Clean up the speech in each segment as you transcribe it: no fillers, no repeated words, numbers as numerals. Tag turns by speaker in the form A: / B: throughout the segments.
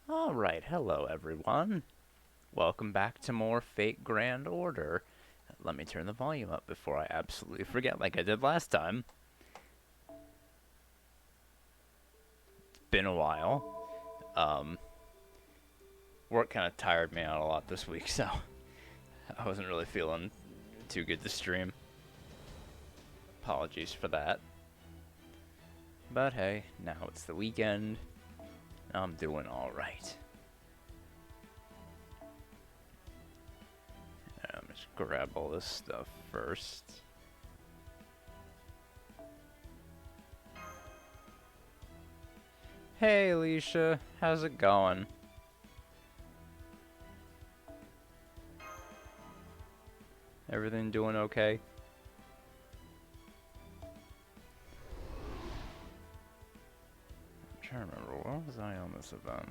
A: Alright, hello everyone. Welcome back to more Fate Grand Order. Let me turn the volume up before I absolutely forget like I did last time. It's been a while. Work kind of tired me out a lot this week, so I wasn't really feeling too good to stream. Apologies for that. But hey, now it's the weekend. I'm doing alright. Just grab all this stuff first. Hey Alicia, how's it going? Everything doing okay? I'm trying to remember, where was I on this event?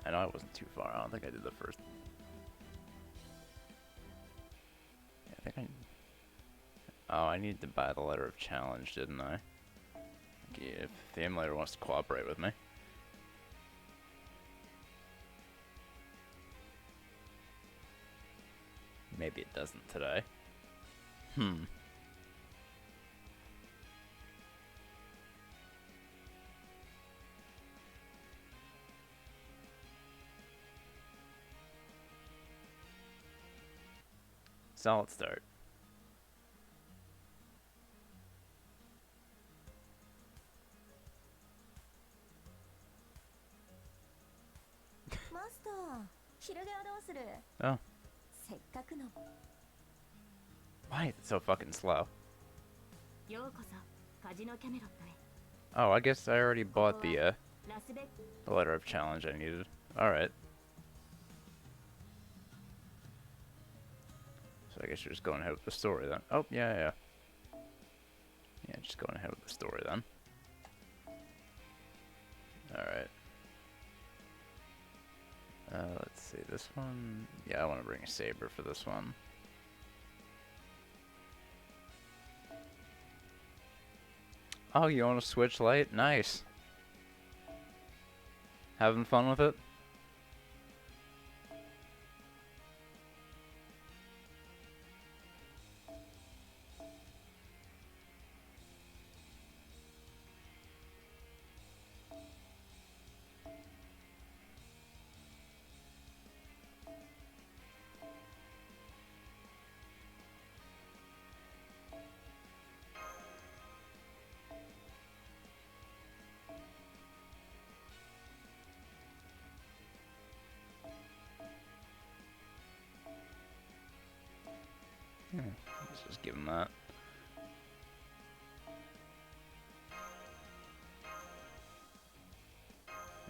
A: I know I wasn't too far. I don't think I did the first. Yeah, I think I. Oh, I needed to buy the letter of challenge, didn't I? Okay, if the emulator wants to cooperate with me. Maybe it doesn't today. Solid start. Oh. Why is it so fucking slow? Oh, I guess I already bought the letter of challenge I needed. Alright. So I guess you're just going ahead with the story then. Oh, yeah. Yeah, just going ahead with the story then. Alright. Let's see, this one... Yeah, I want to bring a saber for this one. Oh, you want to switch light? Nice. Having fun with it? Let's just give him that.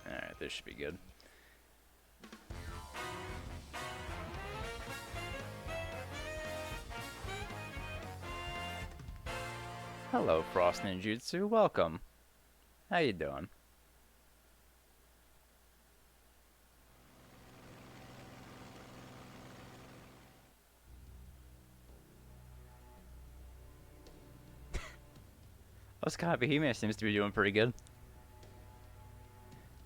A: Alright, this should be good. Hello, Frost Ninjutsu. Welcome. How you doing? Himeji seems to be doing pretty good.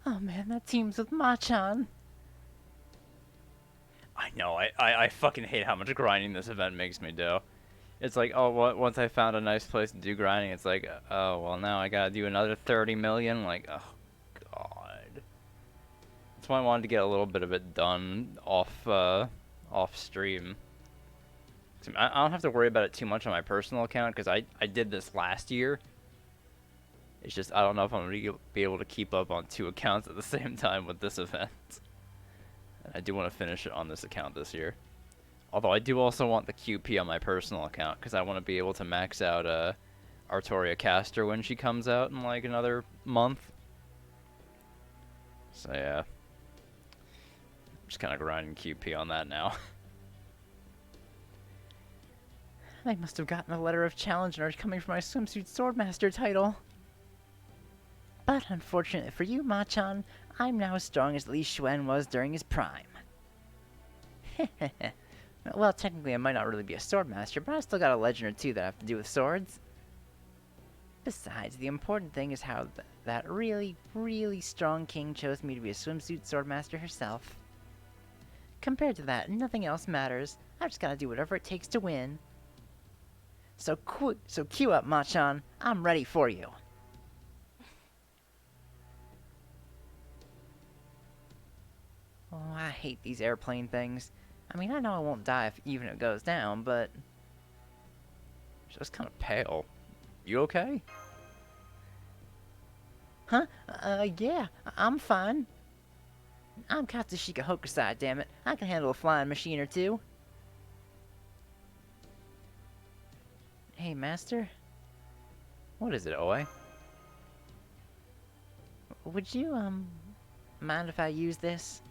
A: Oh man, that teams with Machan. I know, I fucking hate how much grinding this event makes me do. It's like, oh, once I found a nice place to do grinding, it's like, oh, well, now I gotta do another 30 million. Like, oh, God. That's why I wanted to get a little bit of it done off stream. I don't have to worry about it too much on my personal account, because I did this last year. It's just, I don't know if I'm going to be able to keep up on two accounts at the same time with this event. And I do want to finish it on this account this year. Although I do also want the QP on my personal account, because I want to be able to max out Artoria Caster when she comes out in like another month. So yeah. I'm just kind of grinding QP on that now. I must have gotten a letter of challenge and are coming for my swimsuit swordmaster title. But unfortunately for you, Machan, I'm now as strong as Li Xuan was during his prime. Well, technically I might not really be a swordmaster, but I still got a legend or two that have to do with swords. Besides, the important thing is how
B: that really, really strong king chose me to be a swimsuit swordmaster herself. Compared to that, nothing else matters. I've just gotta do whatever it takes to win. So queue up, Machan. I'm ready for you. Oh, I hate these airplane things. I mean, I know I won't die even if it goes down, but...
A: Just kind of pale. You okay?
B: Huh? Yeah, I'm fine. I'm Katsushika Hokusai, dammit. I can handle a flying machine or two. Hey, Master?
A: What is it, Oe?
B: Would you, mind if I use this?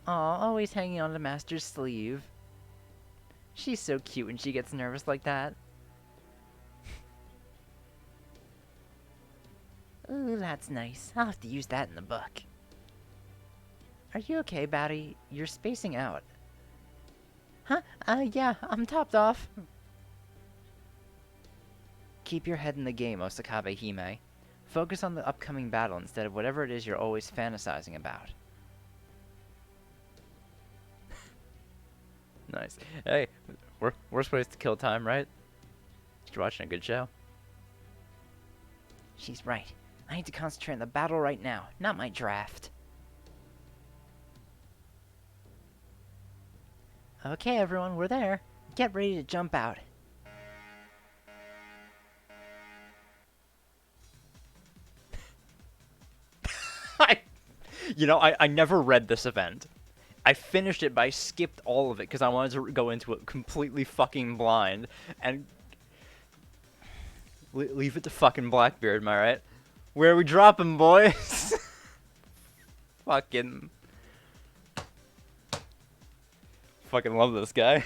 B: Aw, always hanging on to Master's sleeve. She's so cute when she gets nervous like that. Ooh, that's nice. I'll have to use that in the book. Are you okay, Batty? You're spacing out. Huh? Yeah, I'm topped off. Keep your head in the game, Osakabe Hime. Focus on the upcoming battle instead of whatever it is you're always fantasizing about.
A: Nice. Hey, we're supposed to kill time, right? You're watching a good show.
B: She's right. I need to concentrate on the battle right now, not my draft. Okay, everyone, we're there. Get ready to jump out.
A: I never read this event. I finished it, but I skipped all of it because I wanted to go into it completely fucking blind and leave it to fucking Blackbeard, am I right? Where are we dropping, boys? Fucking love this guy.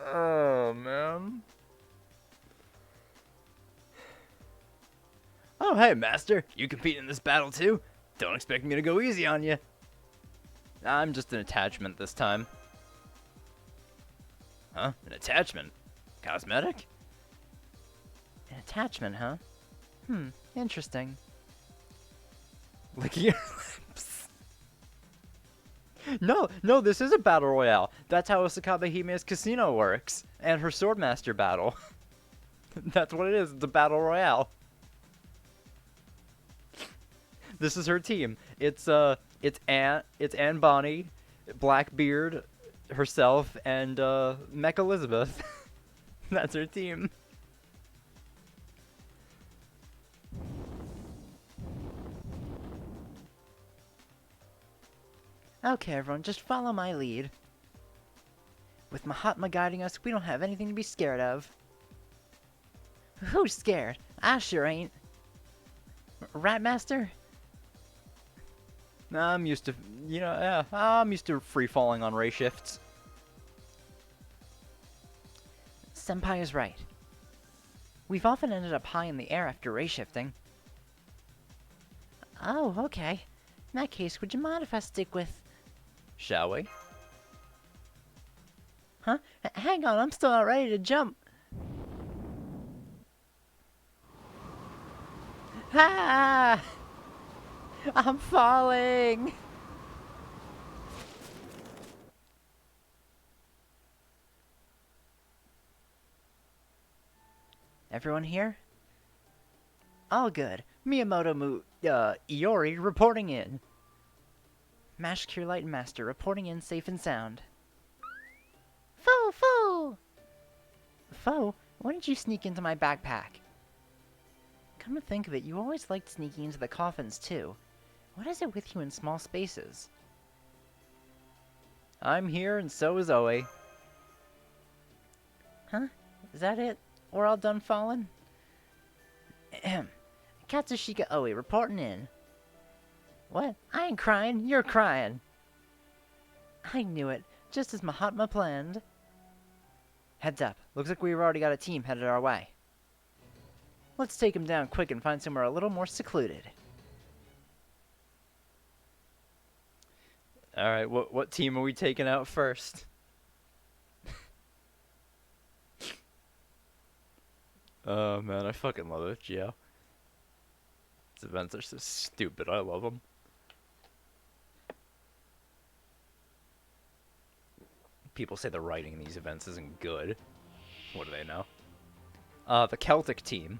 A: Oh, man. Oh, hey, Master. You compete in this battle, too? Don't expect me to go easy on you. I'm just an attachment this time. Huh? An attachment? Cosmetic?
B: An attachment, huh? Interesting.
A: Licking your lips. No, this is a battle royale. That's how Osakabe Hime's casino works. And her Swordmaster battle. That's what it is. It's a battle royale. This is her team. It's Anne Bonnie, Blackbeard, herself, and Mech Elizabeth. That's her team.
B: Okay, everyone, just follow my lead. With Mahatma guiding us, we don't have anything to be scared of. Who's scared? I sure ain't. Right, Master?
A: I'm used to, I'm used to free falling on ray shifts.
B: Senpai is right. We've often ended up high in the air after ray shifting. Oh, okay. In that case, would you mind if I stick with...
A: Shall we?
B: Huh? Hang on, I'm still not ready to jump. Ah! I'm falling! Everyone here? All good. Miyamoto Iori reporting in. Mash Cure Light Master reporting in safe and sound. Foe! Foe? When did you sneak into my backpack? Come to think of it, you always liked sneaking into the coffins too. What is it with you in small spaces?
A: I'm here and so is Oe.
B: Huh? Is that it? We're all done falling? Ahem. Katsushika Oe reporting in. What? I ain't crying, you're crying. I knew it, just as Mahatma planned. Heads up, looks like we've already got a team headed our way. Let's take them down quick and find somewhere a little more secluded.
A: Alright, what team are we taking out first? Oh man, I fucking love it, yeah. These events are so stupid, I love them. People say the writing in these events isn't good. What do they know? The Celtic team.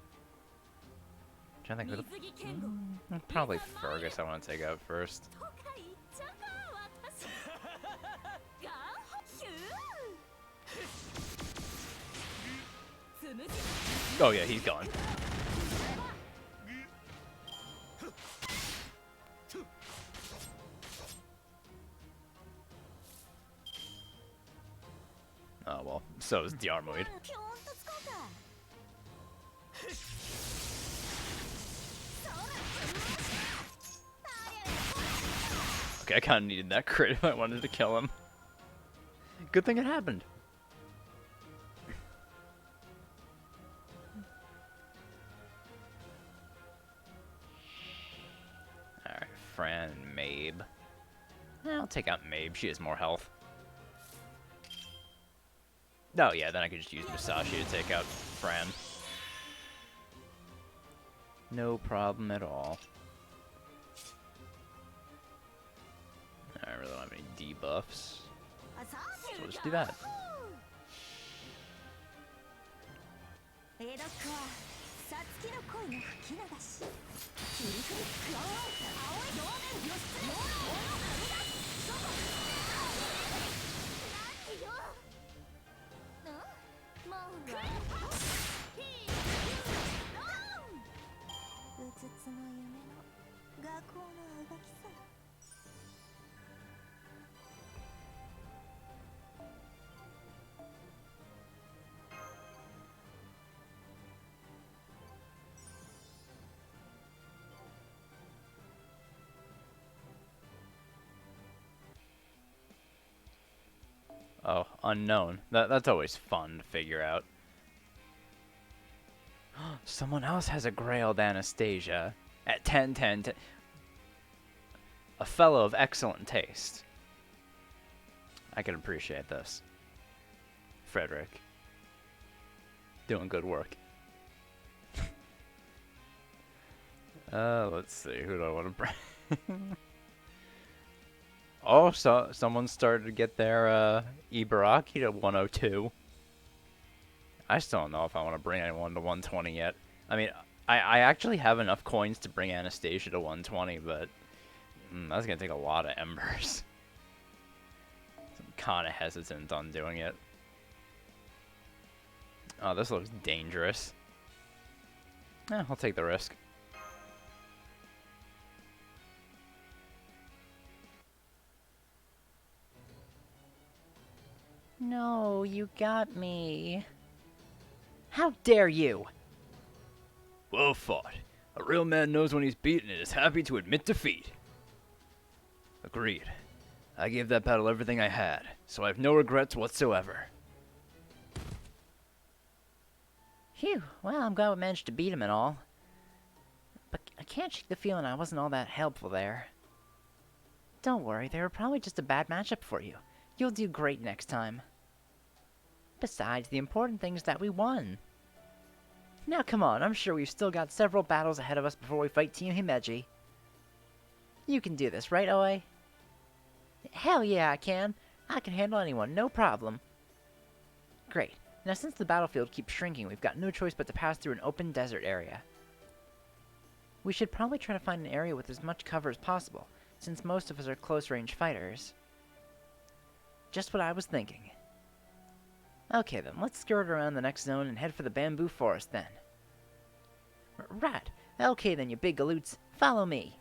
A: I'm trying to think who the... probably Fergus I want to take out first. Oh yeah, he's gone. Oh well, so is Diarmuid. Okay, I kinda needed that crit if I wanted to kill him. Good thing it happened. Alright, Fran and Mabe. I'll take out Mabe, she has more health. Oh yeah, then I could just use Musashi to take out Fran. No problem at all. I really don't have any debuffs. So we'll just do that. Oh, unknown. That's always fun to figure out. Someone else has a Grailed Anastasia at 10, 10, 10. A fellow of excellent taste. I can appreciate this. Frederick. Doing good work. Let's see. Who do I want to bring? Oh, so someone started to get their Ibaraki to 102. I still don't know if I want to bring anyone to 120 yet. I mean, I actually have enough coins to bring Anastasia to 120, but that's going to take a lot of embers. I'm kind of hesitant on doing it. Oh, this looks dangerous. I'll take the risk.
B: No, you got me. How dare you?
A: Well fought. A real man knows when he's beaten and is happy to admit defeat. Agreed. I gave that battle everything I had, so I have no regrets whatsoever.
B: Phew, well, I'm glad we managed to beat him and all. But I can't shake the feeling I wasn't all that helpful there. Don't worry, they were probably just a bad matchup for you. You'll do great next time. Besides, the important thing is that we won. Now come on, I'm sure we've still got several battles ahead of us before we fight Team Himeji. You can do this, right, Oe? Hell yeah, I can. I can handle anyone, no problem. Great. Now since the battlefield keeps shrinking, we've got no choice but to pass through an open desert area. We should probably try to find an area with as much cover as possible, since most of us are close-range fighters. Just what I was thinking. Okay then, let's skirt around the next zone and head for the bamboo forest then. Right. Okay then, you big galoots. Follow me.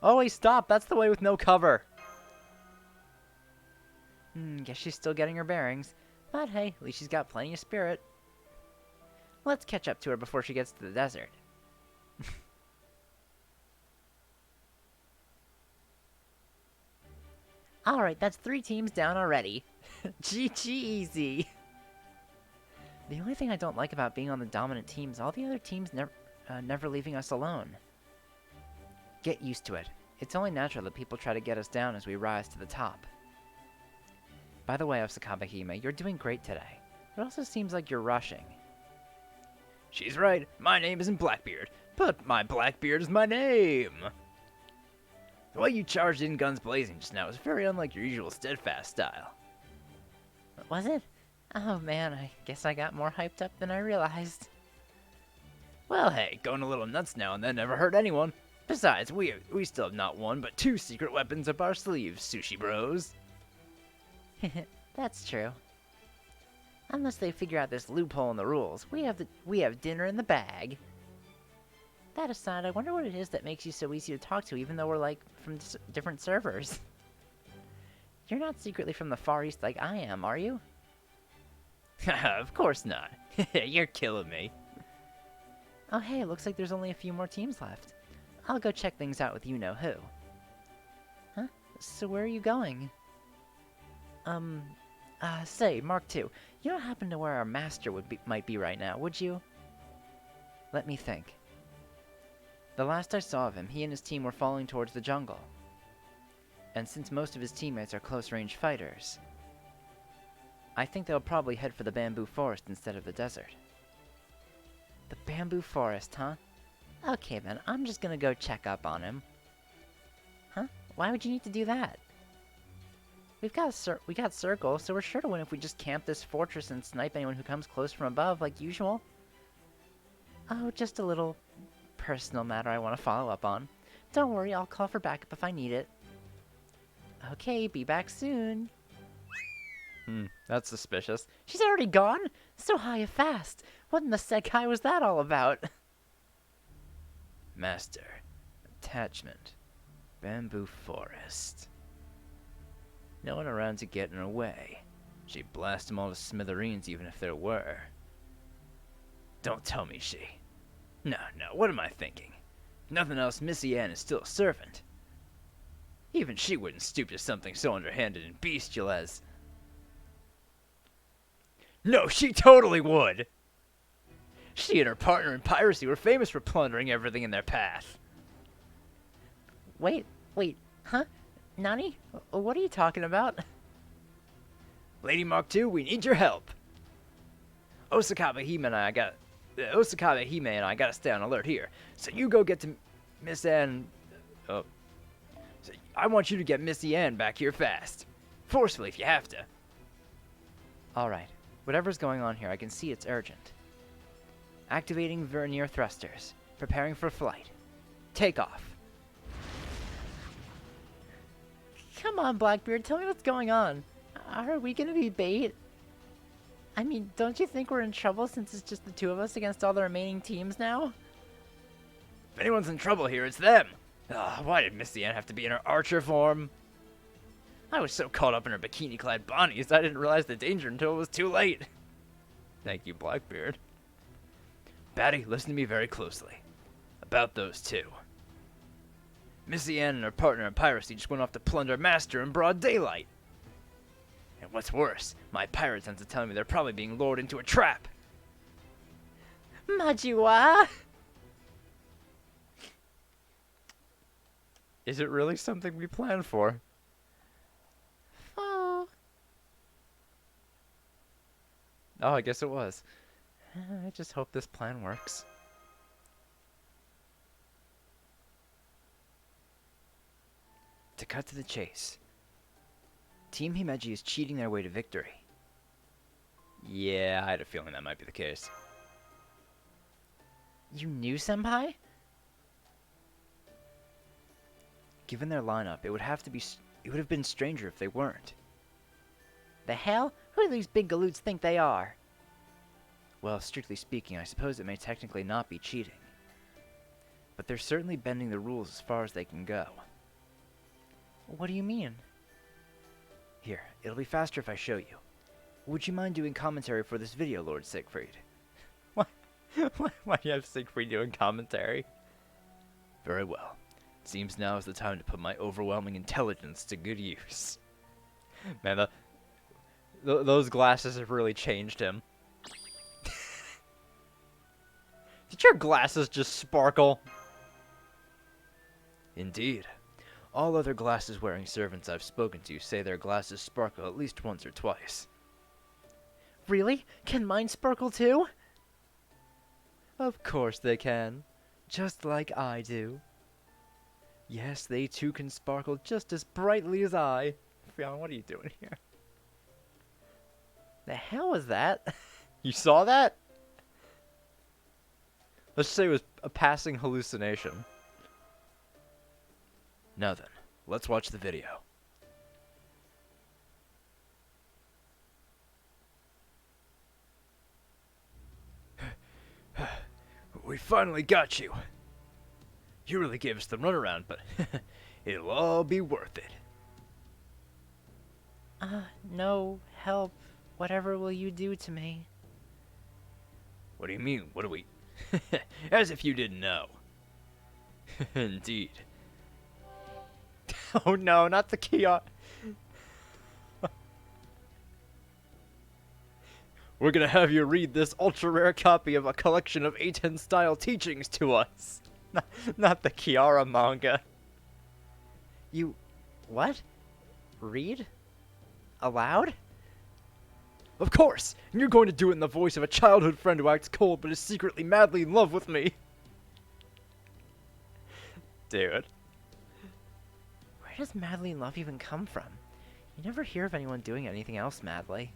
B: Oh wait, stop! That's the way with no cover! Guess she's still getting her bearings. But hey, at least she's got plenty of spirit. Let's catch up to her before she gets to the desert. Alright, that's 3 teams down already. GG easy. The only thing I don't like about being on the dominant team is all the other teams never leaving us alone. Get used to it. It's only natural that people try to get us down as we rise to the top. By the way, Osakabe Hime, you're doing great today. It also seems like you're rushing.
A: She's right. My name isn't Blackbeard, but my Blackbeard is my name. The way you charged in guns blazing just now is very unlike your usual steadfast style.
B: Was it? Oh man, I guess I got more hyped up than I realized.
A: Well, hey, going a little nuts now and then never hurt anyone. Besides, we still have not one but two secret weapons up our sleeves, sushi bros.
B: That's true. Unless they figure out this loophole in the rules, we have dinner in the bag. That aside, I wonder what it is that makes you so easy to talk to, even though we're like from different servers. You're not secretly from the Far East like I am, are you?
A: Haha, of course not. You're killing me.
B: Oh hey, it looks like there's only a few more teams left. I'll go check things out with you-know-who. Huh? So where are you going? Say, Mark II, you don't happen to where our master might be right now, would you? Let me think. The last I saw of him, he and his team were falling towards the jungle. And since most of his teammates are close-range fighters, I think they'll probably head for the bamboo forest instead of the desert. The bamboo forest, huh? Okay then, I'm just gonna go check up on him. Huh? Why would you need to do that? We got Circle, so we're sure to win if we just camp this fortress and snipe anyone who comes close from above, like usual. Oh, just a little personal matter I want to follow up on. Don't worry, I'll call for backup if I need it. Okay, be back soon.
A: That's suspicious.
B: She's already gone? So high and fast. What in the Sekai was that all about?
A: Master. Attachment. Bamboo forest. No one around to get in her way. She'd blast them all to smithereens even if there were. Don't tell me she. No, what am I thinking? If nothing else, Missy Ann is still a servant. Even she wouldn't stoop to something so underhanded and bestial as... No, she totally would! She and her partner in piracy were famous for plundering everything in their path.
B: Wait, huh? Nani? What are you talking about?
A: Lady Mark II, we need your help. Osakabe Hime and I gotta stay on alert here. So you go get to Miss Ann. So I want you to get Missy Ann back here fast. Forcefully if you have to.
B: Alright. Whatever's going on here, I can see it's urgent. Activating vernier thrusters. Preparing for flight. Take off. Come on, Blackbeard, tell me what's going on. Are we gonna be bait? I mean, don't you think we're in trouble since it's just the two of us against all the remaining teams now?
A: If anyone's in trouble here, it's them. Why did Missy Ann have to be in her archer form? I was so caught up in her bikini-clad bonnies, I didn't realize the danger until it was too late. Thank you, Blackbeard. Batty, listen to me very closely. About those two. Missy Ann and her partner in piracy just went off to plunder Master in broad daylight. And what's worse, my pirate sense is telling me they're probably being lured into a trap.
B: Majiwa!
A: Is it really something we planned for?
B: Oh.
A: Oh, I guess it was. I just hope this plan works. To cut to the chase. Team Himeji is cheating their way to victory. Yeah, I had a feeling that might be the case.
B: You knew, Senpai?
A: Given their lineup, it would have been stranger if they weren't.
B: The hell? Who do these big galoots think they are?
A: Well, strictly speaking, I suppose it may technically not be cheating. But they're certainly bending the rules as far as they can go.
B: What do you mean?
A: Here, it'll be faster if I show you. Would you mind doing commentary for this video, Lord Siegfried? Why do you have Siegfried doing commentary? Very well. It seems now is the time to put my overwhelming intelligence to good use. Man, those glasses have really changed him. Did your glasses just sparkle? Indeed. All other glasses-wearing servants I've spoken to say their glasses sparkle at least once or twice.
B: Really? Can mine sparkle too?
A: Of course they can. Just like I do. Yes, they too can sparkle just as brightly as I. Fionn, what are you doing here?
B: The hell was that?
A: You saw that? Let's say it was a passing hallucination. Now then, let's watch the video. We finally got you. You really gave us the runaround, but it'll all be worth it.
B: No, help. Whatever will you do to me?
A: What do you mean? What do we... As if you didn't know. Indeed. Oh no, not the kiosk. We're gonna have you read this ultra-rare copy of a collection of A10-style teachings to us. Not the Kiara manga.
B: You... what? Read? Aloud?
A: Of course! And you're going to do it in the voice of a childhood friend who acts cold but is secretly madly in love with me. Dude.
B: Where does madly in love even come from? You never hear of anyone doing anything else madly.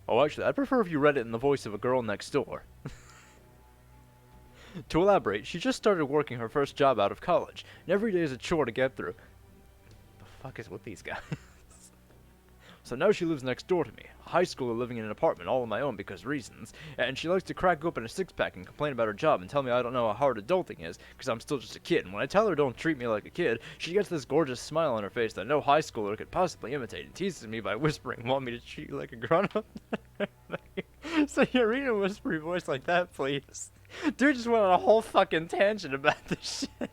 A: Oh, actually, I'd prefer if you read it in the voice of a girl next door. To elaborate, she just started working her first job out of college, and every day is a chore to get through. The fuck is with these guys? So now she lives next door to me, a high schooler living in an apartment all on my own because reasons, and she likes to crack open a six-pack and complain about her job and tell me I don't know how hard adulting is because I'm still just a kid, and when I tell her don't treat me like a kid, she gets this gorgeous smile on her face that no high schooler could possibly imitate and teases me by whispering, want me to treat you like a grown-up? So you're reading a whispery voice like that, please. Dude just went on a whole fucking tangent about this shit.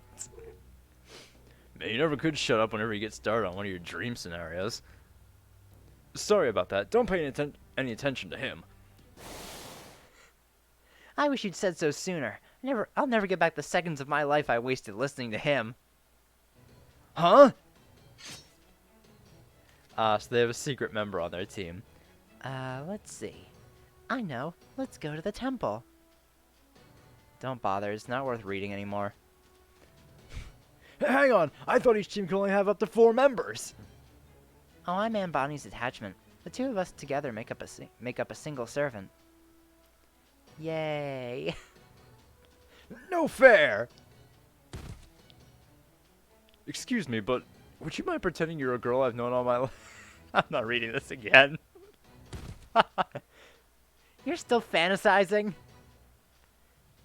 A: Man, you never could shut up whenever you get started on one of your dream scenarios. Sorry about that. Don't pay any attention to him.
B: I wish you'd said so sooner. I'll never get back the seconds of my life I wasted listening to him.
A: Huh? So they have a secret member on their team.
B: Let's see. I know. Let's go to the temple. Don't bother. It's not worth reading anymore.
A: Hang on. I thought each team could only have up to 4 members.
B: Oh, I'm Anne Bonny's attachment. The two of us together make up a single servant. Yay!
A: No fair! Excuse me, but would you mind pretending you're a girl I've known all my life? I'm not reading this again.
B: You're still fantasizing?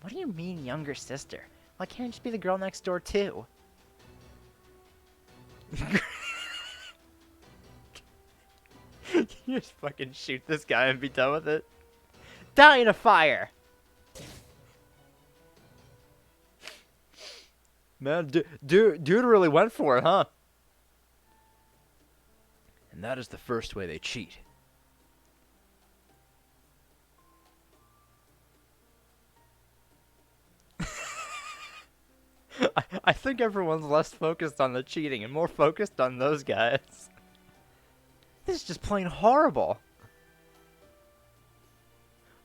B: What do you mean, younger sister? Why can't I just be the girl next door, too?
A: You just fucking shoot this guy and be done with it.
B: Die in a fire!
A: Man, dude really went for it, huh? And that is the first way they cheat. I think everyone's less focused on the cheating and more focused on those guys. This is just plain horrible.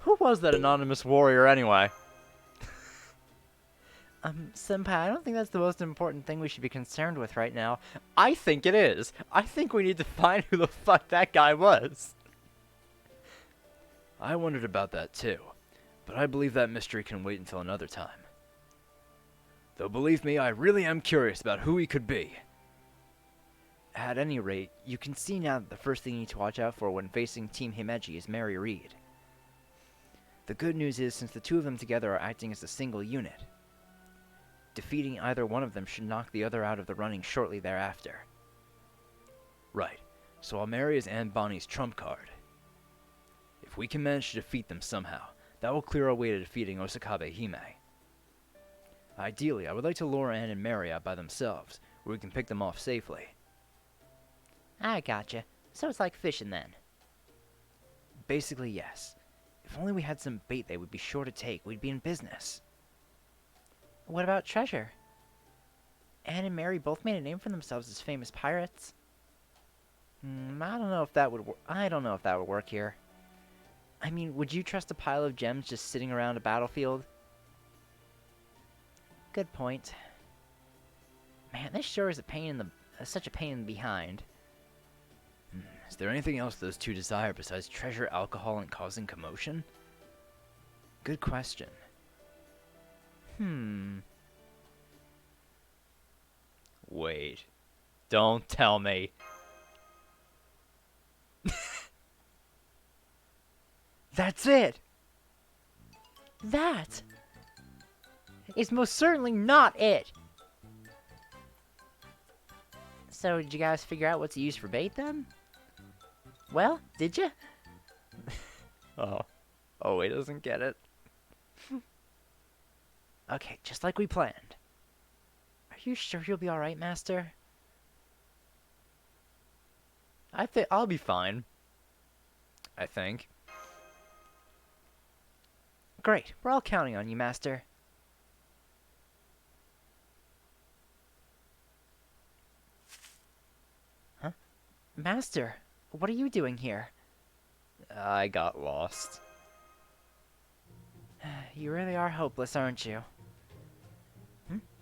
A: Who was that anonymous warrior anyway?
B: Senpai, I don't think that's the most important thing we should be concerned with right now.
A: I think it is. I think we need to find who the fuck that guy was. I wondered about that too, but I believe that mystery can wait until another time. Though believe me, I really am curious about who he could be. At any rate, you can see now that the first thing you need to watch out for when facing Team Himeji is Mary Reed. The good news is, since the two of them together are acting as a single unit, defeating either one of them should knock the other out of the running shortly thereafter. Right, so while Mary is Anne Bonny's trump card, if we can manage to defeat them somehow, that will clear our way to defeating Osakabe Hime. Ideally, I would like to lure Anne and Mary out by themselves, where we can pick them off safely.
B: I gotcha. So it's like fishing then.
A: Basically, yes. If only we had some bait they would be sure to take, we'd be in business.
B: What about treasure? Anne and Mary both made a name for themselves as famous pirates. I don't know if that would work here. I mean, would you trust a pile of gems just sitting around a battlefield? Good point. Man, this sure is a pain in the such a pain in the behind. Is there anything else those two desire besides treasure, alcohol, and causing commotion? Good question.
A: Wait. Don't tell me.
B: That's it! That is most certainly not it! So, did you guys figure out what to use for bait then? Well, did you?
A: Oh. Oh, he doesn't get it.
B: Okay, just like we planned. Are you sure you'll be alright, Master?
A: I think I'll be fine. I think.
B: Great, we're all counting on you, Master. Huh? Master, what are you doing here?
A: I got lost.
B: You really are hopeless, aren't you?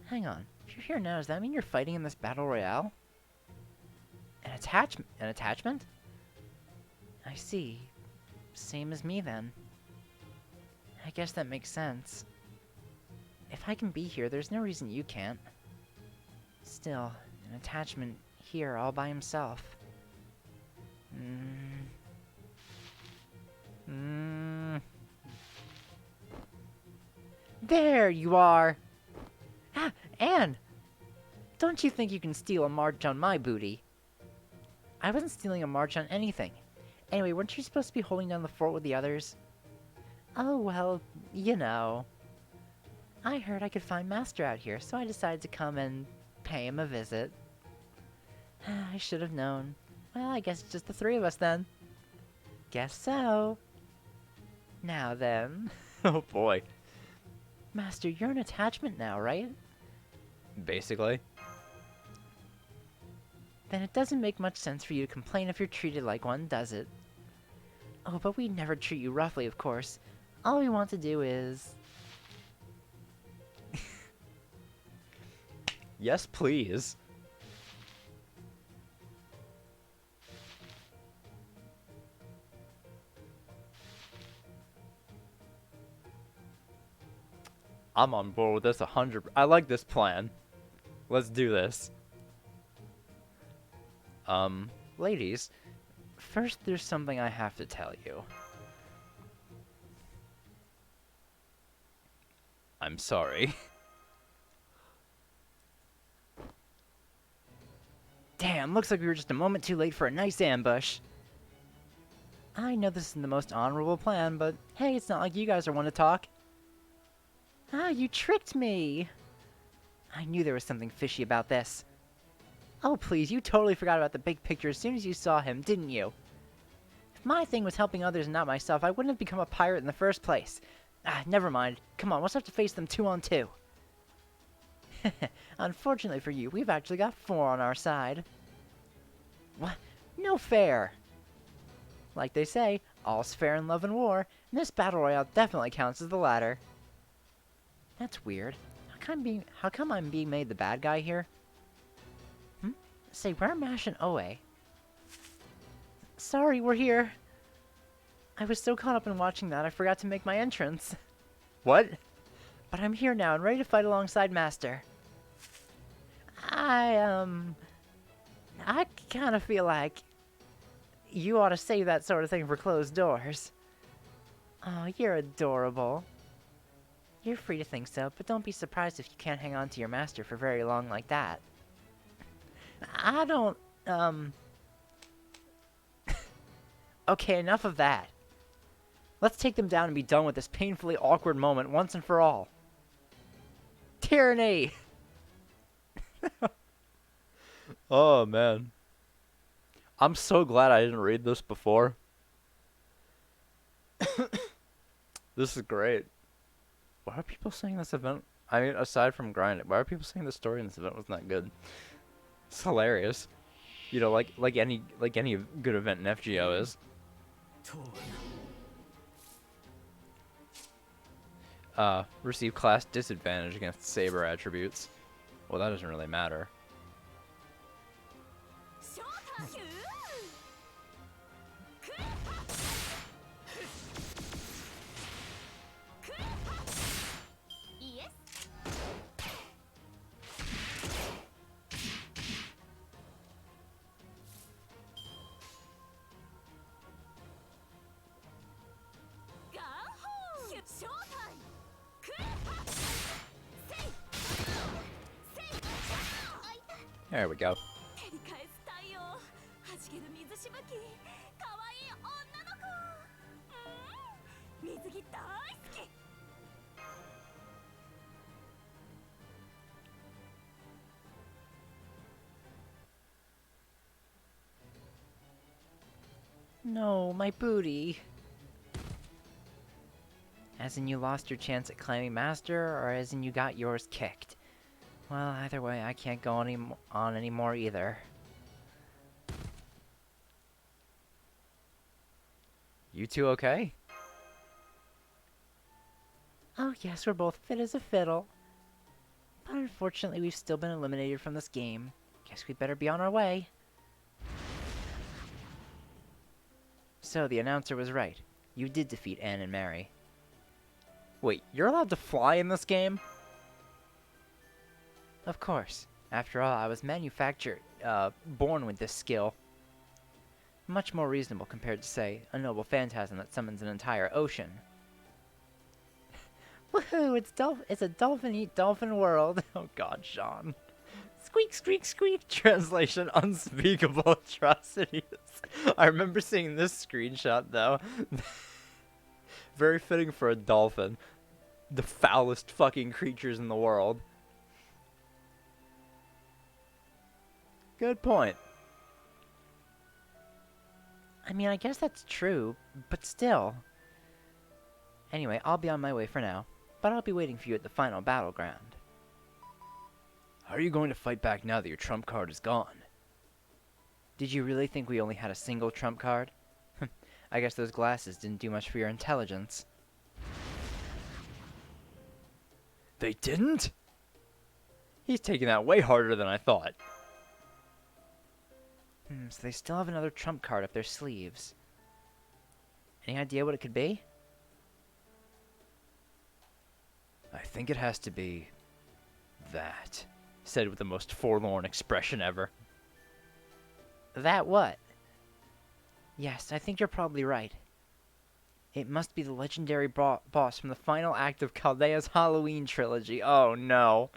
B: Hang on. If you're here now, does that mean you're fighting in this battle royale? An attachment? I see. Same as me, then. I guess that makes sense. If I can be here, there's no reason you can't. Still, an attachment here all by himself. There you are! Ah, Anne! Don't you think you can steal a march on my booty? I wasn't stealing a march on anything. Anyway, weren't you supposed to be holding down the fort with the others? Oh, well, you know. I heard I could find Master out here, so I decided to come and pay him a visit. I should have known. Well, I guess it's just the three of us then. Guess so. Now then.
A: Oh boy.
B: Master, you're an attachment now, right?
A: Basically.
B: Then it doesn't make much sense for you to complain if you're treated like one, does it? Oh, but we'd never treat you roughly, of course. All we want to do is...
A: Yes, please. I'm on board with this 100. I like this plan. Let's do this.
B: Ladies, first there's something I have to tell you.
A: I'm sorry.
B: Damn, looks like we were just a moment too late for a nice ambush. I know this isn't the most honorable plan, but hey, it's not like you guys are one to talk. Ah, you tricked me! I knew there was something fishy about this. Oh please, you totally forgot about the big picture as soon as you saw him, didn't you? If my thing was helping others and not myself, I wouldn't have become a pirate in the first place. Ah, never mind. Come on, we'll just have to face them 2-on-2. Unfortunately for you, we've actually got 4 on our side. What? No fair! Like they say, all's fair in love and war, and this battle royale definitely counts as the latter. That's weird. How come I'm being made the bad guy here? Say, where are Mash and Oe? Sorry, we're here. I was so caught up in watching that, I forgot to make my entrance.
A: What?
B: But I'm here now and ready to fight alongside Master. I kind of feel like you ought to save that sort of thing for closed doors. Oh, you're adorable. You're free to think so, but don't be surprised if you can't hang on to your master for very long like that. I don't, Okay, enough of that. Let's take them down and be done with this painfully awkward moment once and for all. Tyranny!
A: Oh, man. I'm so glad I didn't read this before. This is great. Why are people saying this event? I mean, aside from grinding, why are people saying the story in this event wasn't that good? It's hilarious. You know, like any good event in FGO is. receive class disadvantage against saber attributes. Well, that doesn't really matter. There we go.
B: No, my booty. As in you lost your chance at climbing master, or as in you got yours kicked? Well, either way, I can't go on anymore either.
A: You two okay?
B: Oh yes, we're both fit as a fiddle. But unfortunately, we've still been eliminated from this game. Guess we'd better be on our way. So, the announcer was right. You did defeat Anne and Mary.
A: Wait, you're allowed to fly in this game?
B: Of course. After all, I was born with this skill. Much more reasonable compared to, say, a noble phantasm that summons an entire ocean. Woohoo! It's a dolphin-eat-dolphin world.
A: Oh god, Sean.
B: Squeak, squeak, squeak.
A: Translation, unspeakable atrocities. I remember seeing this screenshot, though. Very fitting for a dolphin. The foulest fucking creatures in the world. Good point.
B: I mean, I guess that's true, but still. Anyway, I'll be on my way for now, but I'll be waiting for you at the final battleground.
A: How are you going to fight back now that your trump card is gone?
B: Did you really think we only had a single trump card? I guess those glasses didn't do much for your intelligence.
A: They didn't? He's taking that way harder than I thought.
B: So they still have another trump card up their sleeves. Any idea what it could be?
A: I think it has to be that. Said with the most forlorn expression ever.
B: That what? Yes, I think you're probably right. It must be the legendary boss from the final act of Chaldea's Halloween trilogy. Oh no.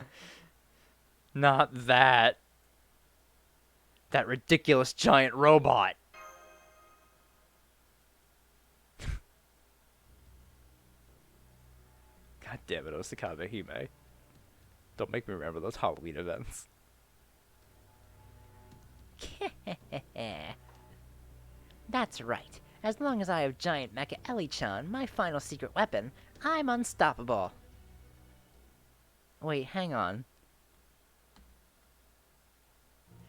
B: Not that. That ridiculous giant robot. God damn it, Osakabe Hime. Don't make me remember those Halloween events. That's right. As long as I have Giant Mecha Ellie-chan, my final secret weapon, I'm unstoppable. Wait, hang on.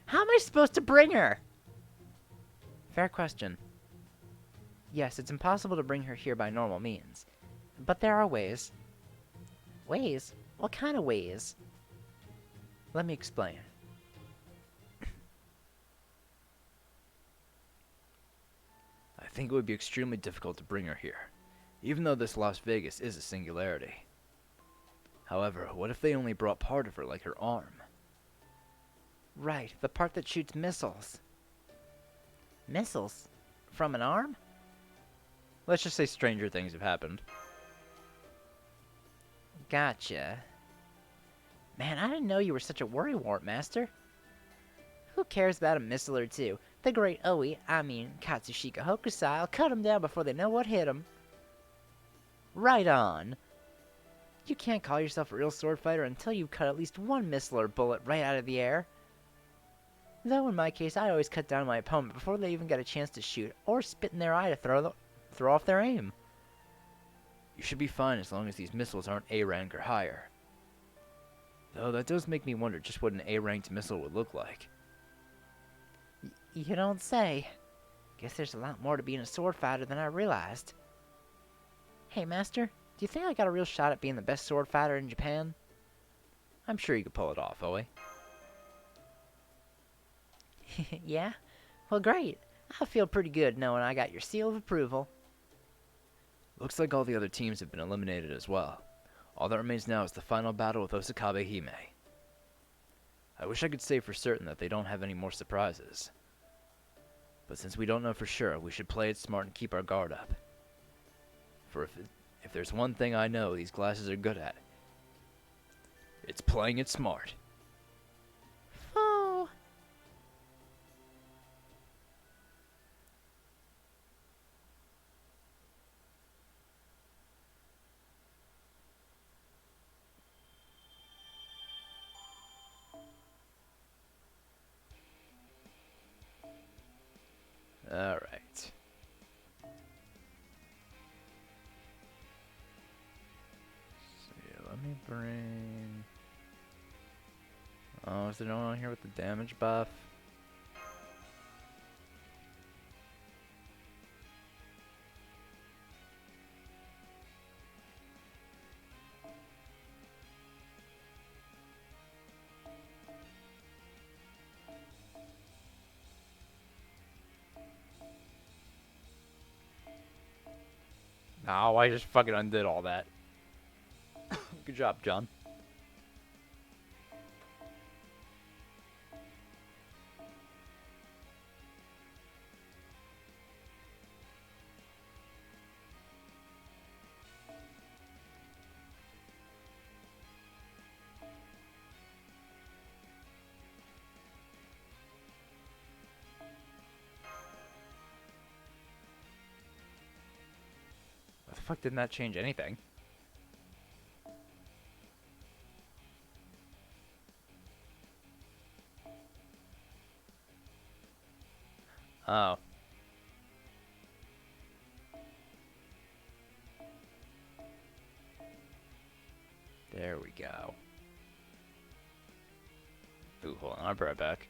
B: How am I supposed to bring her? Fair question. Yes, it's impossible to bring her here by normal means. But there are ways. Ways? What kind of ways? Let me explain.
A: I think it would be extremely difficult to bring her here, even though this Las Vegas is a singularity. However, what if they only brought part of her, like her arm?
B: Right, the part that shoots missiles. Missiles? From an arm?
A: Let's just say stranger things have happened.
B: Gotcha. Man, I didn't know you were such a worrywart, Master. Who cares about a missile or two? The great Katsushika Hokusai will cut them down before they know what hit them. Right on. You can't call yourself a real sword fighter until you've cut at least one missile or bullet right out of the air. Though in my case, I always cut down my opponent before they even get a chance to shoot, or spit in their eye to throw off their aim.
A: You should be fine as long as these missiles aren't A rank or higher. Though that does make me wonder just what an A-ranked missile would look like.
B: You don't say. Guess there's a lot more to being a sword fighter than I realized. Hey, Master, Do you think I got a real shot at being the best sword fighter in Japan?
A: I'm sure you could pull it off, Oe.
B: Yeah? Well, great. I feel pretty good knowing I got your seal of approval.
A: Looks like all the other teams have been eliminated as well. All that remains now is the final battle with Osakabe Hime. I wish I could say for certain that they don't have any more surprises. But since we don't know for sure, we should play it smart and keep our guard up. For if there's one thing I know these glasses are good at, it's playing it smart.
B: Oh.
A: Alright. Let me bring... Oh, is there no one here with the damage buff? No, I just fucking undid all that. Good job, John. What the fuck didn't that change anything? Oh. There we go. Ooh, hold on, I'll be right back.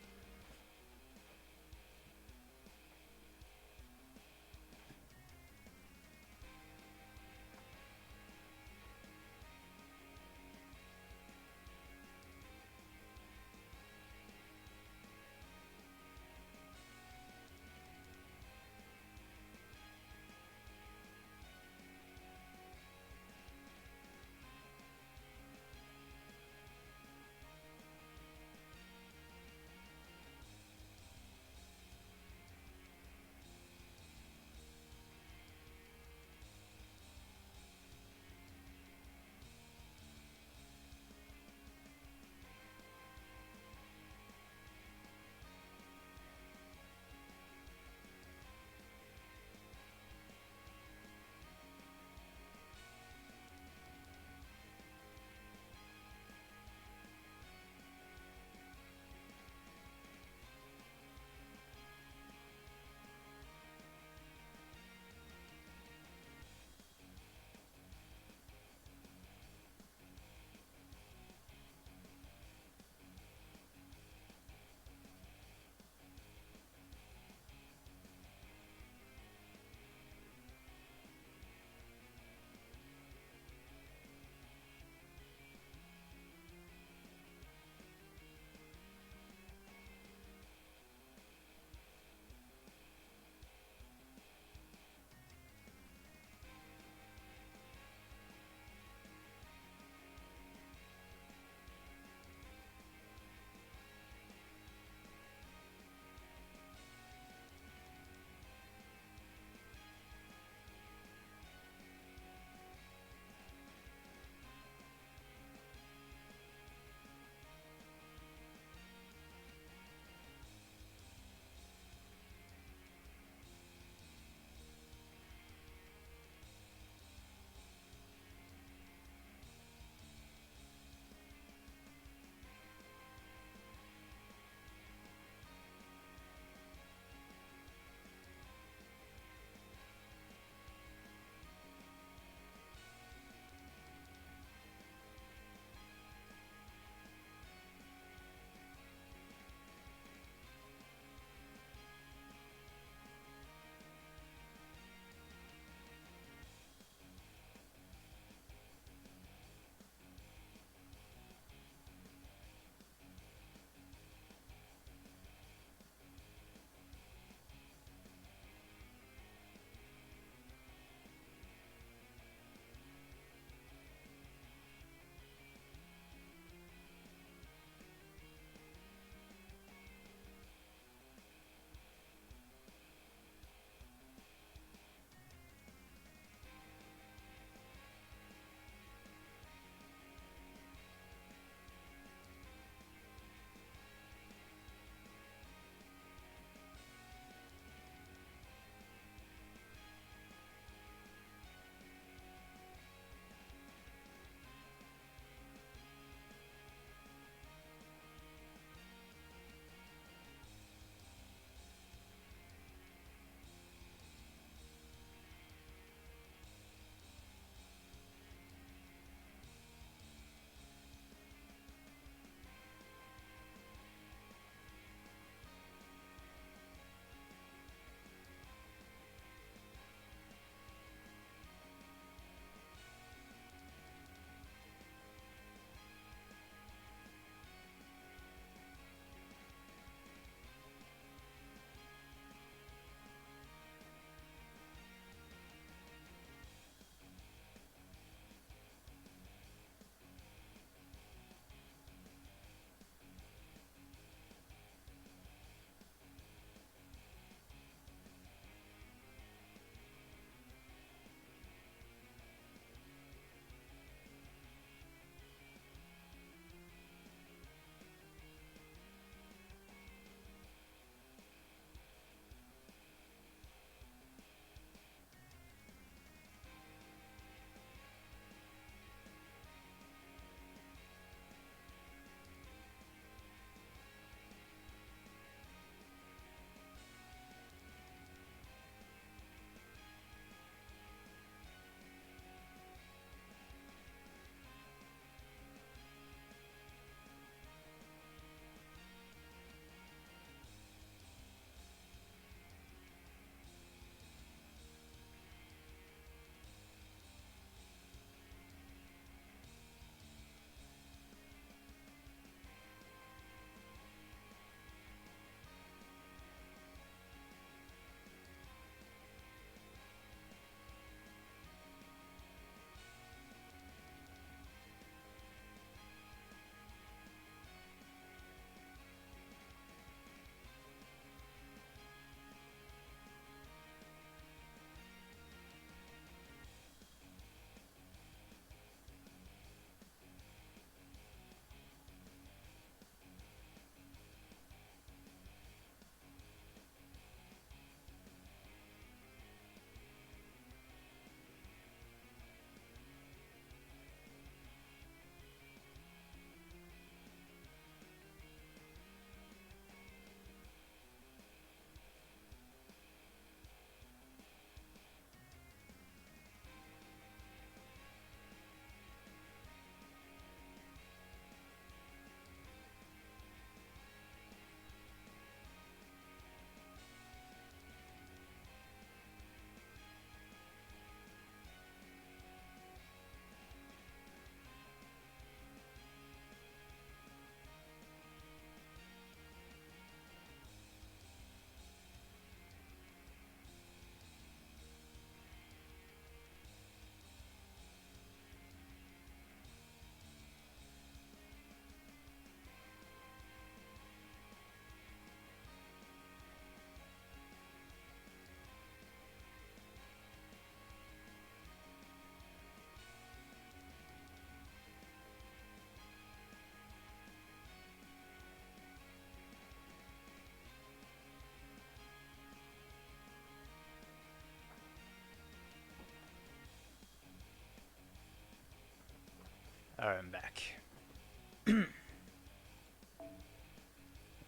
A: Alright, I'm back.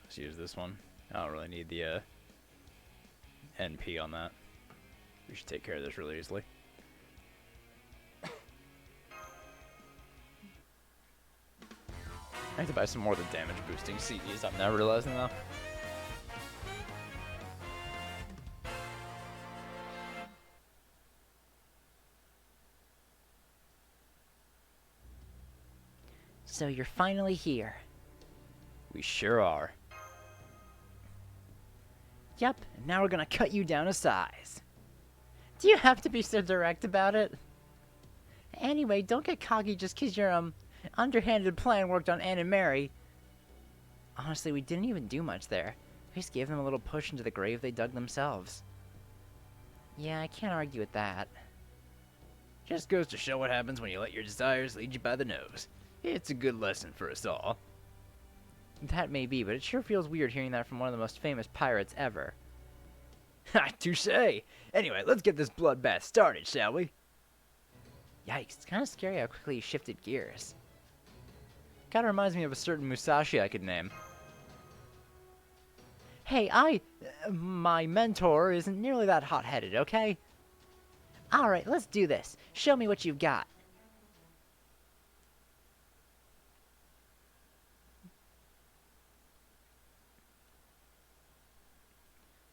A: Let's use this one. I don't really need the NP on that. We should take care of this really easily. I need to buy some more of the damage boosting CDs. I'm now realizing though.
B: So you're finally here.
A: We sure are.
B: Yep, and now we're gonna cut you down a size. Do you have to be so direct about it? Anyway, don't get cocky just 'cause your underhanded plan worked on Ann and Mary. Honestly, we didn't even do much there. We just gave them a little push into the grave they dug themselves. Yeah, I can't argue with that.
A: Just goes to show what happens when you let your desires lead you by the nose. It's a good lesson for us all.
B: That may be, but it sure feels weird hearing that from one of the most famous pirates ever.
A: Ha, touche! Anyway, let's get this bloodbath started, shall we?
B: Yikes, it's kind of scary how quickly he shifted gears. Kinda reminds me of a certain Musashi I could name. Hey, my mentor isn't nearly that hot-headed, okay? Alright, let's do this. Show me what you've got.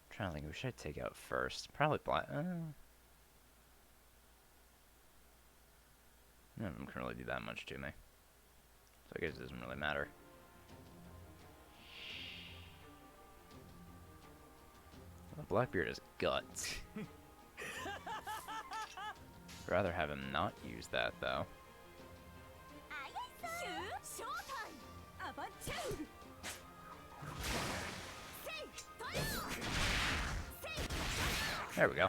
A: I'm trying to think, who should I take out first? Probably Black. None of them can really do that much to me. So I guess it doesn't really matter. Well, Blackbeard has guts. I'd rather have him not use that, though. There we go.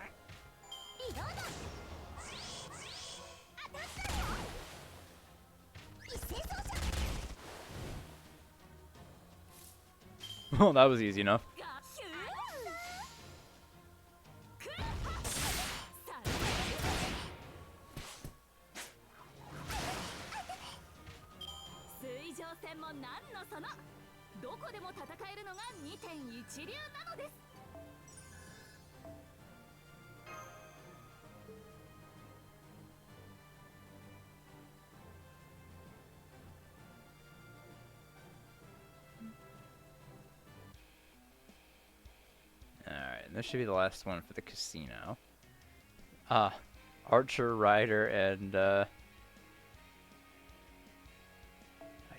A: Well, that was easy enough. Alright, this should be the last one for the casino. Archer, Rider, and I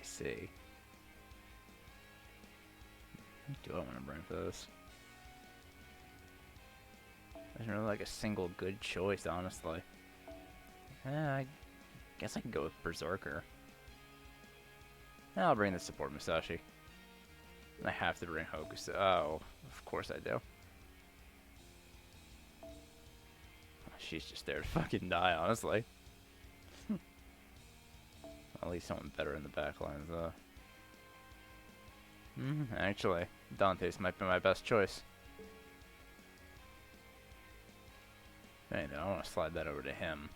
A: see. What do I want to bring for this? There's really like a single good choice, honestly. I guess I could go with Berserker. I'll bring the support Musashi. I have to bring Hokusai. Oh, of course I do. She's just there to fucking die, honestly. At least someone better in the back lines, though. Actually, Dante's might be my best choice. Anyway, I want to slide that over to him.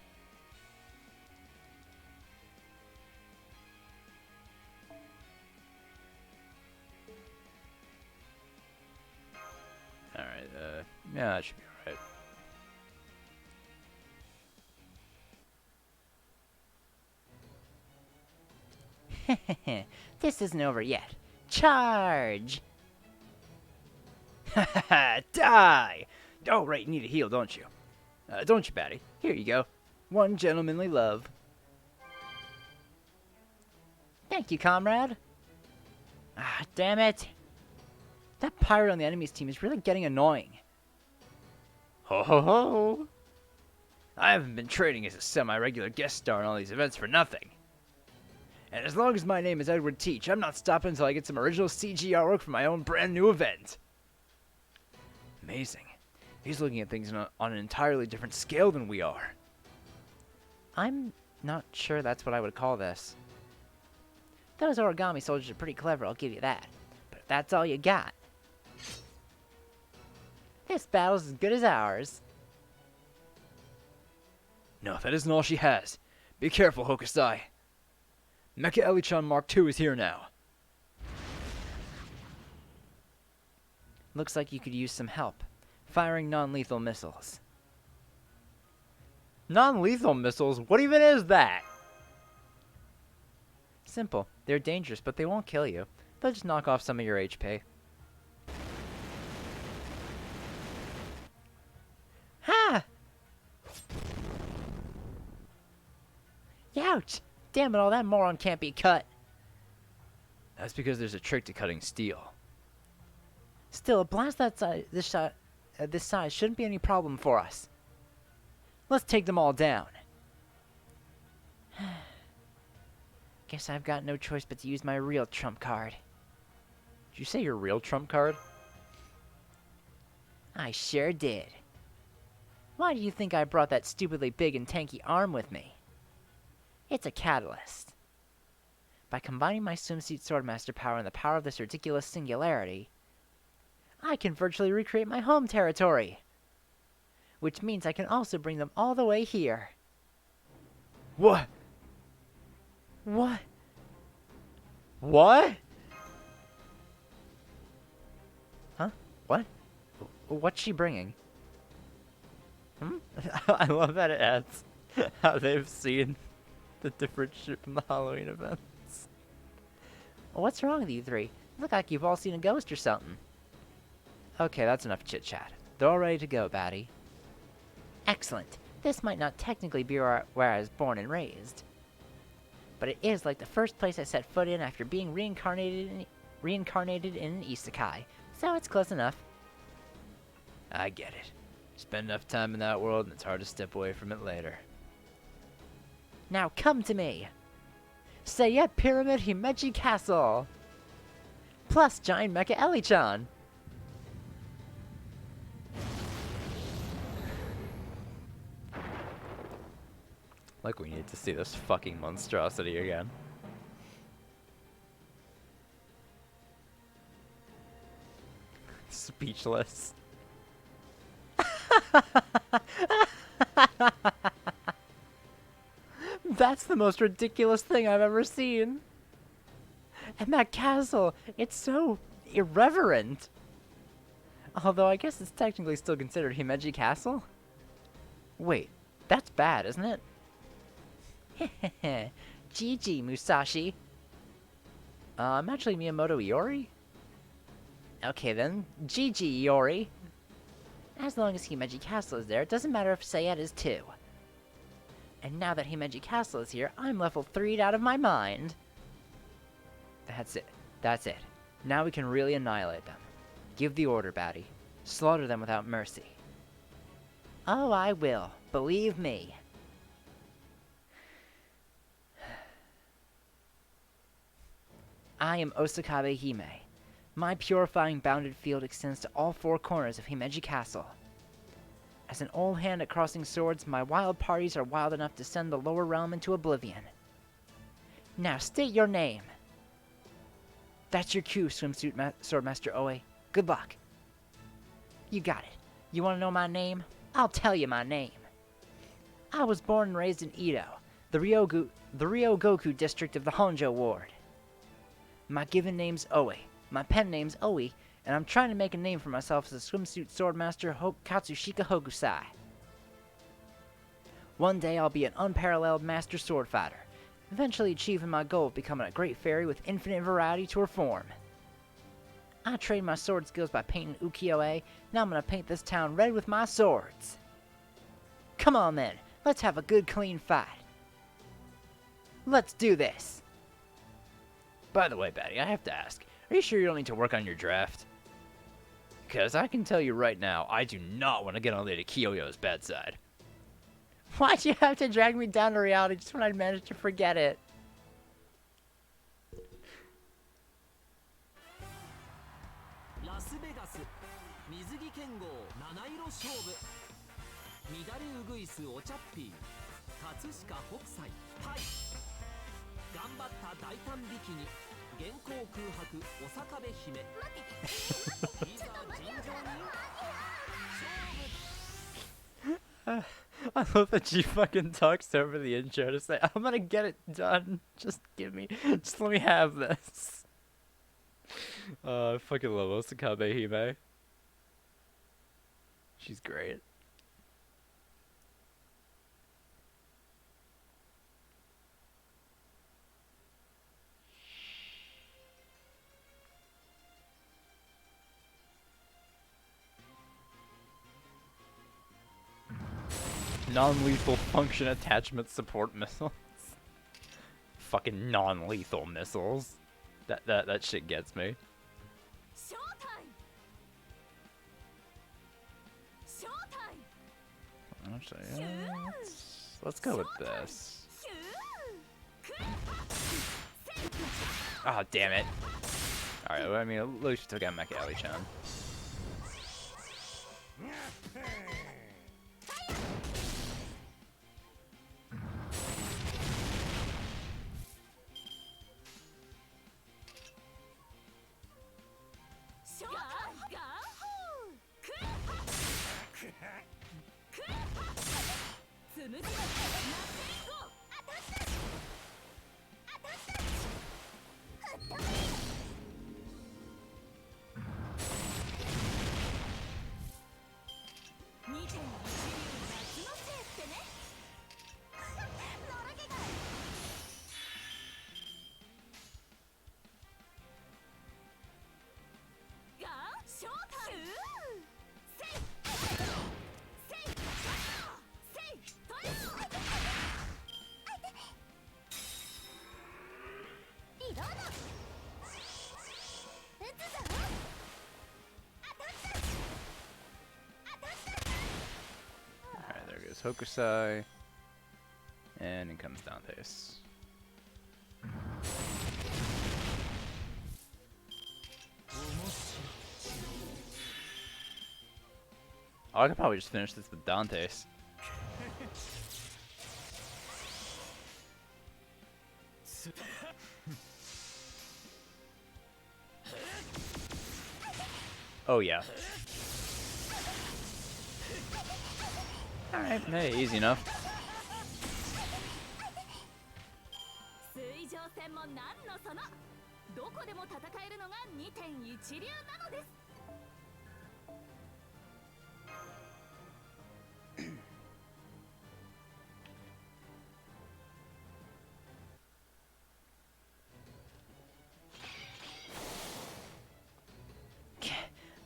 A: Alright, yeah, that should be alright.
B: This isn't over yet. Charge!
A: Die! Oh, right, you need a heal, don't you? Don't you, Batty? Here you go. One gentlemanly love.
B: Thank you, comrade. Ah, damn it. That pirate on the enemy's team is really getting annoying.
A: Ho ho ho! I haven't been trading as a semi-regular guest star in all these events for nothing. And as long as my name is Edward Teach, I'm not stopping until I get some original CG artwork for my own brand new event. Amazing. He's looking at things on an entirely different scale than we are.
B: I'm not sure that's what I would call this. Those origami soldiers are pretty clever, I'll give you that. But if that's all you got, this battle's as good as ours.
A: No, that isn't all she has. Be careful, Hokusai. Mecha Elichan Mark II is here now.
B: Looks like you could use some help. Firing non-lethal missiles.
A: Non-lethal missiles? What even is that?
B: Simple. They're dangerous, but they won't kill you. They'll just knock off some of your HP. Ha! Youch! Damn it, all that moron can't be cut.
A: That's because there's a trick to cutting steel.
B: Still, a blast that size, this size shouldn't be any problem for us. Let's take them all down. Guess I've got no choice but to use my real trump card.
A: Did you say your real trump card?
B: I sure did. Why do you think I brought that stupidly big and tanky arm with me? It's a catalyst. By combining my swimsuit swordmaster power and the power of this ridiculous singularity, I can virtually recreate my home territory. Which means I can also bring them all the way here.
A: What?
B: What?
A: What?
B: Huh? What? What's she bringing?
A: I love that it adds how they've seen the different shit from the Halloween events.
B: What's wrong with you three? Look like you've all seen a ghost or something. Okay, that's enough chit-chat. They're all ready to go, baddie. Excellent. This might not technically be where I was born and raised, but it is like the first place I set foot in after being reincarnated in an isekai, so it's close enough.
A: I get it. Spend enough time in that world and it's hard to step away from it later.
B: Now come to me! Sayet Pyramid Himeji Castle! Plus Giant Mecha Elichan!
A: Like we need to see this fucking monstrosity again. Speechless.
B: That's the most ridiculous thing I've ever seen. And that castle, it's so irreverent. Although I guess it's technically still considered Himeji Castle. Wait, that's bad, isn't it? GG, Musashi. I'm actually Miyamoto Iori? Okay then, GG Iori. As long as Himeji Castle is there, it doesn't matter if Sayet is too. And now that Himeji Castle is here, I'm level 3'd out of my mind. That's it. That's it. Now we can really annihilate them. Give the order, baddie. Slaughter them without mercy. Oh, I will. Believe me. I am Osakabe Hime. My purifying bounded field extends to all four corners of Himeji Castle. As an old hand at crossing swords, my wild parties are wild enough to send the lower realm into oblivion. Now state your name. That's your cue, Swimsuit Swordmaster Oe. Good luck. You got it. You want to know my name? I'll tell you my name. I was born and raised in Edo, the Ryogoku district of the Honjo Ward. My given name's Oe. My pen name's Oe, and I'm trying to make a name for myself as a swimsuit swordmaster Katsushika Hokusai. One day I'll be an unparalleled master sword fighter, eventually achieving my goal of becoming a great fairy with infinite variety to her form. I trained my sword skills by painting ukiyo-e, now I'm gonna paint this town red with my swords. Come on then, let's have a good clean fight. Let's do this.
A: By the way, Batty, I have to ask, are you sure you don't need to work on your draft? Because I can tell you right now, I do not want to get on Lady Kiyoyo's bad side.
B: Why'd you have to drag me down to reality just when I managed to forget it?
A: I love that she fucking talks over the intro to say, I'm gonna get it done. Just let me have this. I fucking love Osakabe Hime. She's great. Non-lethal function attachment support missiles. Fucking non-lethal missiles. That shit gets me. Actually, let's go with this. Ah, damn it. Alright, well, I mean, at least she took out Mekali-chan. Alright, there goes Hokusai. And in comes Dante's. Oh, I could probably just finish this with Dante's. Oh yeah. Alright, hey, easy enough.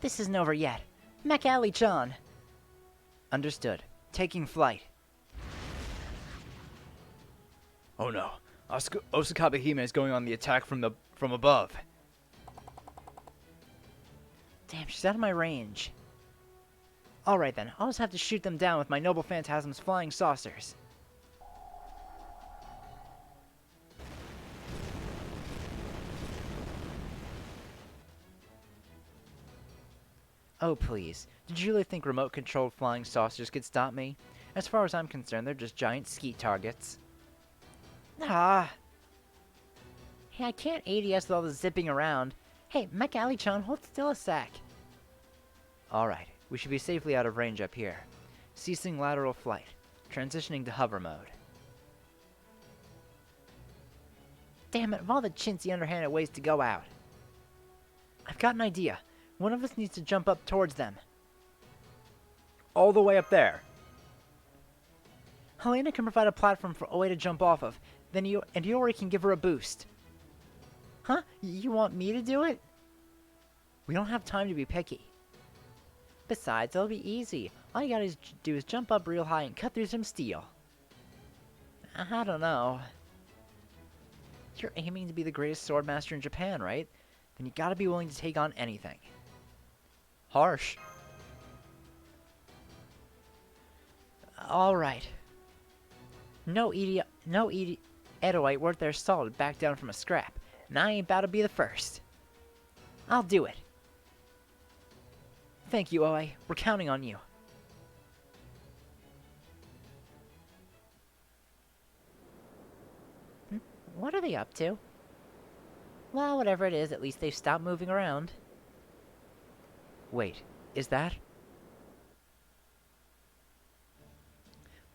B: This isn't over yet. Mekali-chan. Understood. Taking flight.
A: Oh no. Osakabe Hime is going on the attack from above.
B: Damn, she's out of my range. Alright then, I'll just have to shoot them down with my Noble Phantasm's flying saucers. Oh please, did you really think remote-controlled flying saucers could stop me? As far as I'm concerned, they're just giant skeet targets. Ah! Hey, I can't ADS with all the zipping around. Hey, Mekali-chan, hold still a sec. Alright, we should be safely out of range up here. Ceasing lateral flight. Transitioning to hover mode. Damn it, of all the chintzy underhanded ways to go out. I've got an idea. One of us needs to jump up towards them.
A: All the way up there.
B: Helena can provide a platform for Oe to jump off of, then Iori can give her a boost. Huh? You want me to do it? We don't have time to be picky. Besides, it'll be easy. All you gotta do is jump up real high and cut through some steel. I don't know. You're aiming to be the greatest swordmaster in Japan, right? Then you gotta be willing to take on anything.
A: Harsh.
B: Alright. No Edoite worth their salt back down from a scrap, and I ain't about to be the first. I'll do it. Thank you, Oe. We're counting on you. What are they up to? Well, whatever it is, at least they've stopped moving around. Wait, is that?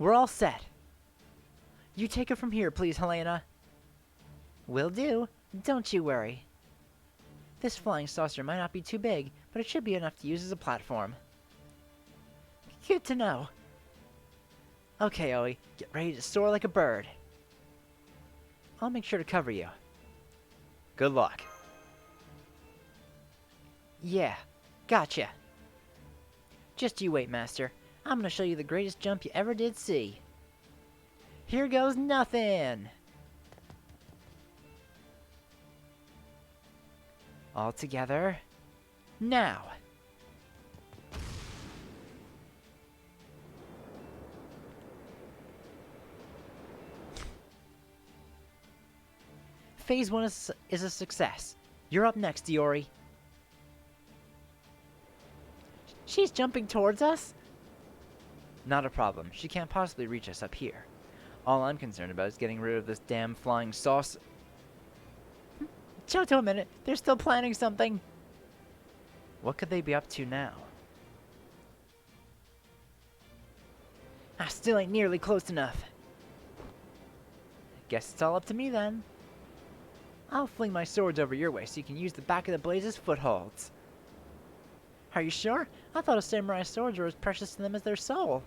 B: We're all set. You take it from here, please, Helena. Will do. Don't you worry. This flying saucer might not be too big, but it should be enough to use as a platform. Good to know. Okay, Oe, get ready to soar like a bird. I'll make sure to cover you. Good luck. Yeah, gotcha. Just you wait, Master. I'm gonna show you the greatest jump you ever did see. Here goes nothing! All together. Now! Phase 1 is a success. You're up next, Diori. She's jumping towards us? Not a problem. She can't possibly reach us up here. All I'm concerned about is getting rid of this damn flying sauce. Choto, a minute. They're still planning something. What could they be up to now? I still ain't nearly close enough. Guess it's all up to me then. I'll fling my swords over your way so you can use the back of the blades as footholds. Are you sure? I thought a samurai's swords were as precious to them as their soul.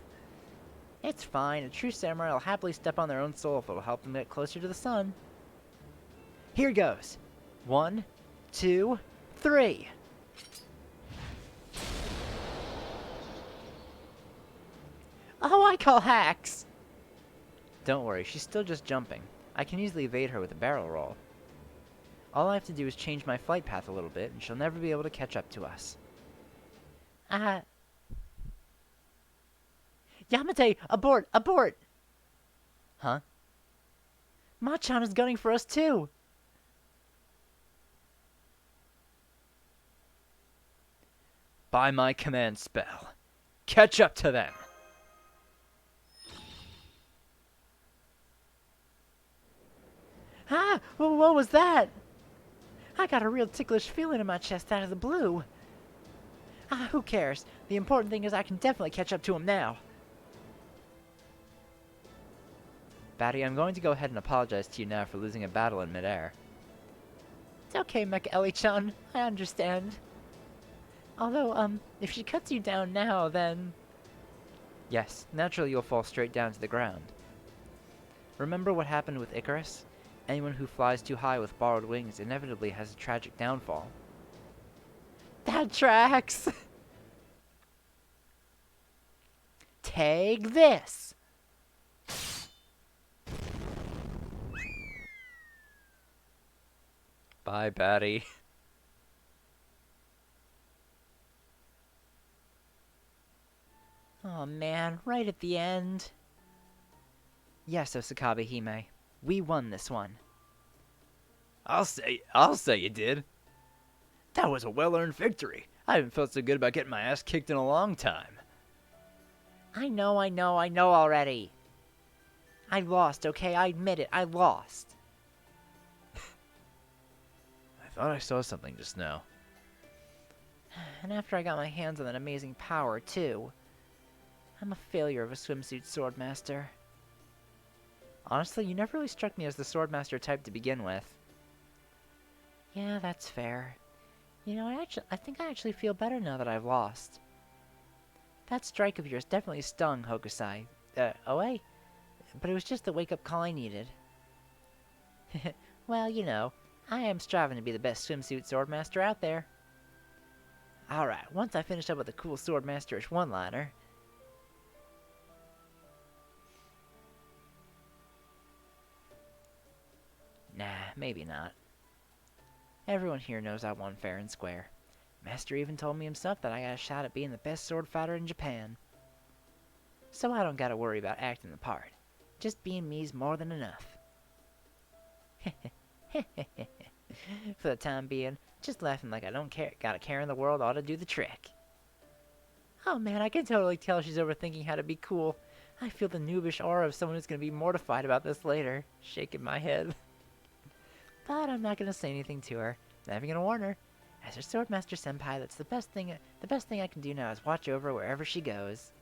B: It's fine. A true samurai will happily step on their own soul if it will help them get closer to the sun. Here goes. 1, 2, 3. Oh, I call hacks! Don't worry, she's still just jumping. I can easily evade her with a barrel roll. All I have to do is change my flight path a little bit, and she'll never be able to catch up to us. Yamate, abort! Abort! Huh? Machan is gunning for us too! By my command spell, catch up to them! Ah! What was that? I got a real ticklish feeling in my chest out of the blue. Ah, who cares? The important thing is I can definitely catch up to him now. Batty, I'm going to go ahead and apologize to you now for losing a battle in midair. It's okay, Mecha Ellie-chan. I understand. Although, if she cuts you down now, then... Yes, naturally you'll fall straight down to the ground. Remember what happened with Icarus? Anyone who flies too high with borrowed wings inevitably has a tragic downfall. That tracks! Take this!
A: Bye, Batty.
B: Oh man, right at the end. Yes, Osakabe Hime. We won this one.
A: I'll say you did. That was a well-earned victory. I haven't felt so good about getting my ass kicked in a long time.
B: I know already. I lost, okay? I admit it, I lost.
A: I thought I saw something just now.
B: And after I got my hands on that amazing power, too. I'm a failure of a swimsuit swordmaster. Honestly, you never really struck me as the swordmaster type to begin with. Yeah, that's fair. You know, I think I actually feel better now that I've lost. That strike of yours definitely stung, Hokusai. Oe? But it was just the wake-up call I needed. Well, you know, I am striving to be the best swimsuit swordmaster out there. Alright, once I finish up with a cool swordmasterish one-liner... Nah, maybe not. Everyone here knows I won fair and square. Master even told me himself that I got a shot at being the best sword fighter in Japan. So I don't gotta worry about acting the part. Just being me's more than enough. For the time being, just laughing like I don't care. Got a care in the world ought to do the trick. Oh man, I can totally tell she's overthinking how to be cool. I feel the noobish aura of someone who's gonna be mortified about this later. Shaking my head. But I'm not gonna say anything to her. Not even gonna warn her. As her swordmaster senpai, that's the best thing I can do now is watch over wherever she goes.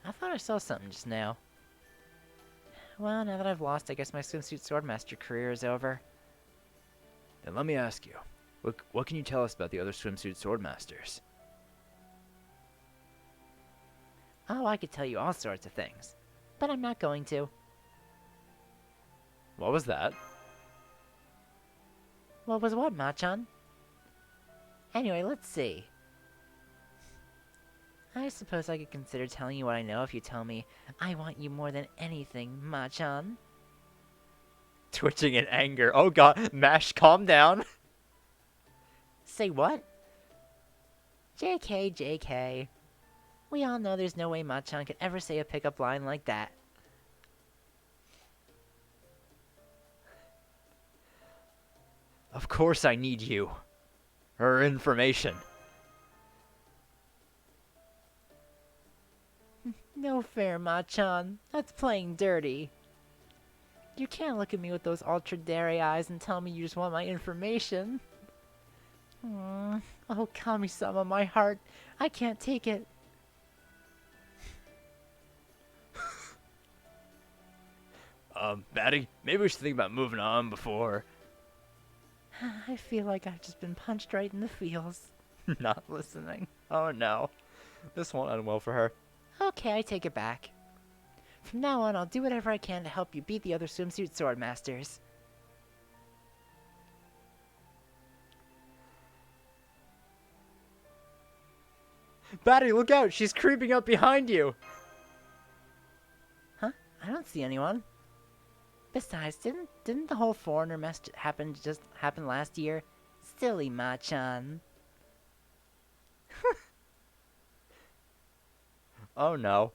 B: I thought I saw something just now. Well, now that I've lost, I guess my swimsuit swordmaster career is over.
C: Then let me ask you, what can you tell us about the other swimsuit swordmasters?
B: Oh, I could tell you all sorts of things, but I'm not going to.
A: What was that?
B: What was what, Machan? Anyway, let's see. I suppose I could consider telling you what I know if you tell me I want you more than anything, Machan.
A: Twitching in anger. Oh god, Mash, calm down.
B: Say what? JK, JK. We all know there's no way Machan could ever say a pickup line like that.
A: Of course I need you. Her information.
B: No fair, Machan. That's playing dirty. You can't look at me with those ultra-dairy eyes and tell me you just want my information. Oh, Kami-sama, my heart. I can't take it.
A: Batty, maybe we should think about moving on before...
B: I feel like I've just been punched right in the feels.
A: Not listening. Oh no. This won't end well for her.
B: Okay, I take it back. From now on, I'll do whatever I can to help you beat the other swimsuit swordmasters.
A: Batty, look out! She's creeping up behind you!
B: Huh? I don't see anyone. Besides, didn't the whole foreigner mess happen last year? Silly Machan.
A: Oh no.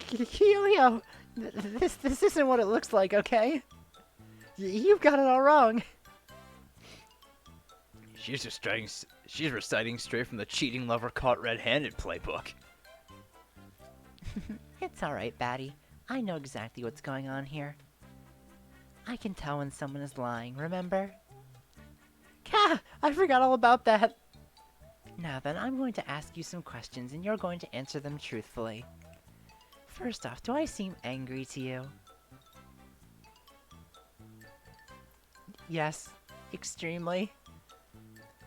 B: Helio, this isn't what it looks like, okay? You've got it all wrong.
A: She's reciting straight from the cheating lover caught red-handed playbook.
B: It's alright, Batty. I know exactly what's going on here. I can tell when someone is lying, remember? Ka! I forgot all about that! Now then, I'm going to ask you some questions and you're going to answer them truthfully. First off, do I seem angry to you? Yes, extremely.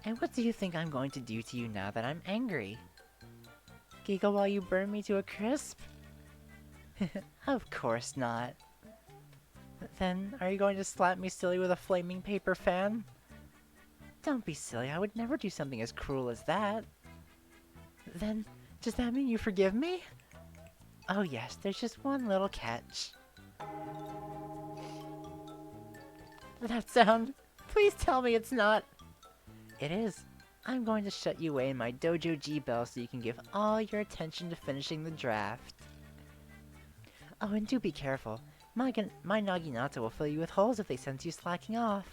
B: And what do you think I'm going to do to you now that I'm angry? Giggle while you burn me to a crisp? Of course not. Then, are you going to slap me silly with a flaming paper fan? Don't be silly, I would never do something as cruel as that. Then, does that mean you forgive me? Oh yes, there's just one little catch. That sound, please tell me it's not. It is. I'm going to shut you away in my dojo G-Bell so you can give all your attention to finishing the draft. Oh, and do be careful. My Naginata will fill you with holes if they sense you slacking off.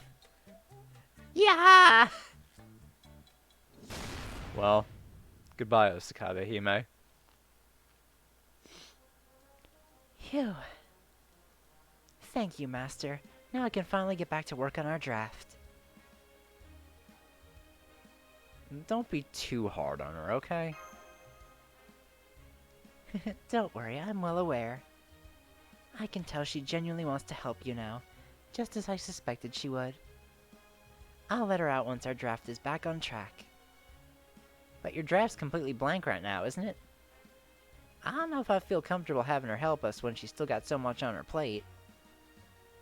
B: Yeah!
A: Well, goodbye, Osakabe Hime.
B: Phew. Thank you, Master. Now I can finally get back to work on our draft.
A: Don't be too hard on her, okay?
B: Don't worry, I'm well aware. I can tell she genuinely wants to help you now, just as I suspected she would. I'll let her out once our draft is back on track. But your draft's completely blank right now, isn't it? I don't know if I feel comfortable having her help us when she's still got so much on her plate.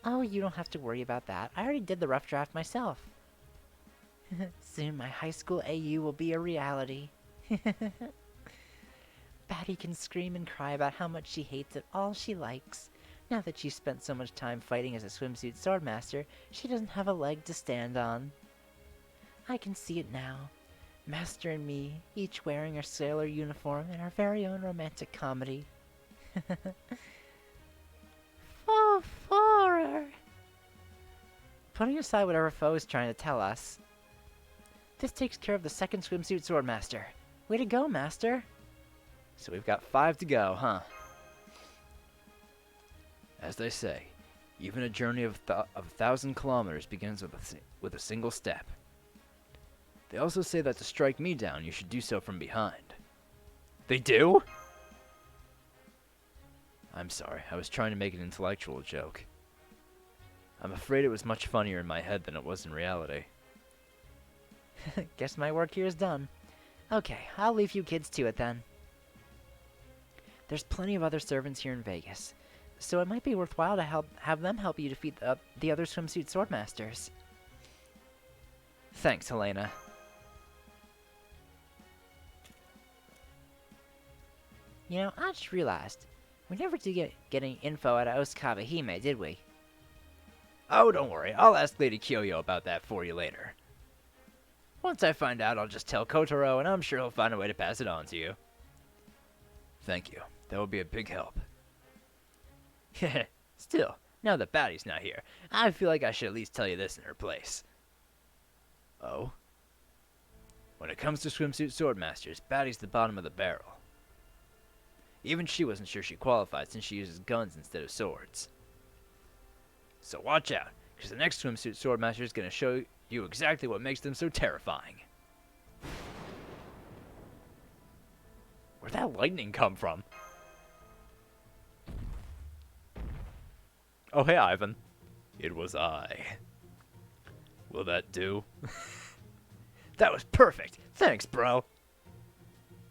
B: Oh, you don't have to worry about that. I already did the rough draft myself. Soon my high school AU will be a reality. Batty can scream and cry about how much she hates it all she likes. Now that she's spent so much time fighting as a swimsuit swordmaster, she doesn't have a leg to stand on. I can see it now. Master and me, each wearing our sailor uniform in our very own romantic comedy. For Putting aside whatever foe is trying to tell us, this takes care of the second swimsuit swordmaster. Way to go, Master!
A: So we've got 5 to go, huh? As they say, even a journey of 1,000 kilometers begins with a single step. They also say that to strike me down, you should do so from behind. They do?
C: I'm sorry, I was trying to make an intellectual joke. I'm afraid it was much funnier in my head than it was in reality.
B: Guess my work here is done. Okay, I'll leave you kids to it then. There's plenty of other servants here in Vegas, so it might be worthwhile to have them help you defeat the other swimsuit swordmasters. Thanks, Helena. You know, I just realized, we never did get any info out of Osakawa Hime, did we?
C: Oh, don't worry, I'll ask Lady Kyoyo about that for you later. Once I find out, I'll just tell Kotaro, and I'm sure he'll find a way to pass it on to you. Thank you. That would be a big help. Still, now that Batty's not here, I feel like I should at least tell you this in her place. Oh? When it comes to swimsuit swordmasters, Batty's the bottom of the barrel. Even she wasn't sure she qualified since she uses guns instead of swords. So watch out, because the next swimsuit swordmaster is going to show you exactly what makes them so terrifying. Where'd that lightning come from?
A: Oh, hey, Ivan. It was I. Will that do?
C: That was perfect. Thanks, bro.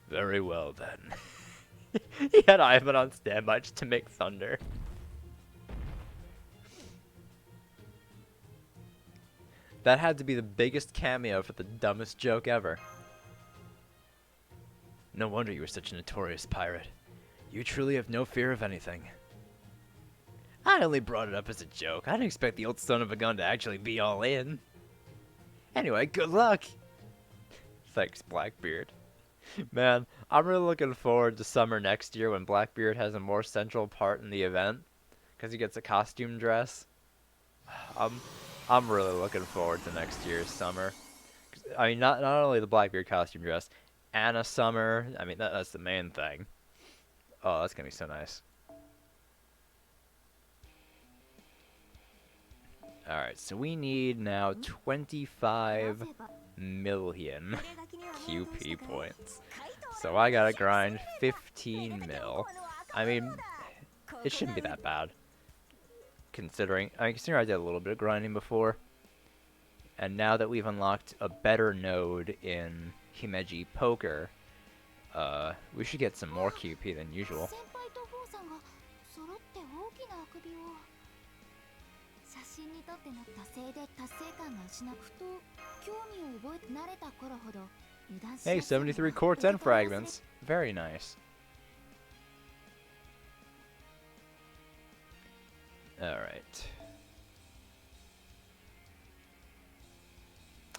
A: Very well, then. He had Ivan on standby just to make thunder. That had to be the biggest cameo for the dumbest joke ever.
C: No wonder you were such a notorious pirate. You truly have no fear of anything.
A: I only brought it up as a joke. I didn't expect the old son of a gun to actually be all in. Anyway, good luck. Thanks, Blackbeard. Man, I'm really looking forward to summer next year when Blackbeard has a more central part in the event, because he gets a costume dress. I'm really looking forward to next year's summer. I mean, not only the Blackbeard costume dress, Anna summer. I mean, that's the main thing. Oh, that's gonna be so nice. Alright, so we need now 25 million QP points. So I gotta grind 15 mil. I mean, it shouldn't be that bad. Considering I did a little bit of grinding before. And now that we've unlocked a better node in Himeji Poker, we should get some more QP than usual. Hey, 73 quartz and fragments. Very nice. Alright.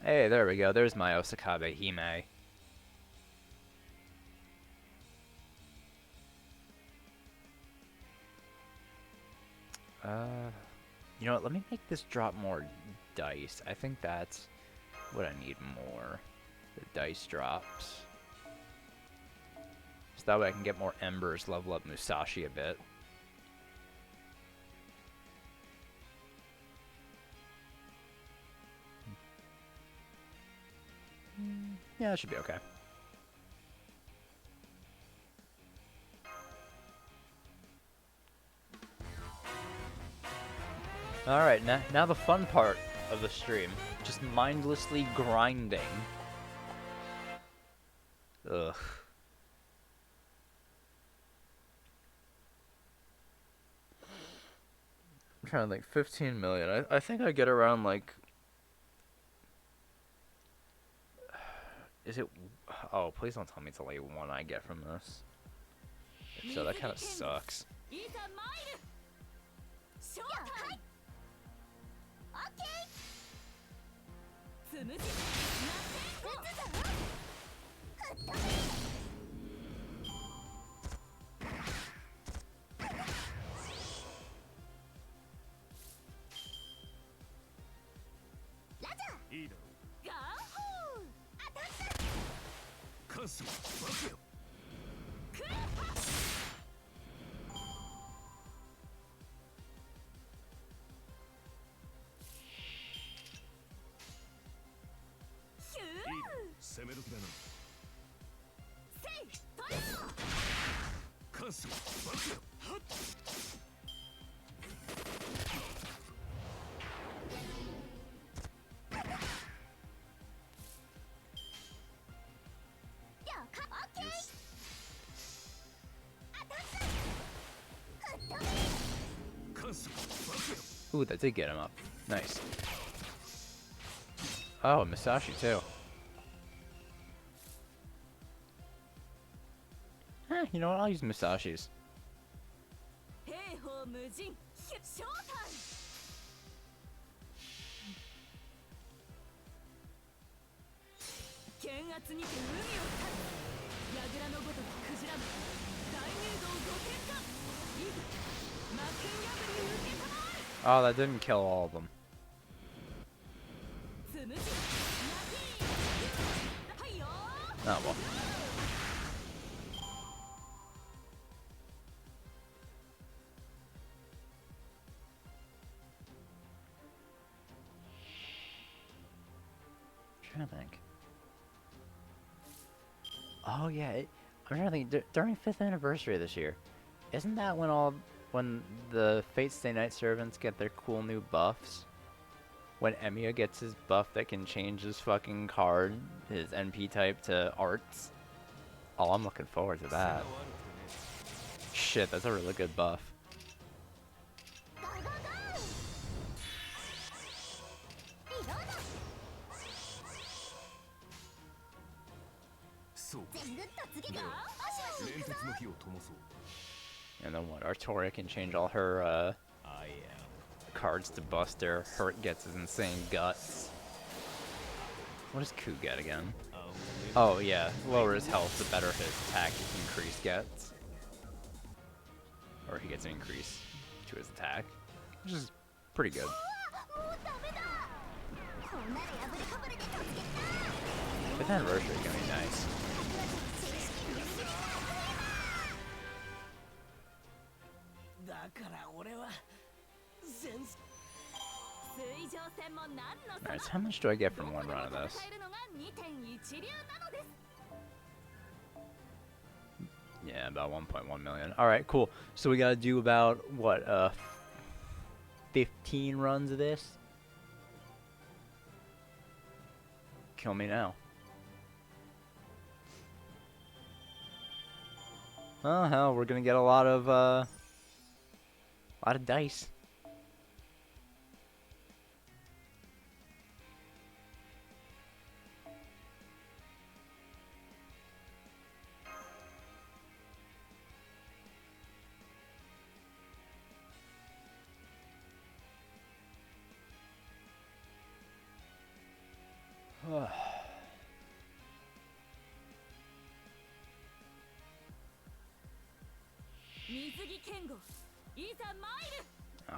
A: Hey, there we go. There's my Osakabe Hime. You know what? Let me make this drop more dice. I think that's what I need more. The dice drops. So that way I can get more embers, level up Musashi a bit. Yeah, that should be okay. Alright, now the fun part of the stream. Just mindlessly grinding. Ugh. I'm trying to think, 15 million. I think I get around like... Is it... Oh, please don't tell me it's only one I get from this. If so, that kind of sucks. Ooh, that did get him up. Nice. Oh, Masashi too. You know what? I'll use Masashi's.
D: 兵法無尽ショータイム剣圧にて海を去る櫓のごとくクジラも大入道御殿かいざ魔剣破り受けたまわる
A: Oh, that didn't kill all of them.
D: つむじなきはいよ
A: Oh well. I'm trying to think. Oh yeah, I'm trying to think. During 5th anniversary this year, isn't that when the Fate Stay Night servants get their cool new buffs? When Emiya gets his buff that can change his fucking card, his NP type to arts. Oh, I'm looking forward to that. Shit, that's a really good buff. And then what? Artoria can change all her cards to Buster. Hurt gets his insane guts. What does Ku get again? Oh yeah, lower his health, the better his attack increase gets. Or he gets an increase to his attack, which is pretty good. 5th anniversary is gonna be nice. Alright, so how much do I get from one run of this? Yeah, about 1.1 million. Alright, cool. So we gotta do about, what, 15 runs of this? Kill me now. Oh hell, we're gonna get a lot of dice. Oh,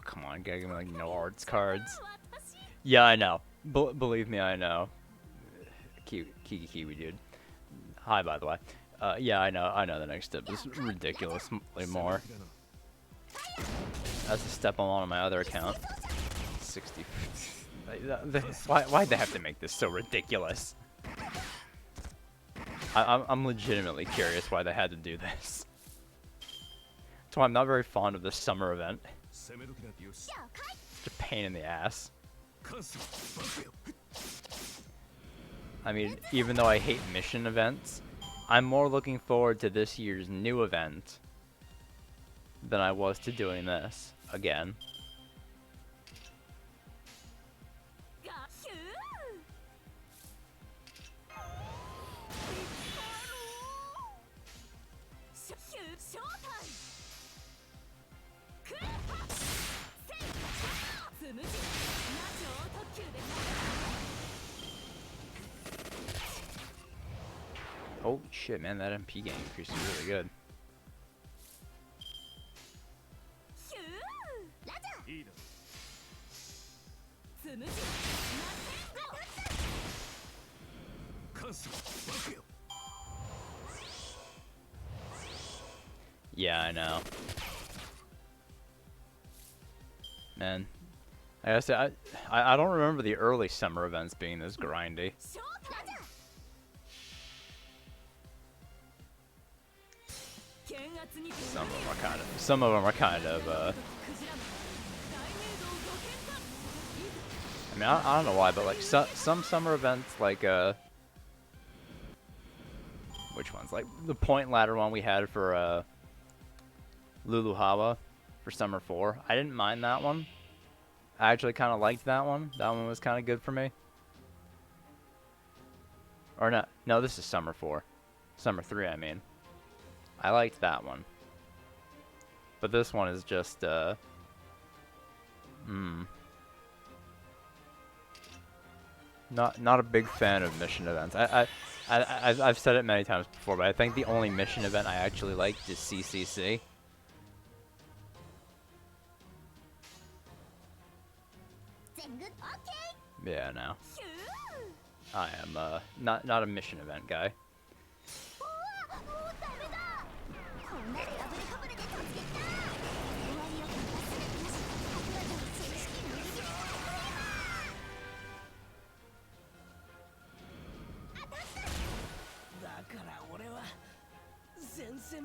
A: come on, gotta give me like no arts cards. Yeah, I know. Believe me, I know. Kiki Kiwi, dude. Hi, by the way. Yeah, I know the next step is ridiculously more. That's a step I'm on my other account. 60. Why'd they have to make this so ridiculous? I'm legitimately curious why they had to do this. That's why I'm not very fond of this summer event. It's a pain in the ass. I mean, even though I hate mission events, I'm more looking forward to this year's new event than I was to doing this again. Oh shit, man, that MP gain increase is really good. Yeah, I know. Man, like I said, I don't remember the early summer events being this grindy. Some of them are kind of I mean, I don't know why, but like some summer events, like which ones? Like the point ladder one we had for Luluhawa for summer 4. I didn't mind that one, I actually kind of liked that one. That one was kind of good for me. Or no, no, this is Summer 4. Summer 3, I mean. I liked that one. But this one is just, not a big fan of mission events. I've said it many times before, but I think the only mission event I actually liked is CCC. Yeah, no. I am not a mission event guy.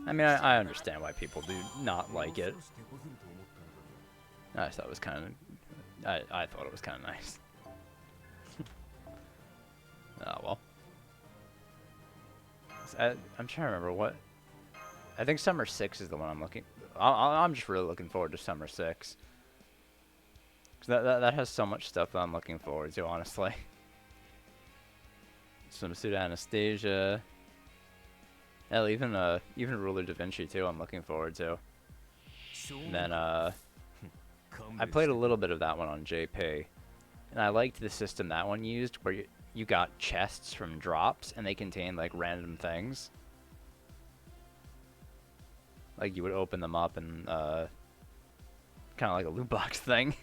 A: I mean, I understand why people do not like it. I thought it was kind of, I thought it was kind of nice. Oh well. I'm trying to remember what. I think Summer 6 is the one I'm looking. I'm just really looking forward to Summer 6. Cause that has so much stuff that I'm looking forward to, honestly. Swimsuit Anastasia. Hell, even Ruler Da Vinci too. I'm looking forward to. And then I played a little bit of that one on JP, and I liked the system that one used, where you got chests from drops, and they contained like random things. Like you would open them up and kind of like a loot box thing.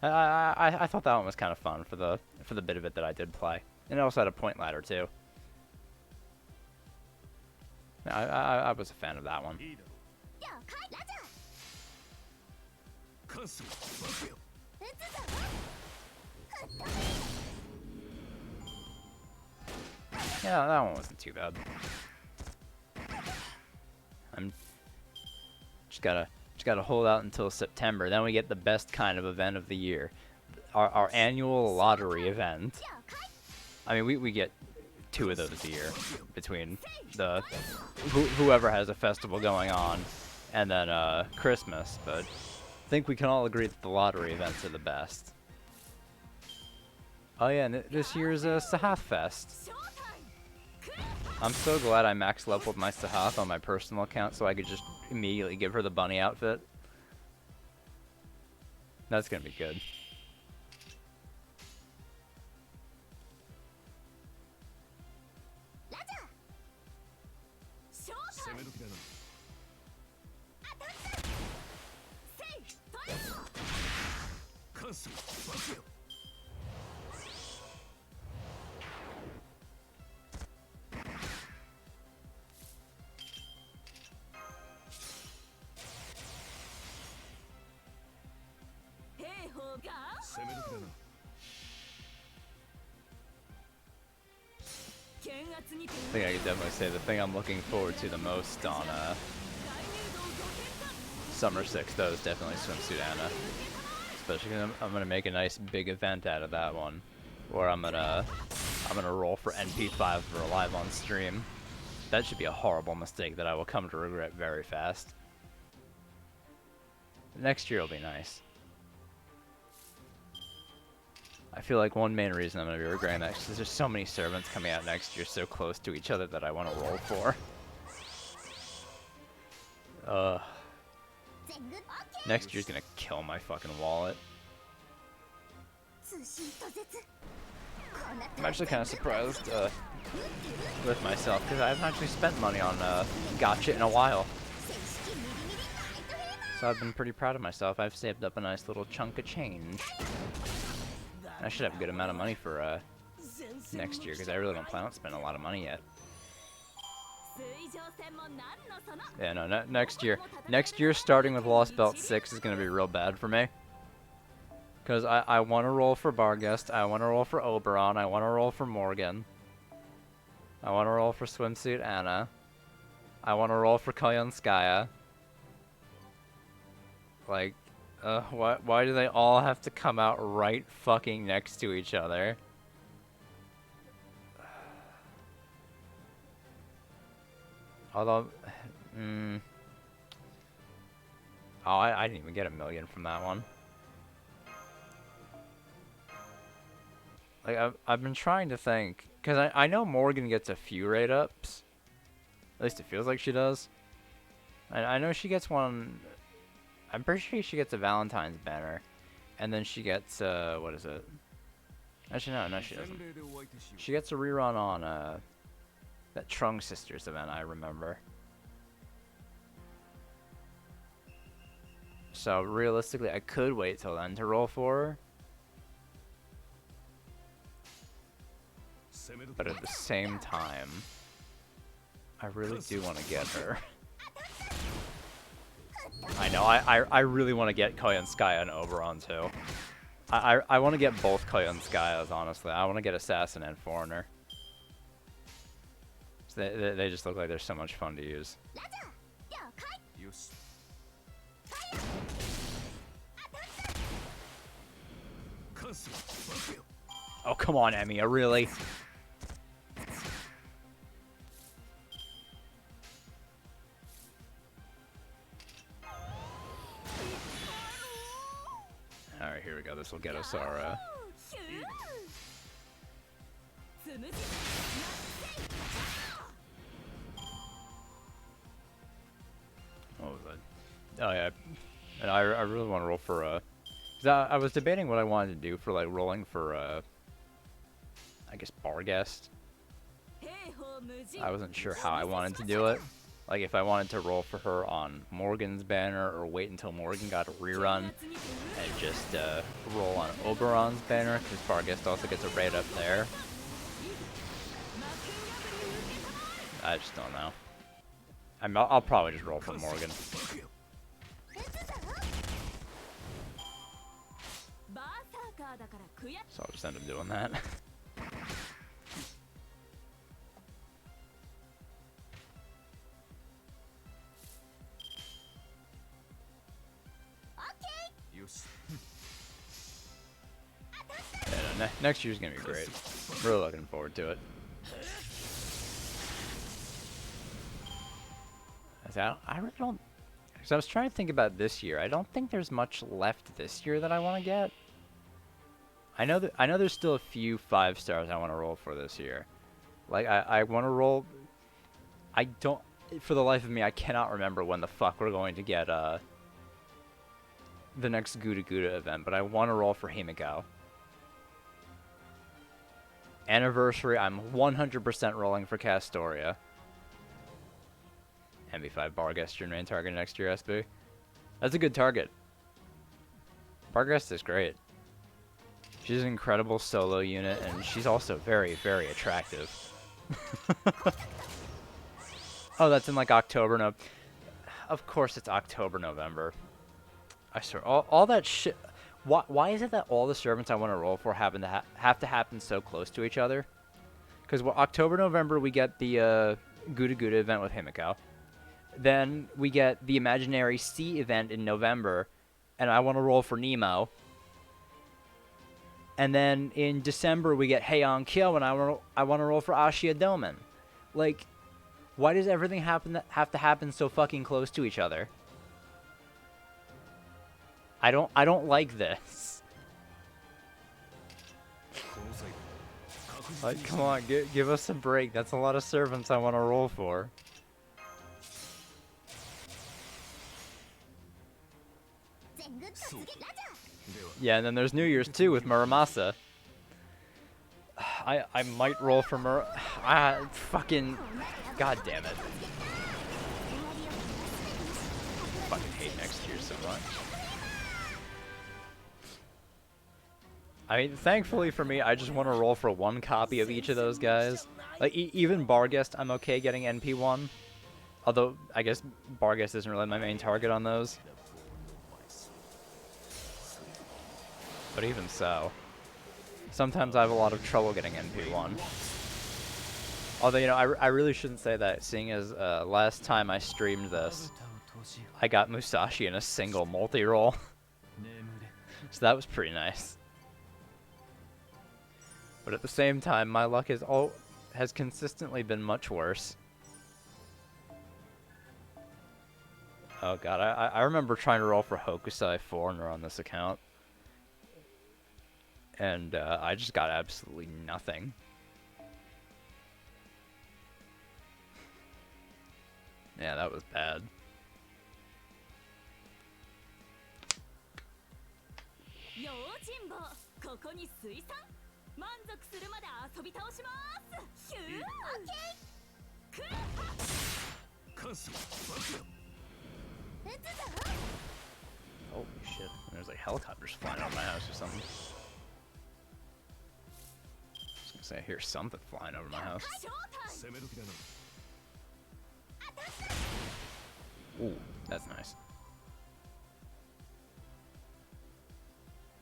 A: I thought that one was kind of fun for the bit of it that I did play, and it also had a point ladder too. I was a fan of that one. Yeah, that one wasn't too bad. I'm just gotta hold out until September. Then we get the best kind of event of the year, our annual lottery event. I mean, we get 2 of those a year between the whoever has a festival going on and then Christmas. But I think we can all agree that the lottery events are the best. Oh yeah, and this year's Sahath Fest. I'm so glad I max leveled my Sahath on my personal account so I could just immediately give her the bunny outfit. That's gonna be good. I think I could definitely say the thing I'm looking forward to the most on Summer 6 though is definitely Swimsuit Anna. Especially because I'm gonna make a nice big event out of that one, where I'm gonna roll for NP5 for live on stream. That should be a horrible mistake that I will come to regret very fast. Next year will be nice. I feel like one main reason I'm going to be regretting that is because there's so many servants coming out next year so close to each other that I want to roll for. Next year's going to kill my fucking wallet. I'm actually kind of surprised with myself because I haven't actually spent money on gacha in a while. So I've been pretty proud of myself. I've saved up a nice little chunk of change. I should have a good amount of money for next year because I really don't plan on spending a lot of money yet. Yeah, no, next year starting with Lost Belt 6 is going to be real bad for me. Because I want to roll for Barghest, I want to roll for Oberon, I want to roll for Morgan. I want to roll for Swimsuit Anna. I want to roll for Koyanskaya. Like, why do they all have to come out right fucking next to each other? Although, oh, I didn't even get 1 million from that one. Like, I've been trying to think, because I know Morgan gets a few rate ups. At least it feels like she does. I know she gets one. I'm pretty sure she gets a Valentine's banner. And then she gets, what is it? Actually, no, she doesn't. She gets a rerun on, that Trunk Sisters event, I remember. So, realistically, I could wait till then to roll for her. But at the same time, I really do want to get her. I know, I really want to get Koyanskaya and Oberon too. I want to get both Koyanskayas, honestly. I want to get Assassin and Foreigner. So they just look like they're so much fun to use. Oh, come on, Emiya, really? Alright, here we go. This will get us our, what was that? Oh, yeah. And I really want to roll for, 'cause I was debating what I wanted to do for, like, rolling for, I guess, Barguest. I wasn't sure how I wanted to do it. Like, if I wanted to roll for her on Morgan's banner, or wait until Morgan got a rerun, and just roll on Oberon's banner, because Barguest also gets a raid up there. I just don't know. I'll probably just roll for Morgan. So I'll just end up doing that. Yeah, next year's gonna be great. Really looking forward to it. I really don't. Because I was trying to think about this year. I don't think there's much left this year that I want to get. I know there's still a few 5 stars I want to roll for this year. Like I want to roll. I don't. For the life of me, I cannot remember when the fuck we're going to get the next Gouda Gouda event. But I want to roll for Himiko. Anniversary, I'm 100% rolling for Castoria. MB5 Barguest, your main target next year, SB. That's a good target. Barguest is great. She's an incredible solo unit, and she's also very, very attractive. Oh, that's in like October, no. Of course it's October, November. I swear, all that shit. Why is it that all the servants I want to roll for have to happen so close to each other? Because October, November, we get the Gouda Gouda event with Himiko. Then we get the Imaginary Sea event in November, and I want to roll for Nemo. And then in December we get Heian Kyo, and I want to roll for Ashia Domen. Like, why does everything have to happen so fucking close to each other? I don't like this. Like, come on, give us a break. That's a lot of servants I want to roll for. Yeah, and then there's New Year's too with Muramasa. I might roll for fucking, god damn it. Fucking hate next year so much. I mean, thankfully for me, I just want to roll for one copy of each of those guys. Like, even Barguest, I'm okay getting NP1. Although, I guess Barguest isn't really my main target on those. But even so, sometimes I have a lot of trouble getting NP1. Although, you know, I really shouldn't say that, seeing as last time I streamed this, I got Musashi in a single multi-roll. So that was pretty nice. But at the same time, my luck has consistently been much worse. Oh god, I remember trying to roll for Hokusai Foreigner on this account. And I just got absolutely nothing. Yeah, that was bad.
D: 用心棒ここに水産満足するまで遊び倒しますヒューオッケークー
E: 関数爆よ
A: Holy shit. There's like helicopters flying over my house or something. I was gonna say, I hear something flying over my house.
D: ショータイム
E: 攻め時だな
A: Ooh, that's nice.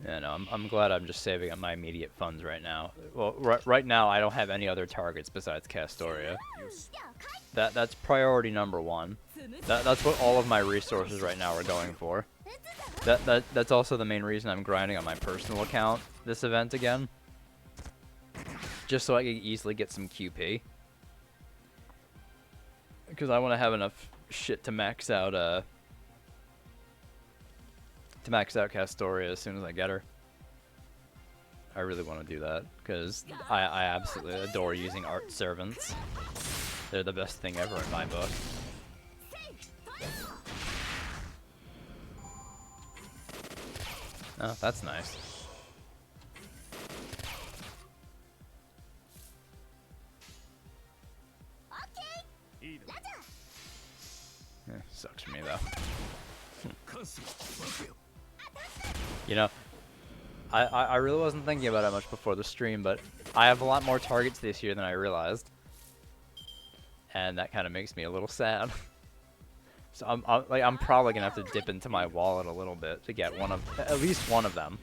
A: Yeah, no, I'm glad I'm just saving up my immediate funds right now. Well, right now I don't have any other targets besides Castoria. That's priority number one. That's what all of my resources right now are going for. That's also the main reason I'm grinding on my personal account this event again. Just so I can easily get some QP. Because I want to have enough shit to max out Castoria as soon as I get her. I really want to do that because I absolutely adore using art servants. They're the best thing ever in my book. Oh, that's nice. Sucks for me though.
E: 関数爆よ
A: You know, I really wasn't thinking about it much before the stream, but I have a lot more targets this year than I realized. And that kind of makes me a little sad. So I'm probably gonna have to dip into my wallet a little bit to get at least one of them.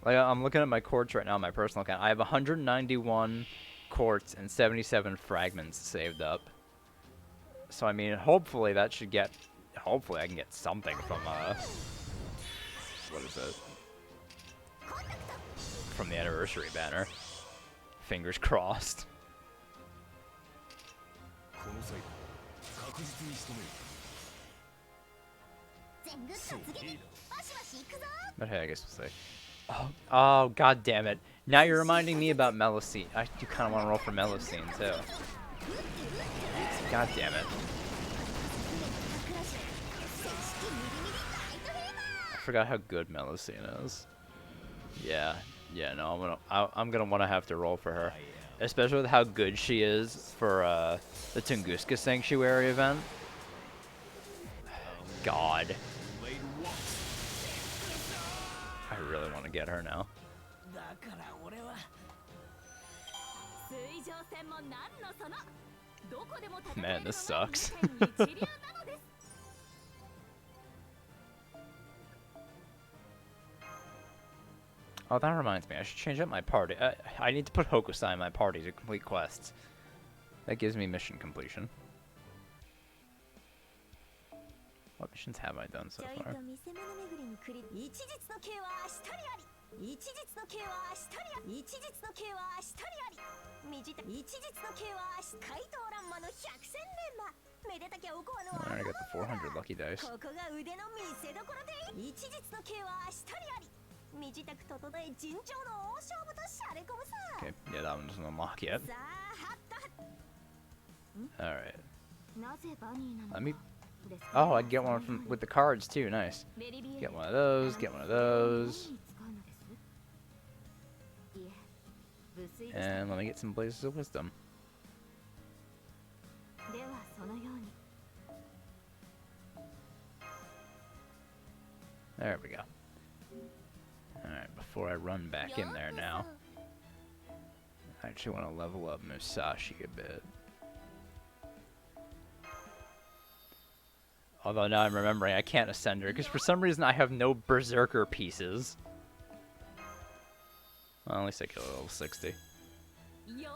A: Like I'm looking at my quartz right now on my personal account. I have 191 quartz and 77 fragments saved up. So I mean, hopefully that should get. Hopefully I can get something from what is it? From the anniversary banner. Fingers crossed.
E: この際確実に仕留める そういいだ
A: But hey, I guess we'll say. Oh, god damn it. Now you're reminding me about Melusine. I do kind of want to roll for Melusine, too. God damn it. I forgot how good Melusine is. Yeah, no, I'm gonna want to have to roll for her. Especially with how good she is for the Tunguska Sanctuary event. God. I really want to get her now.
D: だから俺は水上戦も何のそのどこでも戦え
A: Man,
D: る
A: this
D: のが
A: sucks.
D: 二刀一流なのです
A: Oh, that reminds me. I should change up my party. I need to put Hokusai in my party to complete quests. That gives me mission completion. What missions have I done so
D: ちょい
A: far?
D: と見せ物巡りに繰り一日の刑は明日にあり一日の刑は明日にあり一日の刑は明日にあり一日の刑は明日怪盗乱魔の百戦錬磨めでたきおこわの
A: Alright, I got the 400 lucky dice.
D: ここが腕の見せ所で一日の刑は明日にあり身支度整え尋常の大勝負としゃれ込むさ
A: Okay, yeah, that one doesn't unlock yet.
D: さあハッタ
A: Alright.
D: なぜバニーなの
A: Let me.
D: です
A: Oh, I can get one from with the cards too. Nice.
D: ベリビエ
A: Get one of those. Get one of those.
D: いえ無粋でした
A: And let me get some blazes of wisdom.
D: ではそのように
A: There we go. Alright, before I run back in there now, I actually want to level up Musashi a bit. Although now I'm remembering I can't ascend her, because for some reason I have no Berserker pieces. Well, at least I kill level 60.
D: よ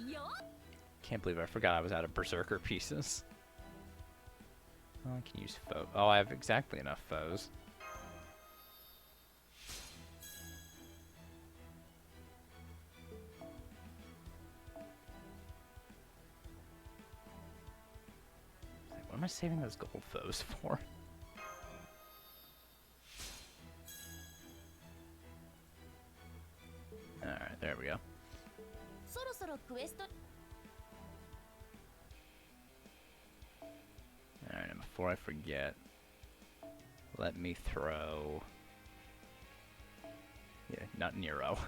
D: よ
A: Can't believe I forgot I was out of Berserker pieces. Oh, I can use foe. Oh, I have exactly enough foes. am I saving those gold foes for? Alright, there we go.
D: そろそろクエスト
A: Alright, and before I forget, let me throw... Yeah, not Nero.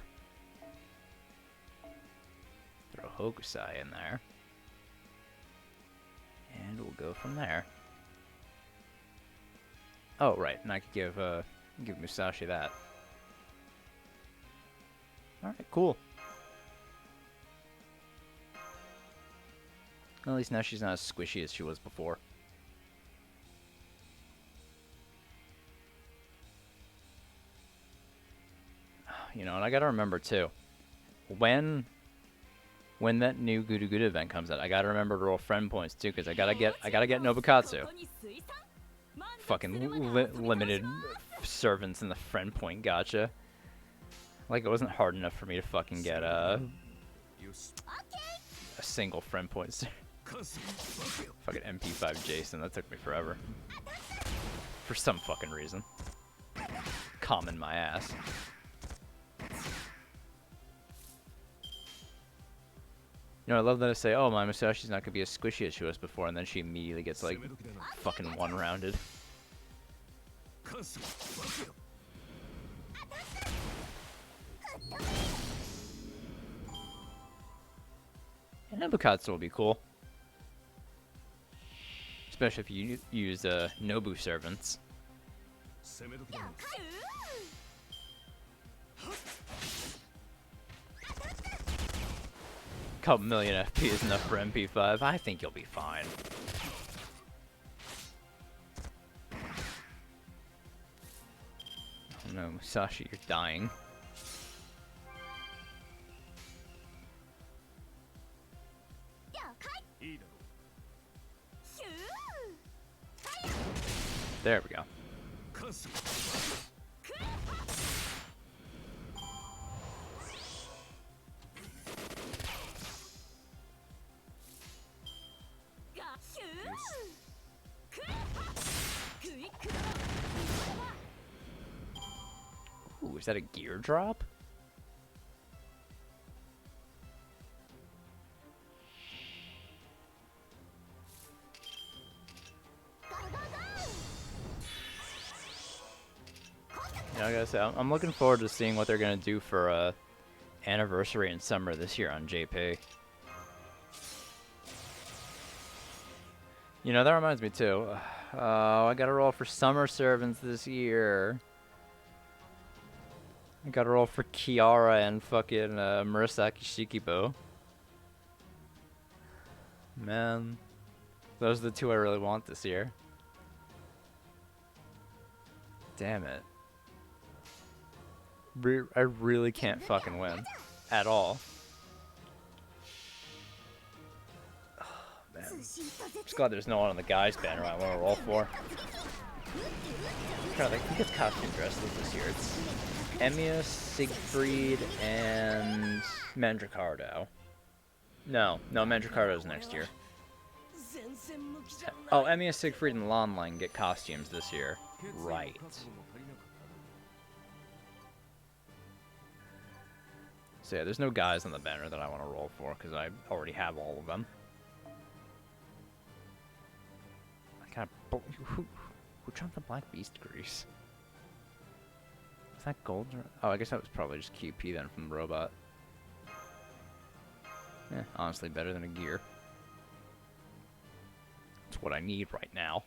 A: Throw Hokusai in there. And we'll go from there. Oh, right, and I could give Musashi that. Alright, cool. At least now she's not as squishy as she was before. You know, and I gotta remember too, when that new Gudu Gudu event comes out, I gotta remember to roll friend points too, because I gotta get Nobukatsu. Fucking limited servants in the friend point gotcha. Like it wasn't hard enough for me to fucking get a single friend point. Fucking MP5 Jason, that took me forever. For some fucking reason. Common my ass. You know, I love that I say, oh, my Musashi's not gonna be as squishy as she was before, and then she immediately gets, like, fucking one-rounded. And Nobukatsu will be cool. Especially if you use Nobu servants. Couple million FP is enough for MP5. I think you'll be fine. Oh no, Musashi, you're dying. There we go. Ooh, is that a gear drop? Yeah, I gotta say, I'm looking forward to seeing what they're gonna do for anniversary in summer this year on JP. You know, that reminds me too. Oh, I gotta roll for summer servants this year. I gotta roll for Kiara and fucking Murasaki Shikibo. Man, those are the two I really want this year. Damn it. I really can't fucking win. At all. Oh, man. Just glad there's no one on the guys banner I want to roll for. I'm trying to think, who gets costume dresses this year? It's Emiya, Siegfried, and Mandracardo. No, Mandracardo's next year. Oh, Emiya, Siegfried, and Lanlang get costumes this year. Right. So yeah, there's no guys on the banner that I want to roll for, because I already have all of them. I kind of... Who jumped the Black Beast grease? Is that gold? Oh, I guess that was probably just QP then from the robot. Yeah, honestly, better than a gear. It's what I need right now.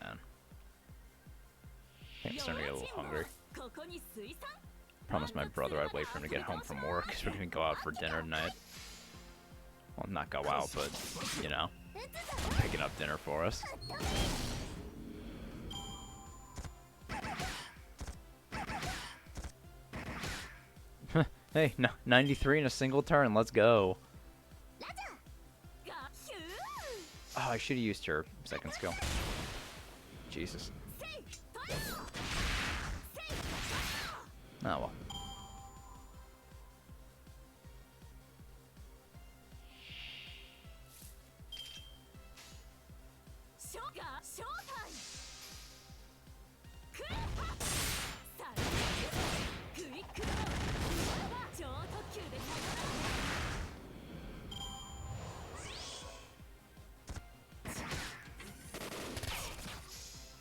A: Man. I think I'm starting to get a little hungry. Promised my brother I'd wait for him to get home from work, because we're going to go out for dinner tonight. Well, not go out, but, you know, picking up dinner for us. Hey, no, 93 in a single turn, let's go. Oh, I should have used her second skill. Jesus. Oh well.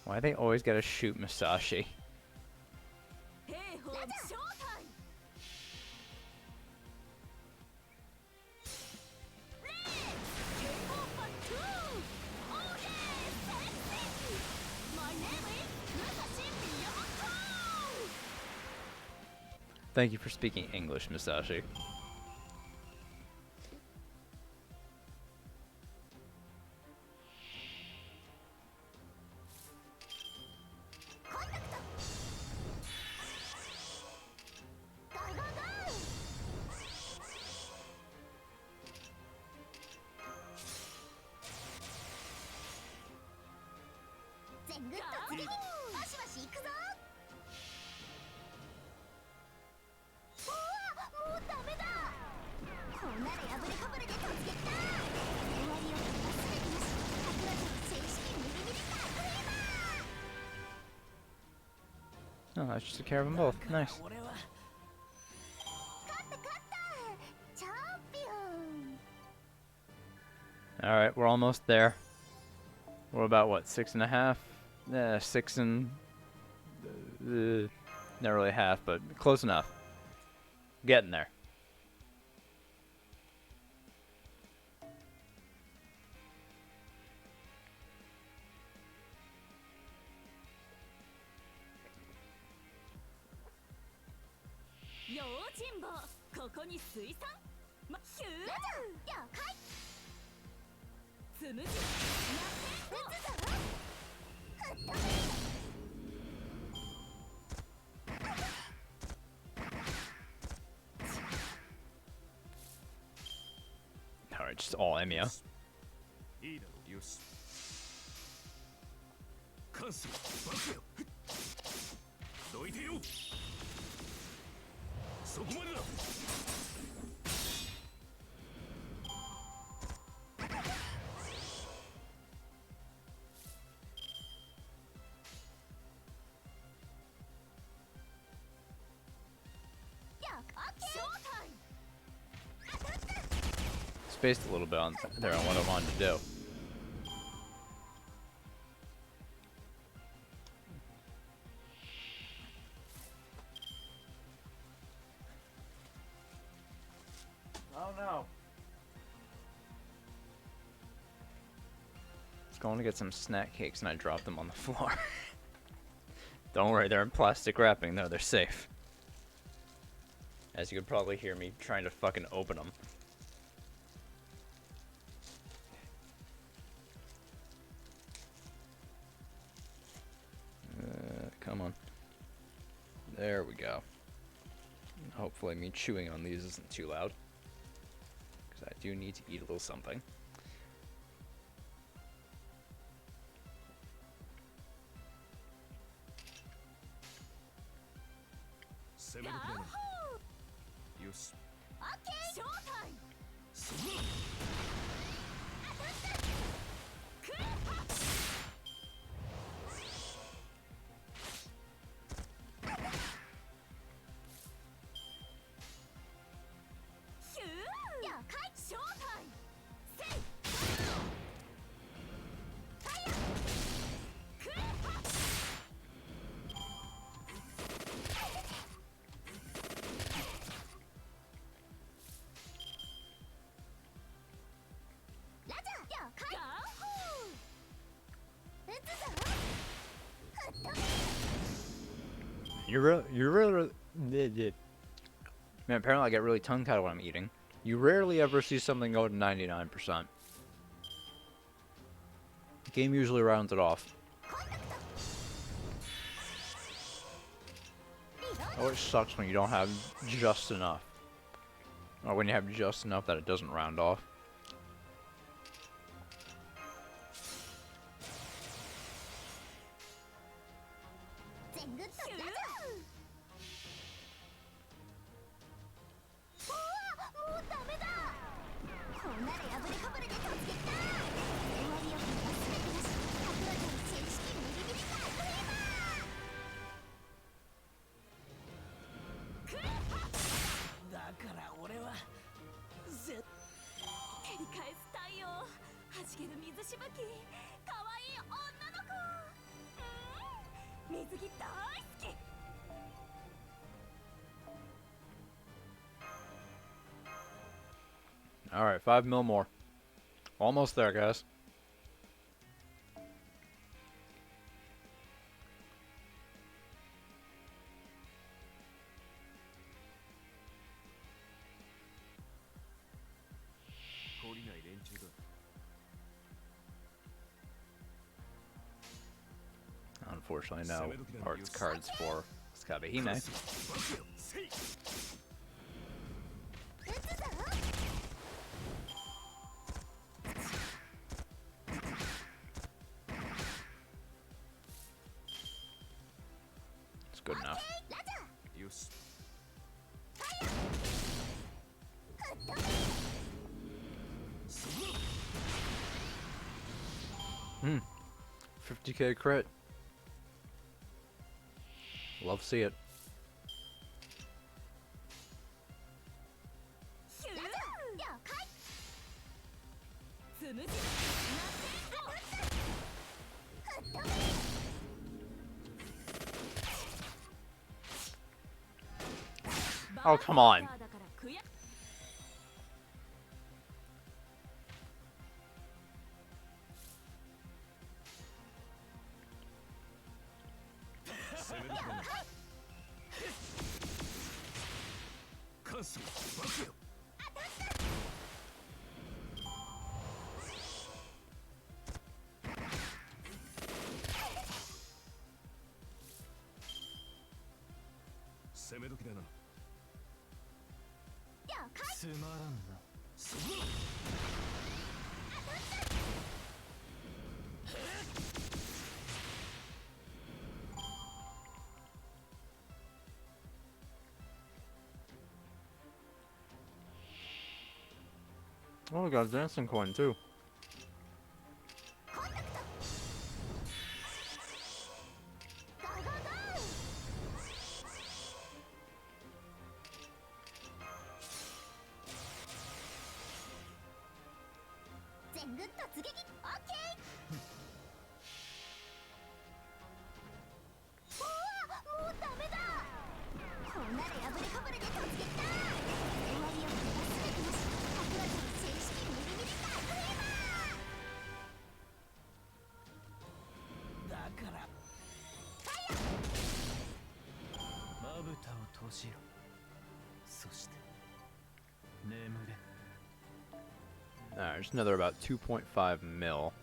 A: Why they always gotta shoot Musashi? Thank you for speaking English, Musashi. Oh, that should take care of them both. Nice. Alright, we're almost there. We're about, what, 6.5? Yeah, 6 and... not really half, but close enough. Getting there. Alright, just all Emiya.
E: いいだろうよし関数バクよどいてよそこまでだ
A: Spaced a little bit on there on what I wanted to do. Oh no. Going to get some snack cakes and I dropped them on the floor. Don't worry, they're in plastic wrapping though, they're safe. As you could probably hear me trying to fucking open them. Come on. There we go. Hopefully me chewing on these isn't too loud. Because I do need to eat a little something. You're really man, apparently I get really tongue-tied when I'm eating. You rarely ever see something go to 99%. The game usually rounds it off. Always sucks when you don't have just enough. Or when you have just enough that it doesn't round off.
D: り返す太陽はじける水しぶきかわいい女の子水着大好き
A: All right, 5 mil more. Almost there, guys. Unfortunately, no parts cards for Swordsbeauty.
E: バクよせい
A: It's good enough.
E: よし
A: 50k crit. Love to see it.
D: ヒュー了解つむじ
A: Oh, come on.
D: だから悔や
E: 攻める気だな関心バクよ 攻め時だな
D: 了解
E: つまらんなその
A: Oh, we got a dancing coin too.
D: ゴーゴーゴー全軍突撃オッケーうわもうダメだこんなで破れかぶれで突撃だ終わりを減らすべきもし僕らとの正式ミリミリタイムヘバー
E: だからまぶたを閉じろそして眠れ
A: Alright, just another about 2.5 mil.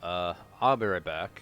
A: I'll be right back.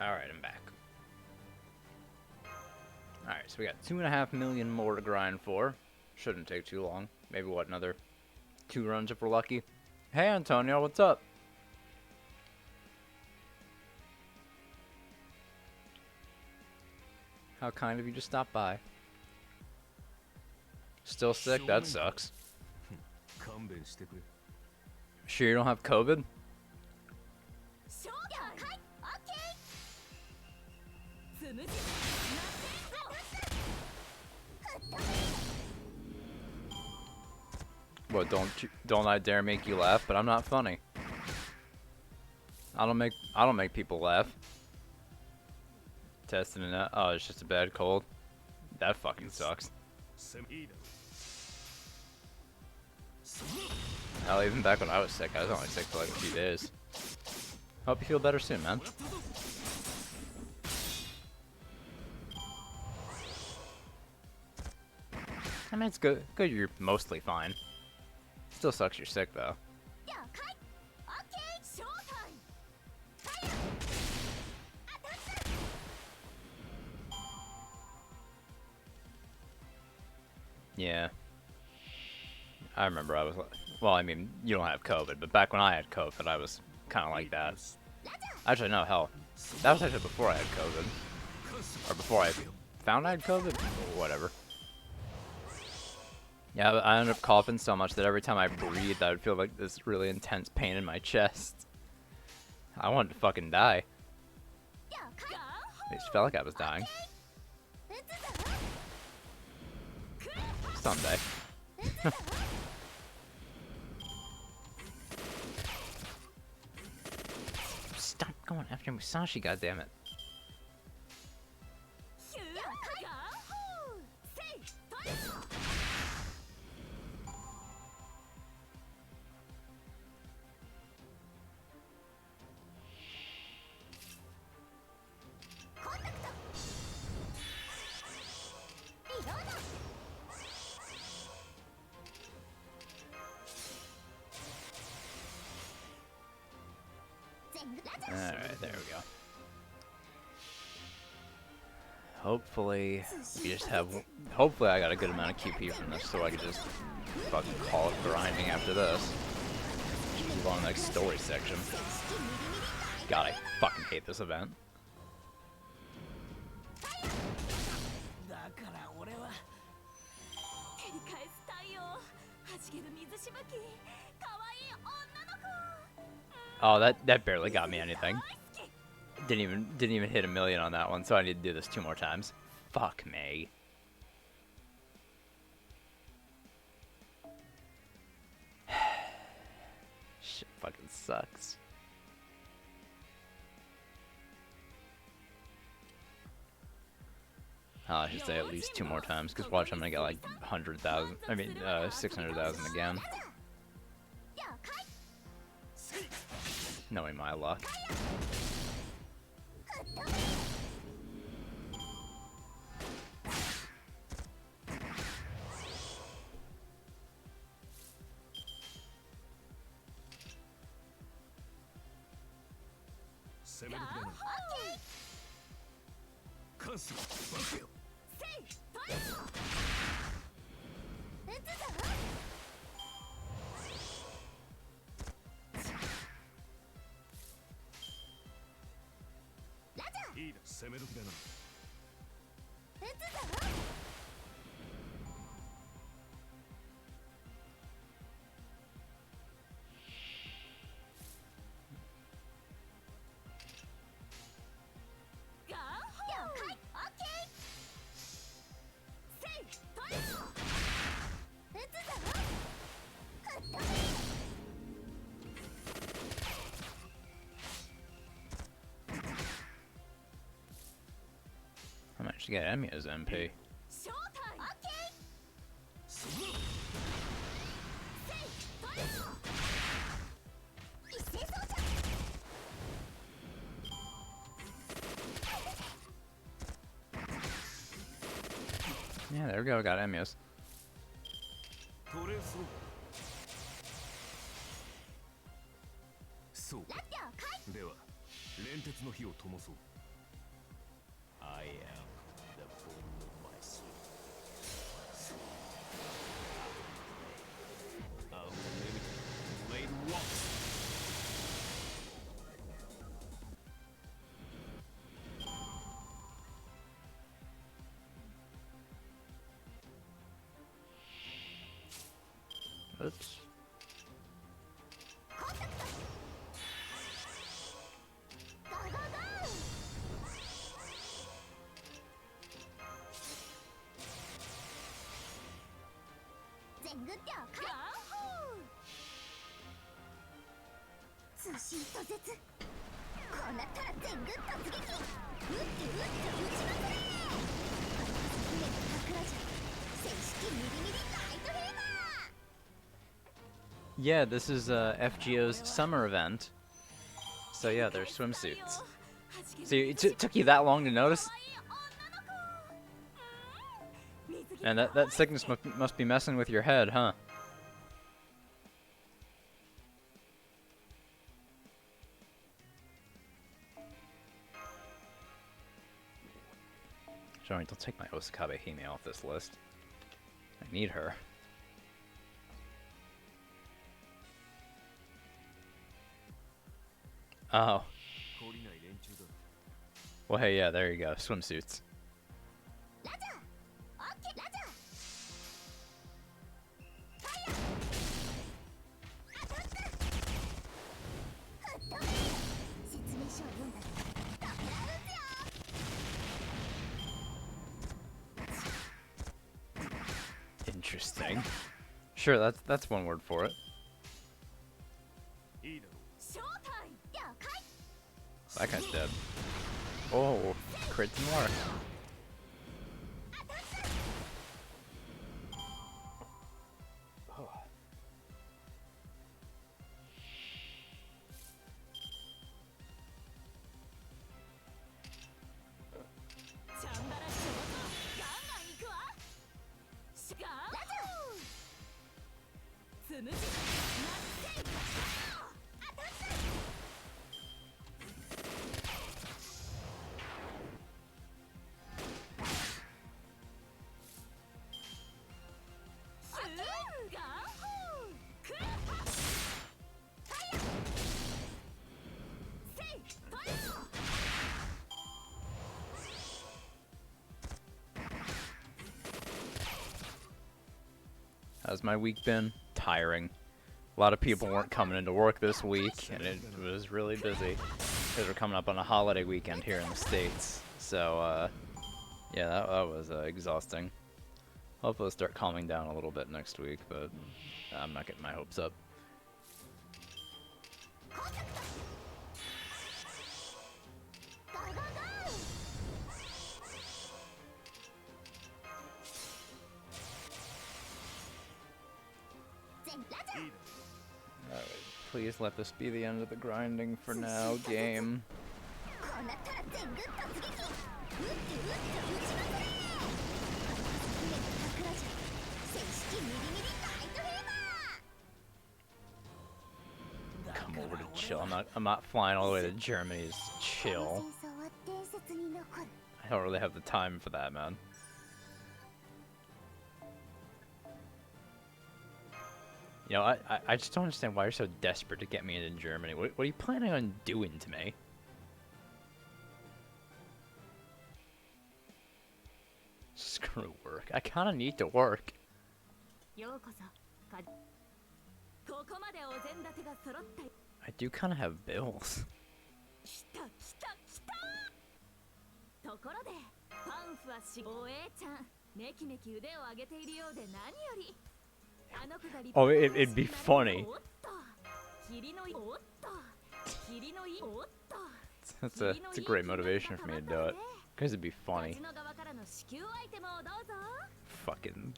A: Alright, I'm back. Alright, so we got 2.5 million more to grind for. Shouldn't take too long. Maybe, what, another 2 runs if we're lucky? Hey, Antonio, what's up? How kind of you to stop by. Still sick? That sucks. Sure you don't have COVID? What, don't I dare make you laugh, but I'm not funny. I don't make people laugh. Testing it out. Oh, it's just a bad cold. That fucking sucks. Hell, even back when I was sick, I was only sick for like a few days. Hope you feel better soon, man. I mean, it's good. Good, you're mostly fine. Still sucks you're sick, though. Yeah. I remember I was like, well, I mean, you don't have COVID, but back when I had COVID, I was kind of like that. Actually, no, hell. That was actually before I had COVID. Or before I found I had COVID? Or whatever. Yeah, I ended up coughing so much that every time I breathed, I would feel like this really intense pain in my chest. I wanted to fucking die. It just felt like I was dying. Someday. Stop going after Musashi, goddammit. Alright, there we go. Hopefully, we just have... Hopefully I got a good amount of QP from this, so I can just fucking call it grinding after this. Just move on to the next story section. God, I fucking hate this event. Oh, that barely got me anything. Didn't even hit 1 million on that one, so I need to do this 2 more times. Fuck me. Shit fucking sucks. Oh, I should say at least 2 more times, because watch, I'm gonna get like 100,000. I mean, 600,000 again. Knowing my luck. I managed to get Emiya's MP. Yeah, there we go, got Emiya's.
E: I am the bone of my soul. Unlimited blade walks.
A: Oops. Yeah, this is FGO's summer event. So yeah, they're swimsuits. So it took you that long to notice? And that sickness must be messing with your head, huh? Sorry, don't take my Osakabe Hime off this list. I need her. Oh. Well, hey, yeah, there you go. Swimsuits. Interesting. Sure, that's one word for it. That guy's dead. Oh, crit some more. How's my week been? Tiring. A lot of people weren't coming into work this week, and it was really busy. Because we're coming up on a holiday weekend here in the States. So, yeah, that was exhausting. Hopefully it'll start calming down a little bit next week, but I'm not getting my hopes up. Alright, please let this be the end of the grinding for now, game. Come over to chill. I'm not flying all the way to Germany to chill. I don't really have the time for that, man. You know, I just don't understand why you're so desperate to get me into Germany. What are you planning on doing to me? Screw work. I kind of need to work. I do kind of have bills.
D: ところでパンフはおえちゃんめきめき腕を上げているようで何より
A: Oh, it'd be funny. That's a great motivation for me to do it. Because it'd be funny. Fucking.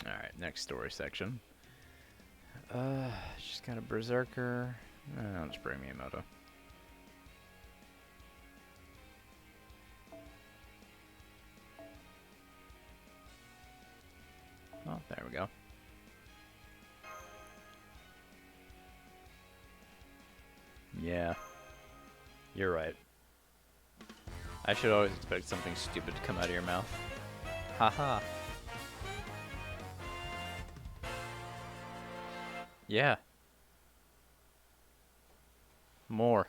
A: Alright, next story section. She's got a berserker. I'll just bring Miyamoto. Oh, there we go. Yeah. You're right. I should always expect something stupid to come out of your mouth. Haha. Yeah. More.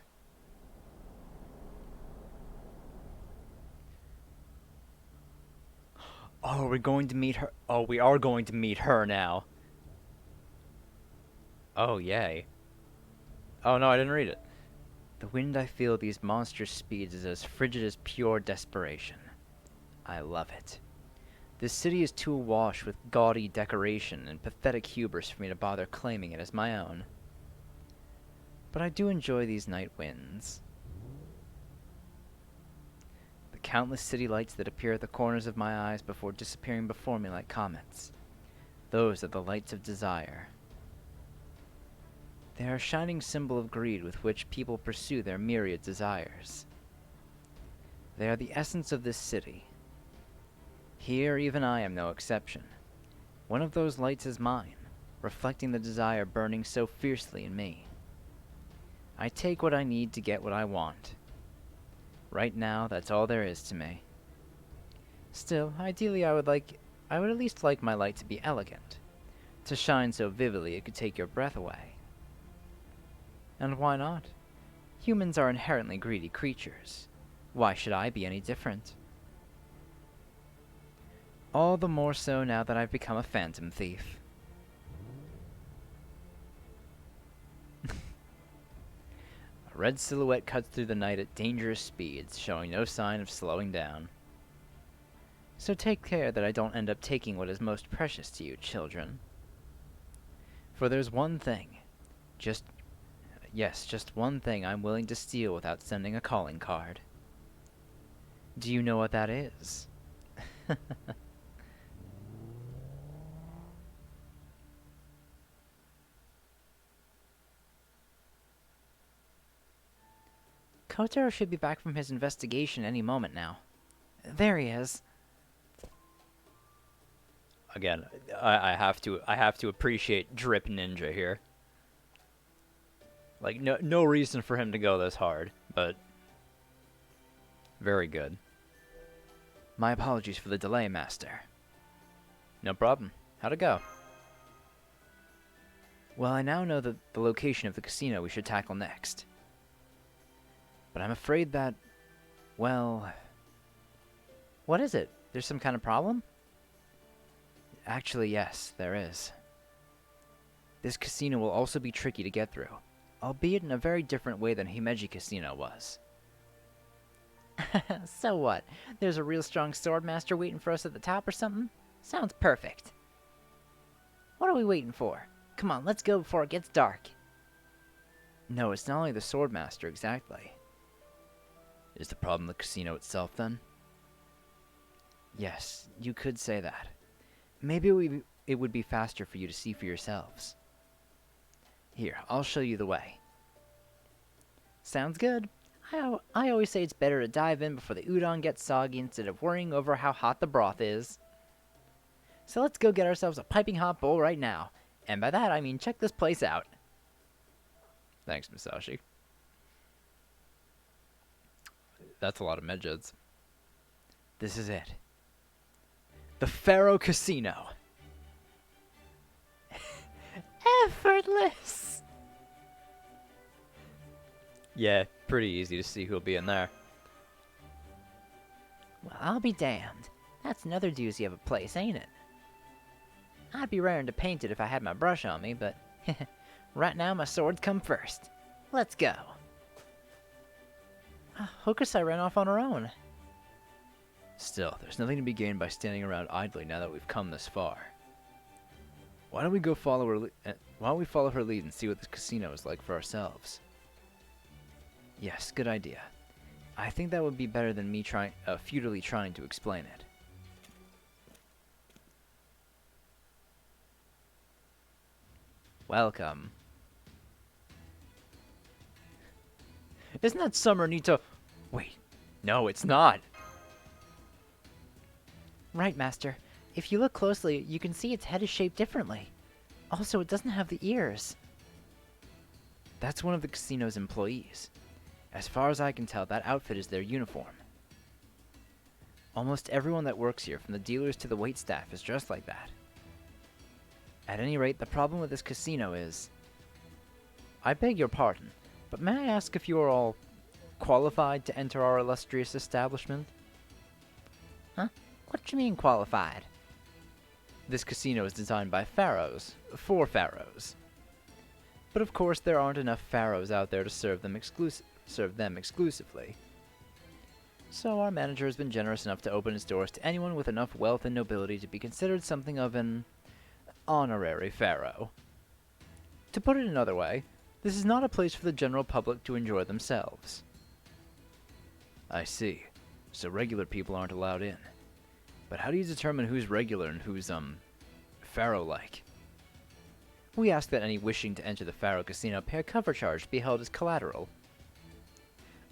A: Oh, are we going to meet her? Oh, we are going to meet her now. Oh, yay. Oh, no, I didn't read it. The wind I feel at these monstrous speeds is as frigid as pure desperation. I love it. This city is too awash with gaudy decoration and pathetic hubris for me to bother claiming it as my own. But I do enjoy these night winds. The countless city lights that appear at the corners of my eyes before disappearing before me like comets. Those are the lights of desire. They are a shining symbol of greed with which people pursue their myriad desires. They are the essence of this city. Here, even I am no exception. One of those lights is mine, reflecting the desire burning so fiercely in me. I take what I need to get what I want. Right now, that's all there is to me. Still, ideally I would at least like my light to be elegant, to shine so vividly it could take your breath away. And why not? Humans are inherently greedy creatures. Why should I be any different? All the more so now that I've become a phantom thief. A red silhouette cuts through the night at dangerous speeds, showing no sign of slowing down. So take care that I don't end up taking what is most precious to you, children. For there's one thing, just one thing I'm willing to steal without sending a calling card. Do you know what that is?
B: Kotaro should be back from his investigation any moment now. There he is.
A: Again, I have to appreciate Drip Ninja here. Like, no reason for him to go this hard, but very good.
B: My apologies for the delay, Master.
A: No problem. How'd it go?
B: Well, I now know the location of the casino we should tackle next. But I'm afraid that, well... What is it? There's some kind of problem? Actually, yes, there is. This casino will also be tricky to get through, albeit in a very different way than Himeji Casino was. So what? There's a real strong swordmaster waiting for us at the top or something? Sounds perfect. What are we waiting for? Come on, let's go before it gets dark. No, it's not only the swordmaster exactly.
A: Is the problem the casino itself, then?
B: Yes, you could say that. Maybe it would be faster for you to see for yourselves. Here, I'll show you the way. Sounds good. I always say it's better to dive in before the udon gets soggy instead of worrying over how hot the broth is. So let's go get ourselves a piping hot bowl right now. And by that, I mean check this place out.
A: Thanks, Masashi. That's a lot of medjeds.
B: This is it. The Pharaoh Casino. Effortless.
A: Yeah, pretty easy to see who'll be in there.
B: Well, I'll be damned. That's another doozy of a place, ain't it? I'd be raring to paint it if I had my brush on me, but right now my swords come first. Let's go. Hokusai ran off on her own.
A: Still, there's nothing to be gained by standing around idly now that we've come this far. Why don't we follow her lead and see what this casino is like for ourselves?
B: Yes, good idea. I think that would be better than me futilely trying to explain it. Welcome.
A: Isn't that Summer Nito? Wait, no, it's not.
B: Right, Master. If you look closely, you can see its head is shaped differently. Also, it doesn't have the ears.
C: That's one of the casino's employees. As far as I can tell, that outfit is their uniform. Almost everyone that works here, from the dealers to the waitstaff, is dressed like that. At any rate, the problem with this casino is... I beg your pardon, but may I ask if you are all qualified to enter our illustrious establishment?
B: Huh? What do you mean qualified?
C: This casino is designed by pharaohs, for pharaohs. But of course, there aren't enough pharaohs out there to serve them exclusively. So our manager has been generous enough to open his doors to anyone with enough wealth and nobility to be considered something of an honorary pharaoh. To put it another way, this is not a place for the general public to enjoy themselves. I see. So regular people aren't allowed in. But how do you determine who's regular and who's, pharaoh-like? We ask that any wishing to enter the Pharaoh Casino pay a cover charge to be held as collateral.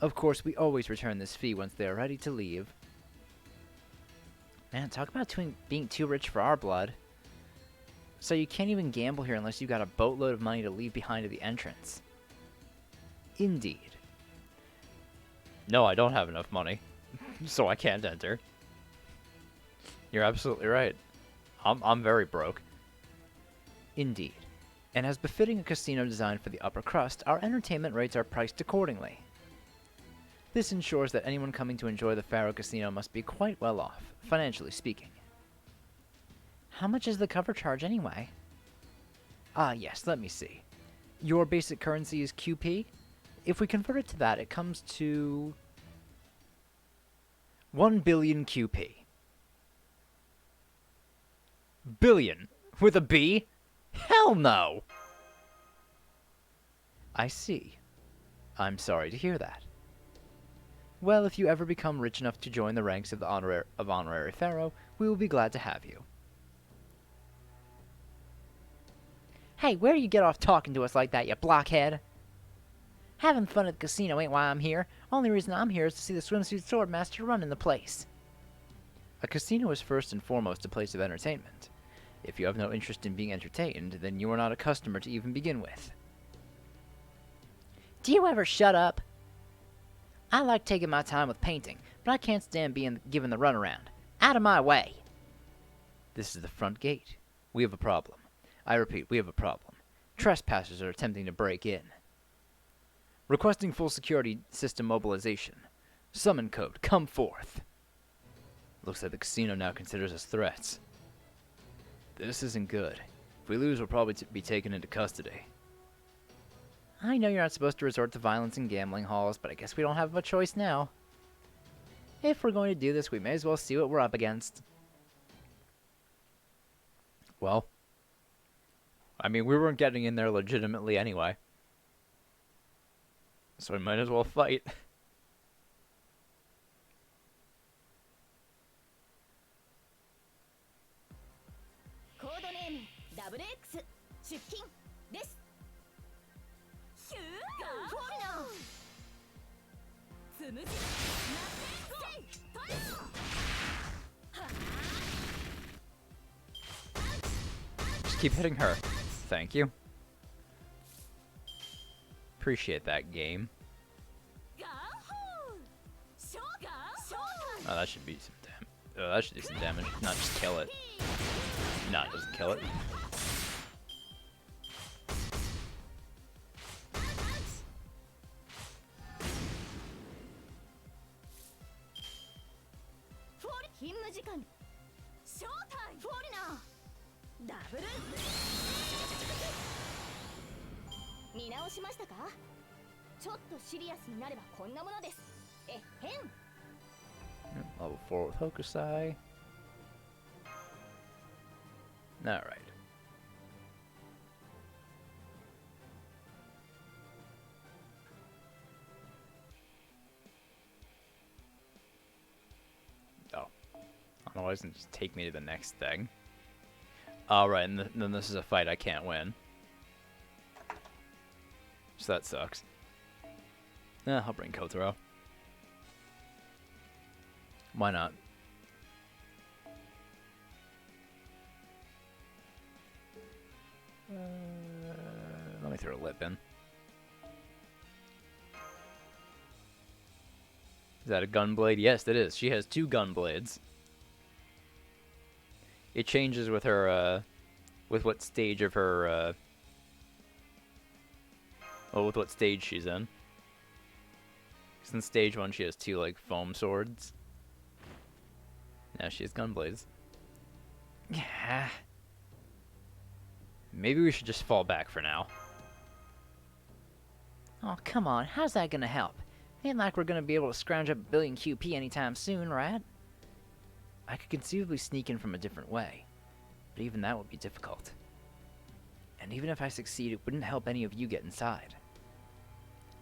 C: Of course, we always return this fee once they are ready to leave.
B: Man, talk about being too rich for our blood.
C: So you can't even gamble here unless you've got a boatload of money to leave behind at the entrance. Indeed.
A: No, I don't have enough money, so I can't enter. You're absolutely right. I'm very broke.
C: Indeed. And as befitting a casino designed for the upper crust, our entertainment rates are priced accordingly. This ensures that anyone coming to enjoy the Pharaoh Casino must be quite well off, financially speaking.
B: How much is the cover charge anyway?
C: Ah, yes, let me see. Your basic currency is QP? If we convert it to that, it comes to 1 billion QP.
A: Billion? With a B? Hell no!
C: I see. I'm sorry to hear that. Well, if you ever become rich enough to join the ranks of the honorary pharaoh, we will be glad to have you.
B: Hey, where do you get off talking to us like that, you blockhead? Having fun at the casino ain't why I'm here. Only reason I'm here is to see the swimsuit swordmaster running the place.
C: A casino is first and foremost a place of entertainment. If you have no interest in being entertained, then you are not a customer to even begin with.
B: Do you ever shut up? I like taking my time with painting, but I can't stand being given the runaround. Out of my way!
C: This is the front gate. We have a problem. I repeat, we have a problem. Trespassers are attempting to break in. Requesting full security system mobilization. Summon code, come forth. Looks like the casino now considers us threats. This isn't good. If we lose, we'll probably be taken into custody.
B: I know you're not supposed to resort to violence in gambling halls, but I guess we don't have a choice now. If we're going to do this, we may as well see what we're up against.
A: Well, I mean, we weren't getting in there legitimately anyway. So we might as well fight. Just keep hitting her. Thank you. Appreciate that, game. Oh, that should be some damage. Oh, that should do some damage. Not just kill it. No, it doesn't kill it. Level 4 with Hokusai. Alright. Oh. Otherwise, it just take me to the next thing. Alright, and then this is a fight I can't win. So that sucks. I'll bring Kotaro. Why not? Let me throw a lip in. Is that a gun blade? Yes, it is. She has 2 gun blades. It changes with her, with what stage of her, well, with what stage she's in. 'Cause in stage 1, she has 2, like, foam swords. Now she has gun blades.
B: Yeah.
A: Maybe we should just fall back for now.
B: Oh, come on. How's that gonna help? Ain't like we're gonna be able to scrounge up a billion QP anytime soon, right?
C: I could conceivably sneak in from a different way, but even that would be difficult. And even if I succeed, it wouldn't help any of you get inside.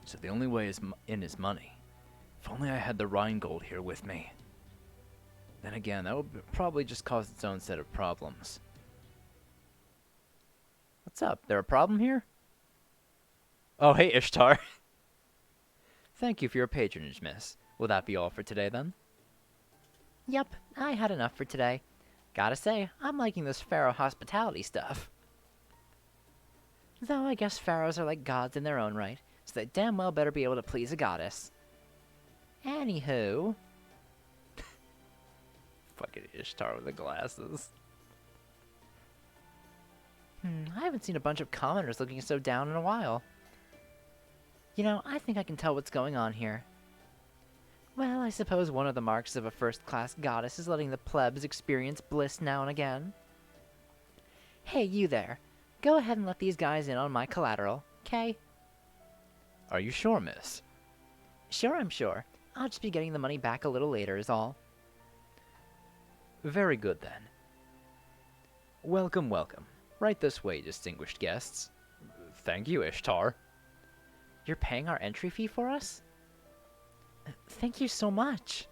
C: So the only way in is money. If only I had the Rheingold here with me. Then again, that would probably just cause its own set of problems.
A: What's up? There a problem here? Oh, hey, Ishtar.
C: Thank you for your patronage, miss. Will that be all for today, then?
B: Yep, I had enough for today. Gotta say, I'm liking this pharaoh hospitality stuff. Though I guess pharaohs are like gods in their own right, so they damn well better be able to please a goddess. Anywho...
A: Fucking Ishtar with the glasses.
B: I haven't seen a bunch of commoners looking so down in a while. You know, I think I can tell what's going on here. Well, I suppose one of the marks of a first-class goddess is letting the plebs experience bliss now and again. Hey, you there. Go ahead and let these guys in on my collateral, 'kay?
C: Are you sure, miss?
B: Sure, I'm sure. I'll just be getting the money back a little later is all.
C: Very good, then. Welcome, welcome. Right this way, distinguished guests.
A: Thank you, Ishtar.
B: You're paying our entry fee for us? Thank you so much.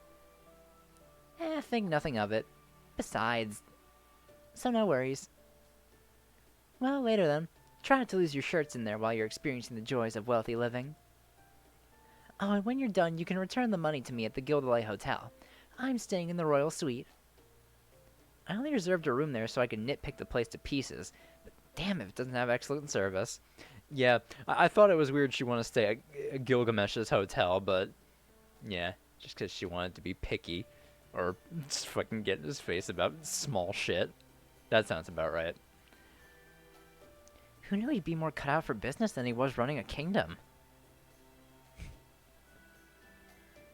B: Think nothing of it. Besides... So no worries. Well, later then. Try not to lose your shirts in there while you're experiencing the joys of wealthy living. Oh, and when you're done, you can return the money to me at the Gildelay Hotel. I'm staying in the Royal Suite. I only reserved a room there so I could nitpick the place to pieces, but damn if it doesn't have excellent service.
A: Yeah, I thought it was weird she wanted to stay at Gilgamesh's hotel, but yeah, just because she wanted to be picky or just fucking get in his face about small shit. That sounds about right.
B: Who knew he'd be more cut out for business than he was running a kingdom?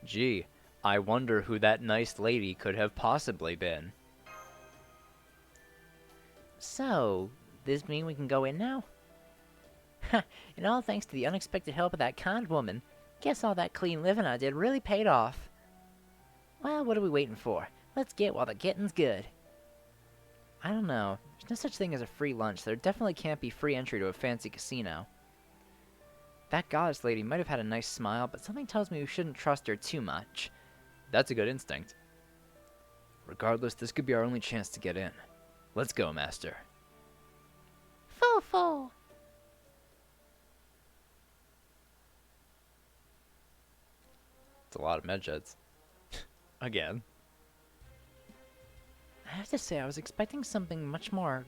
A: Gee, I wonder who that nice lady could have possibly been.
B: So, this mean we can go in now? And all thanks to the unexpected help of that kind woman. Guess all that clean living I did really paid off. Well, what are we waiting for? Let's get while the getting's good. I don't know. There's no such thing as a free lunch, so there definitely can't be free entry to a fancy casino. That goddess lady might have had a nice smile, but something tells me we shouldn't trust her too much.
A: That's a good instinct.
C: Regardless, this could be our only chance to get in. Let's go, master.
B: Foo-foo!
A: It's a lot of medjeds. Again.
B: I have to say, I was expecting something much more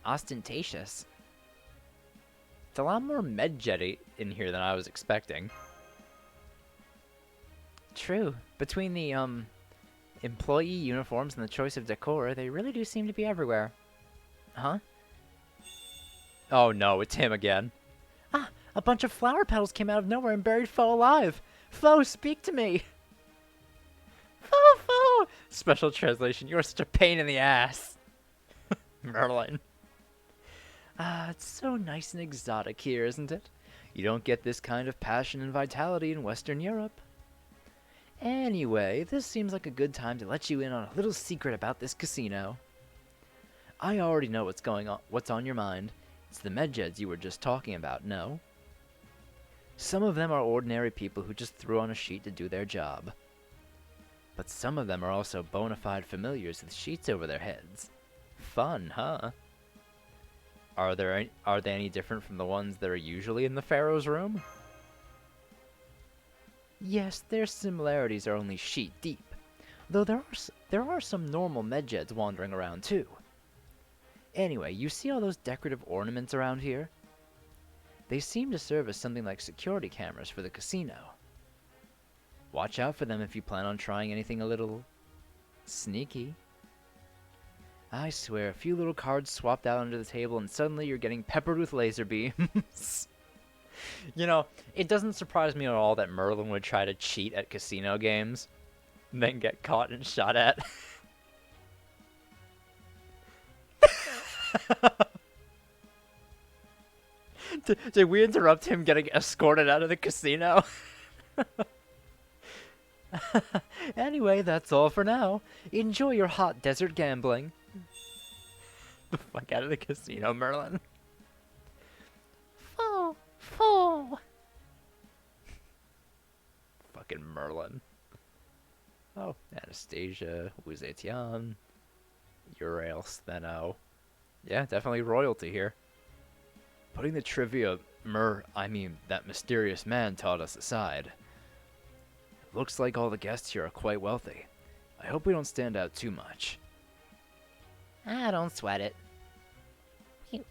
B: ostentatious.
A: It's a lot more medjetty in here than I was expecting.
B: True. Between the, employee uniforms and the choice of decor, they really do seem to be everywhere. Huh?
A: Oh no, it's him again.
B: Ah, a bunch of flower petals came out of nowhere and buried Foe alive. Foe, speak to me.
A: Foe! Special translation, you're such a pain in the ass. Merlin.
C: Ah, it's so nice and exotic here, isn't it? You don't get this kind of passion and vitality in Western Europe. Anyway, this seems like a good time to let you in on a little secret about this casino. I already know what's on your mind. It's the medjeds you were just talking about, no? Some of them are ordinary people who just threw on a sheet to do their job. But some of them are also bona fide familiars with sheets over their heads. Fun, huh?
A: Are they any different from the ones that are usually in the Pharaoh's room?
C: Yes, their similarities are only sheet deep, though there are some normal medjeds wandering around too. Anyway, you see all those decorative ornaments around here? They seem to serve as something like security cameras for the casino. Watch out for them if you plan on trying anything a little sneaky. I swear, a few little cards swapped out under the table and suddenly you're getting peppered with laser beams. You know, it doesn't surprise me at all that Merlin would try to cheat at casino games and then get caught and shot at. Did we interrupt him getting escorted out of the casino? Anyway, that's all for now. Enjoy your hot desert gambling. The fuck out of the casino, Merlin.
B: Fool.
C: Fucking Merlin. Oh, Anastasia, Wu Zetian, Uriel Stheno. Yeah, definitely royalty here. Putting the trivia that mysterious man taught us aside. Looks like all the guests here are quite wealthy. I hope we don't stand out too much.
B: Don't sweat it.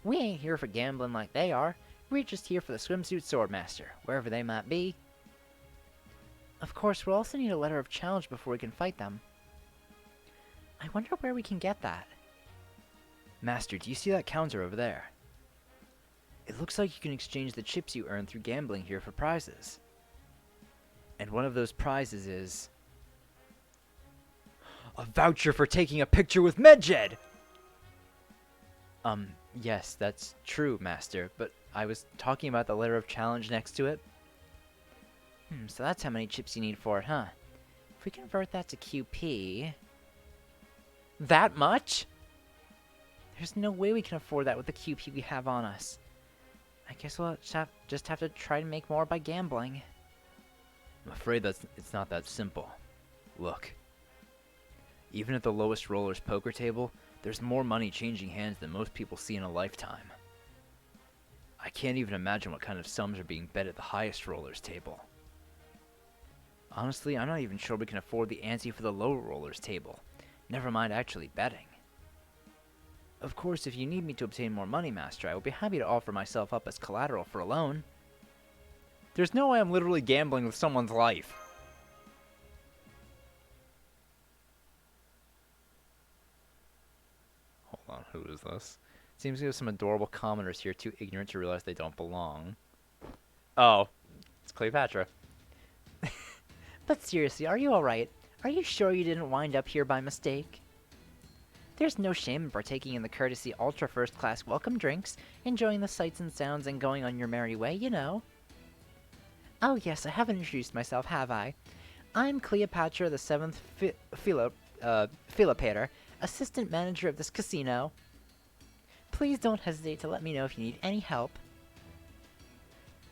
B: We ain't here for gambling like they are. We're just here for the swimsuit swordmaster, wherever they might be. Of course, we'll also need a letter of challenge before we can fight them. I wonder where we can get that.
C: Master, do you see that counter over there? It looks like you can exchange the chips you earn through gambling here for prizes. And one of those prizes is a voucher for taking a picture with Medjed! Yes, that's true, Master, but I was talking about the letter of challenge next to it.
B: So that's how many chips you need for it, huh? If we convert that to QP... That much? There's no way we can afford that with the QP we have on us. I guess we'll just have to try to make more by gambling.
C: I'm afraid it's not that simple. Look. Even at the lowest roller's poker table, there's more money changing hands than most people see in a lifetime. I can't even imagine what kind of sums are being bet at the highest roller's table. Honestly, I'm not even sure we can afford the ante for the lower roller's table. Never mind actually betting. Of course, if you need me to obtain more money, Master, I will be happy to offer myself up as collateral for a loan.
A: There's no way I'm literally gambling with someone's life. Hold on, who is this? Seems we have some adorable commoners here too ignorant to realize they don't belong. Oh, it's Cleopatra.
B: But seriously, are you alright? Are you sure you didn't wind up here by mistake? There's no shame in partaking in the courtesy ultra first class welcome drinks, enjoying the sights and sounds and going on your merry way, you know. Oh yes, I haven't introduced myself, have I? I'm Cleopatra the 7th Philopater, assistant manager of this casino. Please don't hesitate to let me know if you need any help.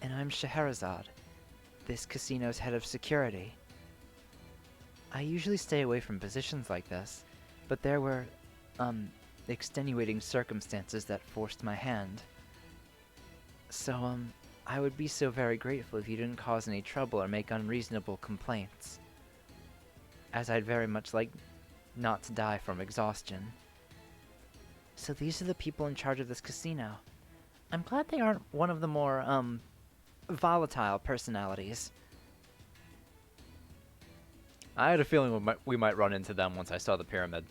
B: And I'm Scheherazade, this casino's head of security. I usually stay away from positions like this, but there were, extenuating circumstances that forced my hand. So, I would be so very grateful if you didn't cause any trouble or make unreasonable complaints, as I'd very much like not to die from exhaustion. So these are the people in charge of this casino. I'm glad they aren't one of the more, volatile personalities.
A: I had a feeling we might run into them once I saw the pyramid.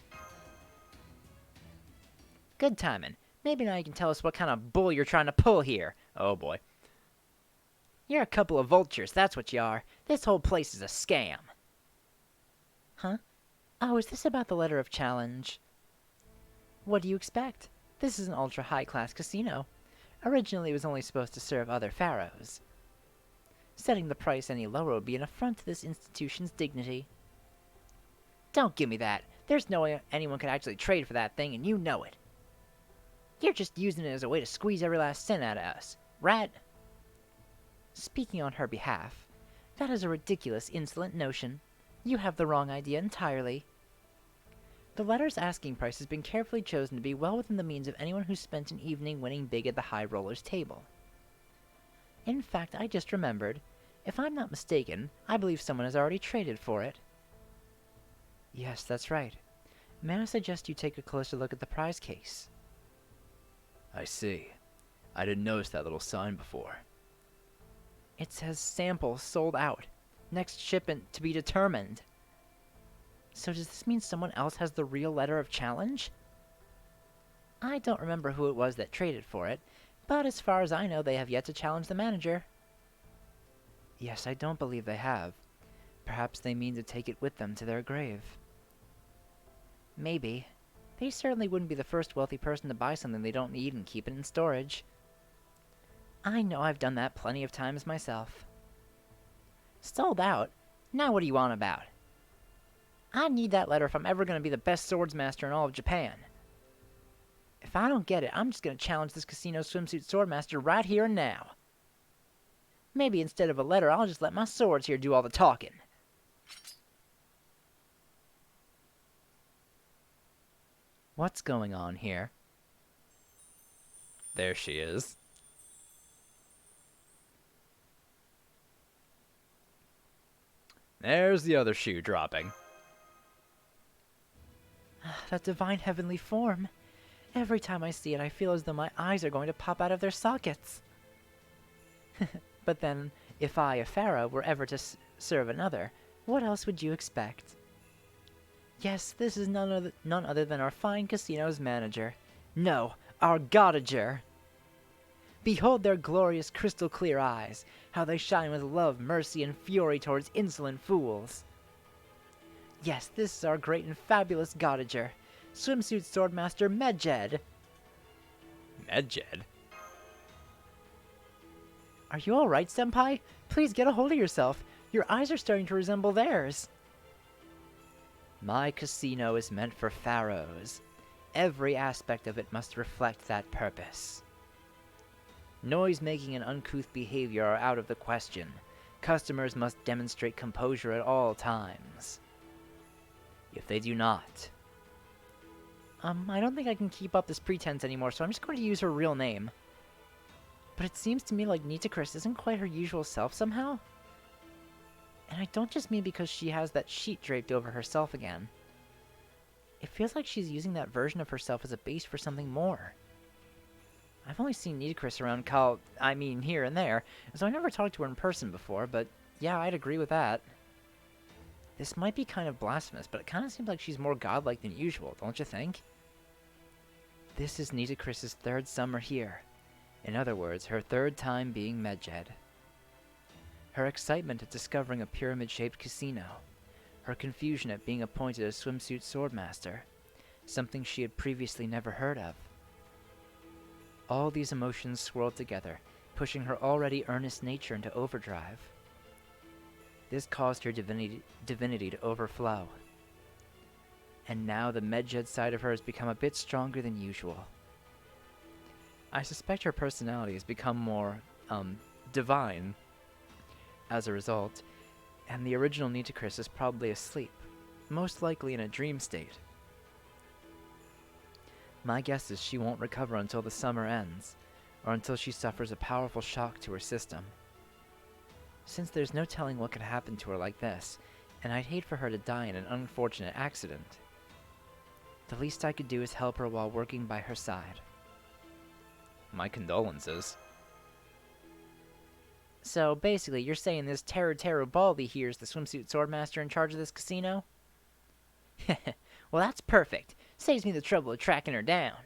B: Good timing. Maybe now you can tell us what kind of bull you're trying to pull here.
A: Oh boy.
B: You're a couple of vultures, that's what you are. This whole place is a scam. Huh? Oh, is this about the letter of challenge? What do you expect? This is an ultra-high-class casino. Originally, it was only supposed to serve other pharaohs. Setting the price any lower would be an affront to this institution's dignity. Don't give me that. There's no way anyone could actually trade for that thing, and you know it. You're just using it as a way to squeeze every last cent out of us, right? Speaking on her behalf, that is a ridiculous, insolent notion. You have the wrong idea entirely. The letter's asking price has been carefully chosen to be well within the means of anyone who spent an evening winning big at the high roller's table. In fact, I just remembered. If I'm not mistaken, I believe someone has already traded for it. Yes, that's right. May I suggest you take a closer look at the prize case?
C: I see. I didn't notice that little sign before.
B: It says sample sold out. Next shipment to be determined. So does this mean someone else has the real letter of challenge? I don't remember who it was that traded for it, but as far as I know, they have yet to challenge the manager. Yes, I don't believe they have. Perhaps they mean to take it with them to their grave. Maybe. They certainly wouldn't be the first wealthy person to buy something they don't need and keep it in storage. I know I've done that plenty of times myself. Sold out? Now what do you want about? I need that letter if I'm ever going to be the best swordsmaster in all of Japan. If I don't get it, I'm just going to challenge this casino swimsuit swordmaster right here and now. Maybe instead of a letter, I'll just let my swords here do all the talking. What's going on here?
A: There she is. There's the other shoe dropping.
B: That divine heavenly form. Every time I see it, I feel as though my eyes are going to pop out of their sockets. But then, if I, a pharaoh, were ever to serve another, what else would you expect? Yes, this is none other than our fine casino's manager. No, our godager. Behold their glorious crystal-clear eyes, how they shine with love, mercy, and fury towards insolent fools. Yes, this is our great and fabulous godager, swimsuit swordmaster Medjed.
A: Medjed?
B: Are you alright, senpai? Please get a hold of yourself. Your eyes are starting to resemble theirs. My casino is meant for pharaohs. Every aspect of it must reflect that purpose. Noise-making and uncouth behavior are out of the question. Customers must demonstrate composure at all times. If they do not... I don't think I can keep up this pretense anymore, so I'm just going to use her real name. But it seems to me like Nitocris isn't quite her usual self somehow. And I don't just mean because she has that sheet draped over herself again. It feels like she's using that version of herself as a base for something more. I've only seen Nitocris around here and there, so I never talked to her in person before, but yeah, I'd agree with that. This might be kind of blasphemous, but it kind of seems like she's more godlike than usual, don't you think? This is Nitocris's third summer here. In other words, her third time being Medjed. Her excitement at discovering a pyramid-shaped casino. Her confusion at being appointed a swimsuit swordmaster. Something she had previously never heard of. All these emotions swirled together, pushing her already earnest nature into overdrive. This caused her divinity to overflow. And now the Medjed side of her has become a bit stronger than usual. I suspect her personality has become more, divine as a result, and the original Nitocris is probably asleep, most likely in a dream state. My guess is she won't recover until the summer ends, or until she suffers a powerful shock to her system. Since there's no telling what could happen to her like this, and I'd hate for her to die in an unfortunate accident. The least I could do is help her while working by her side.
A: My condolences.
B: So basically, you're saying this Teru Baldy here is the swimsuit swordmaster in charge of this casino? Well, that's perfect. Saves me the trouble of tracking her down.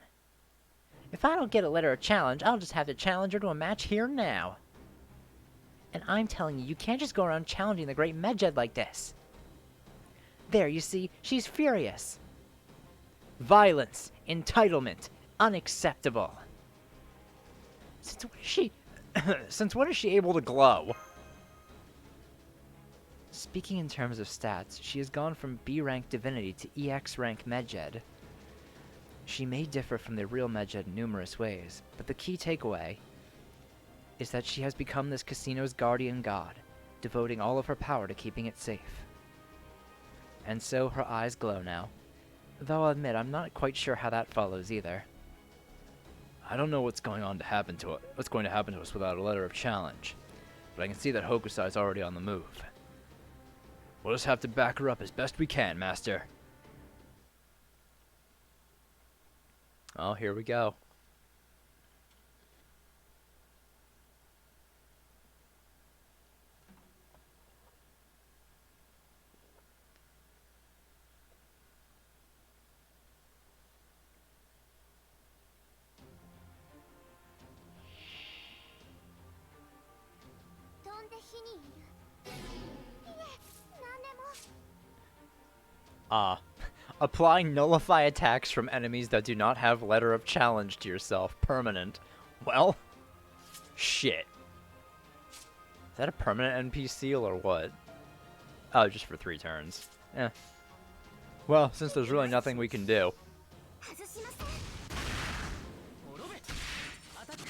B: If I don't get a letter of challenge, I'll just have to challenge her to a match here and now. And I'm telling you, you can't just go around challenging the great Medjed like this. There, you see, she's furious. Violence, entitlement, unacceptable.
A: Since when is she able to glow?
B: Speaking in terms of stats, she has gone from B-rank divinity to EX rank Medjed. She may differ from the real Medjed in numerous ways, but the key takeaway is that she has become this casino's guardian god, devoting all of her power to keeping it safe. And so her eyes glow now, though I'll admit I'm not quite sure how that follows either.
A: I don't know what's going to happen to us without a letter of challenge, but I can see that Hokusai's already on the move. We'll just have to back her up as best we can, Master. Oh, here we go.
D: 日にいる。いえ、何でも。
C: Apply nullify attacks from enemies that do not have letter of challenge to yourself. Permanent. Well, shit. Is that a permanent NPC or what? Oh, just for 3 turns. Eh. Well, since there's really nothing we can do.
D: 外しません。
E: 滅べアタック。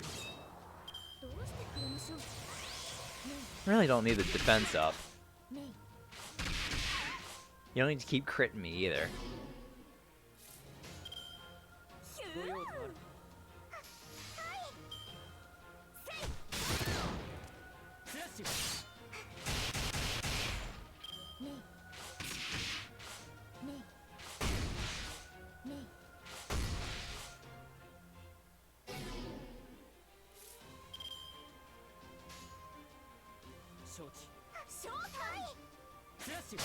D: どうしてくれましょう。
C: Really don't need the defense up.
D: メイ。
C: You don't need to keep critting me either.
E: ご用とある。スラッシュ。
D: メイ。メイ。メイ。
E: 承知。
D: 正体。
E: スラッシュ。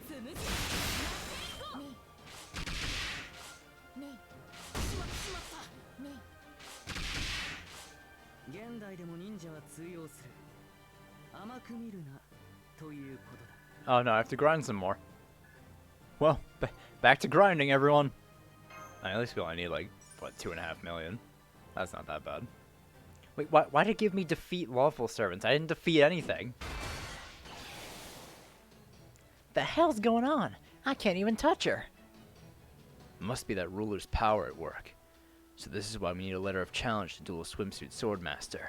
D: つむじ。メイ。メイ。
E: しまった
D: メイ。
E: 現代でも忍者は通用する。甘く見るなということだ。
C: Oh no, I have to grind some more. Well, back to grinding, everyone. At least we only need like, what, 2.5 million? That's not that bad. Wait, why did it give me defeat lawful servants? I didn't defeat anything.
B: The hell's going on? I can't even touch her.
C: Must be that ruler's power at work. So this is why we need a letter of challenge to duel a swimsuit swordmaster.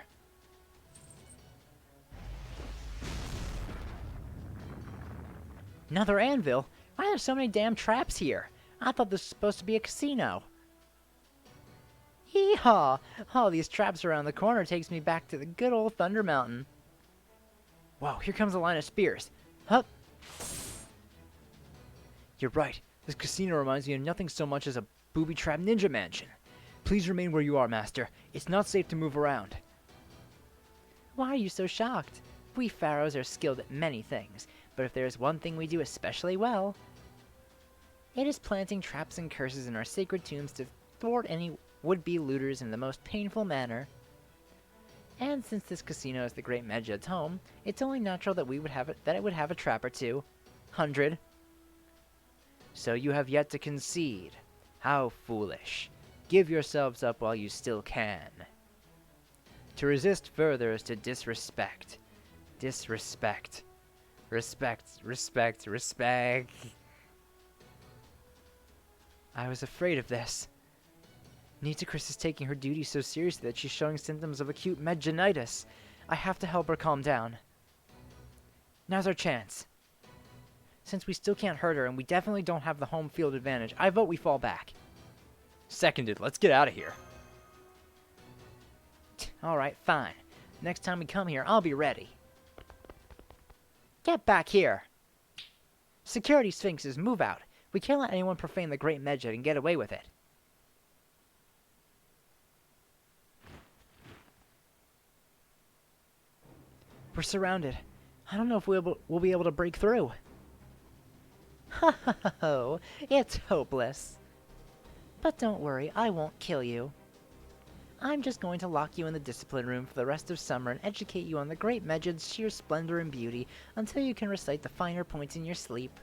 B: Another anvil? Why are there so many damn traps here? I thought this was supposed to be a casino. Hee-haw! All these traps around the corner takes me back to the good old Thunder Mountain. Wow, here comes a line of spears. Hup!
C: You're right. This casino reminds me of nothing so much as a booby-trapped ninja mansion. Please remain where you are, Master. It's not safe to move around.
B: Why are you so shocked? We pharaohs are skilled at many things, but if there is one thing we do especially well, it is planting traps and curses in our sacred tombs to thwart any would-be looters in the most painful manner. And since this casino is the Great Medjed's home, it's only natural that it would have a trap or two. 100. So you have yet to concede. How foolish. Give yourselves up while you still can. To resist further is to disrespect. Disrespect. Respect, respect, respect. I was afraid of this. Nitocris is taking her duty so seriously that she's showing symptoms of acute medjanitis. I have to help her calm down. Now's our chance. Since we still can't hurt her and we definitely don't have the home field advantage, I vote we fall back.
C: Seconded. Let's get out of here.
B: Alright, fine. Next time we come here, I'll be ready. Get back here! Security sphinxes, move out. We can't let anyone profane the Great Medjed and get away with it. We're surrounded. I don't know if we'll be able to break through. Ha ha ha ho! It's hopeless. But don't worry, I won't kill you. I'm just going to lock you in the discipline room for the rest of summer and educate you on the Great Medjed's sheer splendor and beauty until you can recite the finer points in your sleep.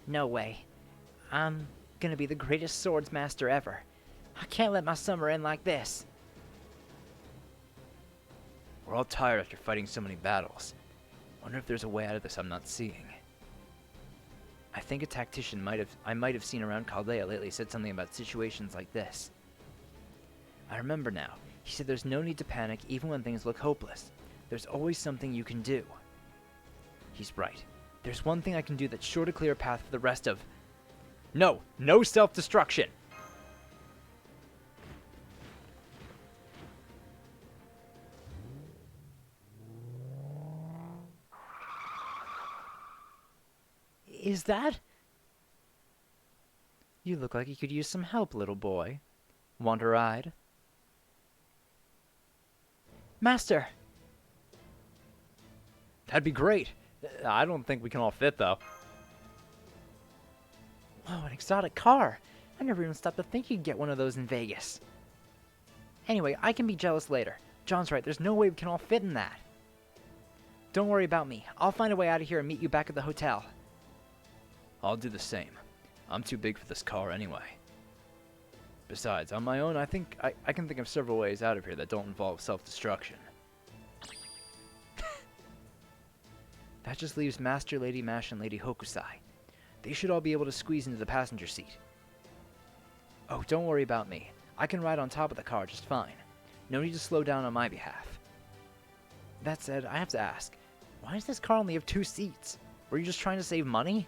B: No way. I'm gonna be the greatest swordsmaster ever. I can't let my summer end like this.
C: We're all tired after fighting so many battles. Wonder if there's a way out of this I'm not seeing. I think a tactician I might have seen around Chaldea lately said something about situations like this. I remember now. He said there's no need to panic even when things look hopeless. There's always something you can do. He's right. There's one thing I can do that's sure to clear a path for the rest of... No! No self-destruction!
B: Is that? You look like you could use some help, little boy. Want a ride? Master!
C: That'd be great. I don't think we can all fit, though.
B: Whoa, an exotic car! I never even stopped to think you'd get one of those in Vegas. Anyway, I can be jealous later.
C: John's right, there's no way we can all fit in that. Don't worry about me. I'll find a way out of here and meet you back at the hotel. I'll do the same. I'm too big for this car anyway. Besides, on my own, I think I can think of several ways out of here that don't involve self-destruction. That just leaves Master, Lady Mash, and Lady Hokusai. They should all be able to squeeze into the passenger seat. Oh, don't worry about me. I can ride on top of the car just fine. No need to slow down on my behalf. That said, I have to ask, why does this car only have 2 seats? Were you just trying to save money?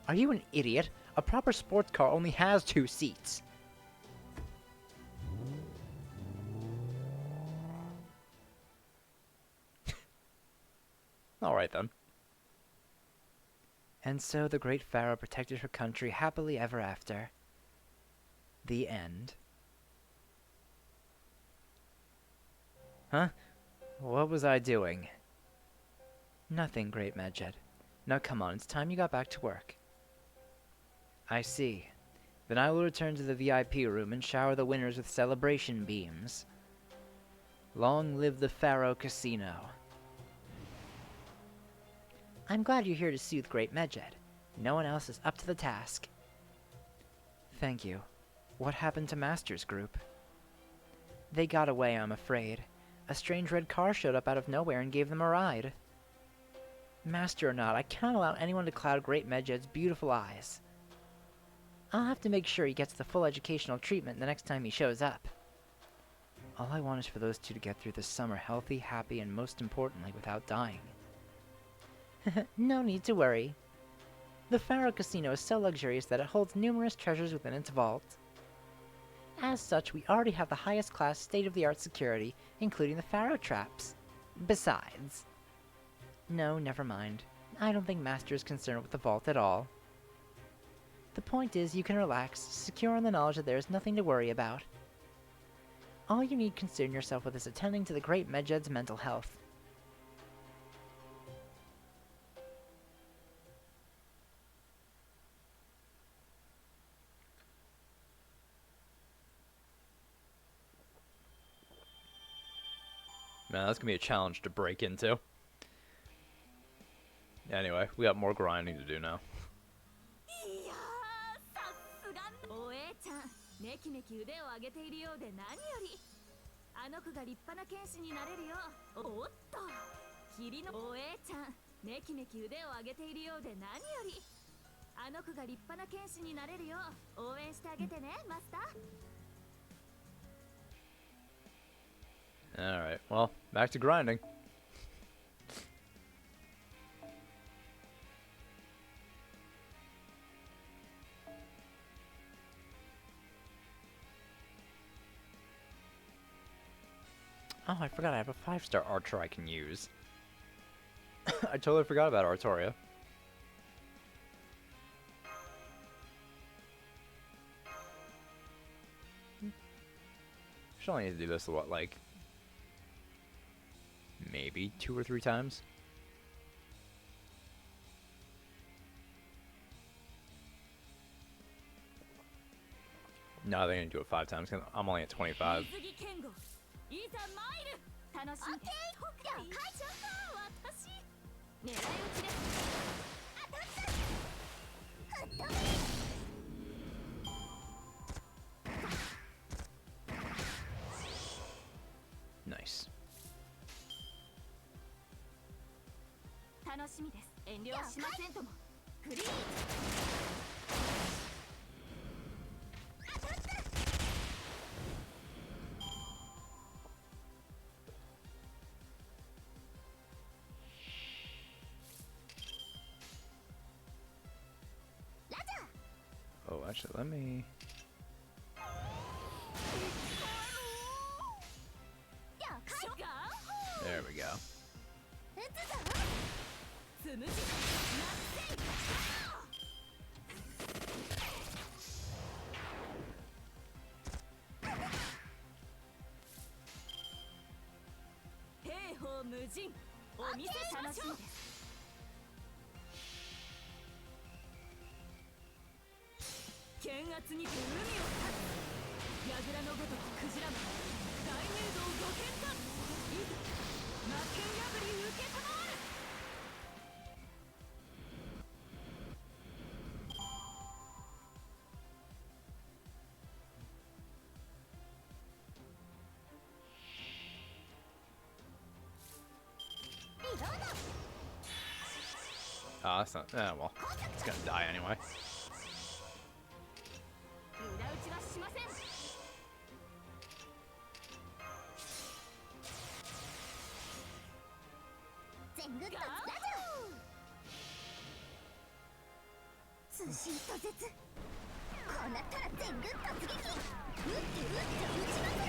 C: Are you an idiot? A proper sports car only has 2 seats. Alright then. And so the great pharaoh protected her country happily ever after. The end. Huh? What was I doing? Nothing, Great Medjed. Now come on, it's time you got back to work. I see. Then I will return to the VIP room and shower the winners with celebration beams. Long live the Pharaoh Casino.
B: I'm glad you're here to soothe Great Medjed. No one else is up to the task.
C: Thank you. What happened to Master's group? They got away, I'm afraid. A strange red car showed up out of nowhere and gave them a ride. Master or not, I cannot allow anyone to cloud Great Medjed's beautiful eyes.
B: I'll have to make sure he gets the full educational treatment the next time he shows up.
C: All I want is for those two to get through this summer healthy, happy, and most importantly, without dying.
B: No need to worry. The Pharaoh Casino is so luxurious that it holds numerous treasures within its vault. As such, we already have the highest class state-of-the-art security, including the Pharaoh traps. Besides... No, never mind. I don't think Master is concerned with the vault at all. The point is, you can relax, secure in the knowledge that there is nothing to worry about. All you need concern yourself with is attending to the Great Medjed's mental health.
A: Man, that's gonna be a challenge to break into. Anyway, we got more grinding to do now.
D: いやー、さすがおえちゃん、めきめき腕を上げているようで何より。あの子が立派な剣士になれるよ。おっと、霧のおえちゃん、めきめき腕を上げているようで何より。あの子が立派な剣士になれるよ。応援してあげてね、マスター。
A: Alright, well, back to grinding. Oh, I forgot I have a 5-star archer I can use. I totally forgot about Artoria. Should only need to do this, what, like... maybe 2 or 3 times? No, they're gonna do it 5 times, 'cause I'm only at 25.
D: いざ参る。楽しんで。じゃあ会長か私。狙い撃ちです。当たった。吹っ飛び。
A: Nice.
D: 楽しみです。遠慮はしませんとも。フリーズ。当たった。
A: Oh, actually, let me... There we go.
D: 櫓のごときクジラマン大迷道ご見参いざ魔剣破り受けたまわる。リロード
A: Oh, that's not. Well, it's gonna die anyway.
D: 裏打ちはしません。全グッドラジオ通信途絶。こうなったら全グッド突撃。打って打って打ちまくれ。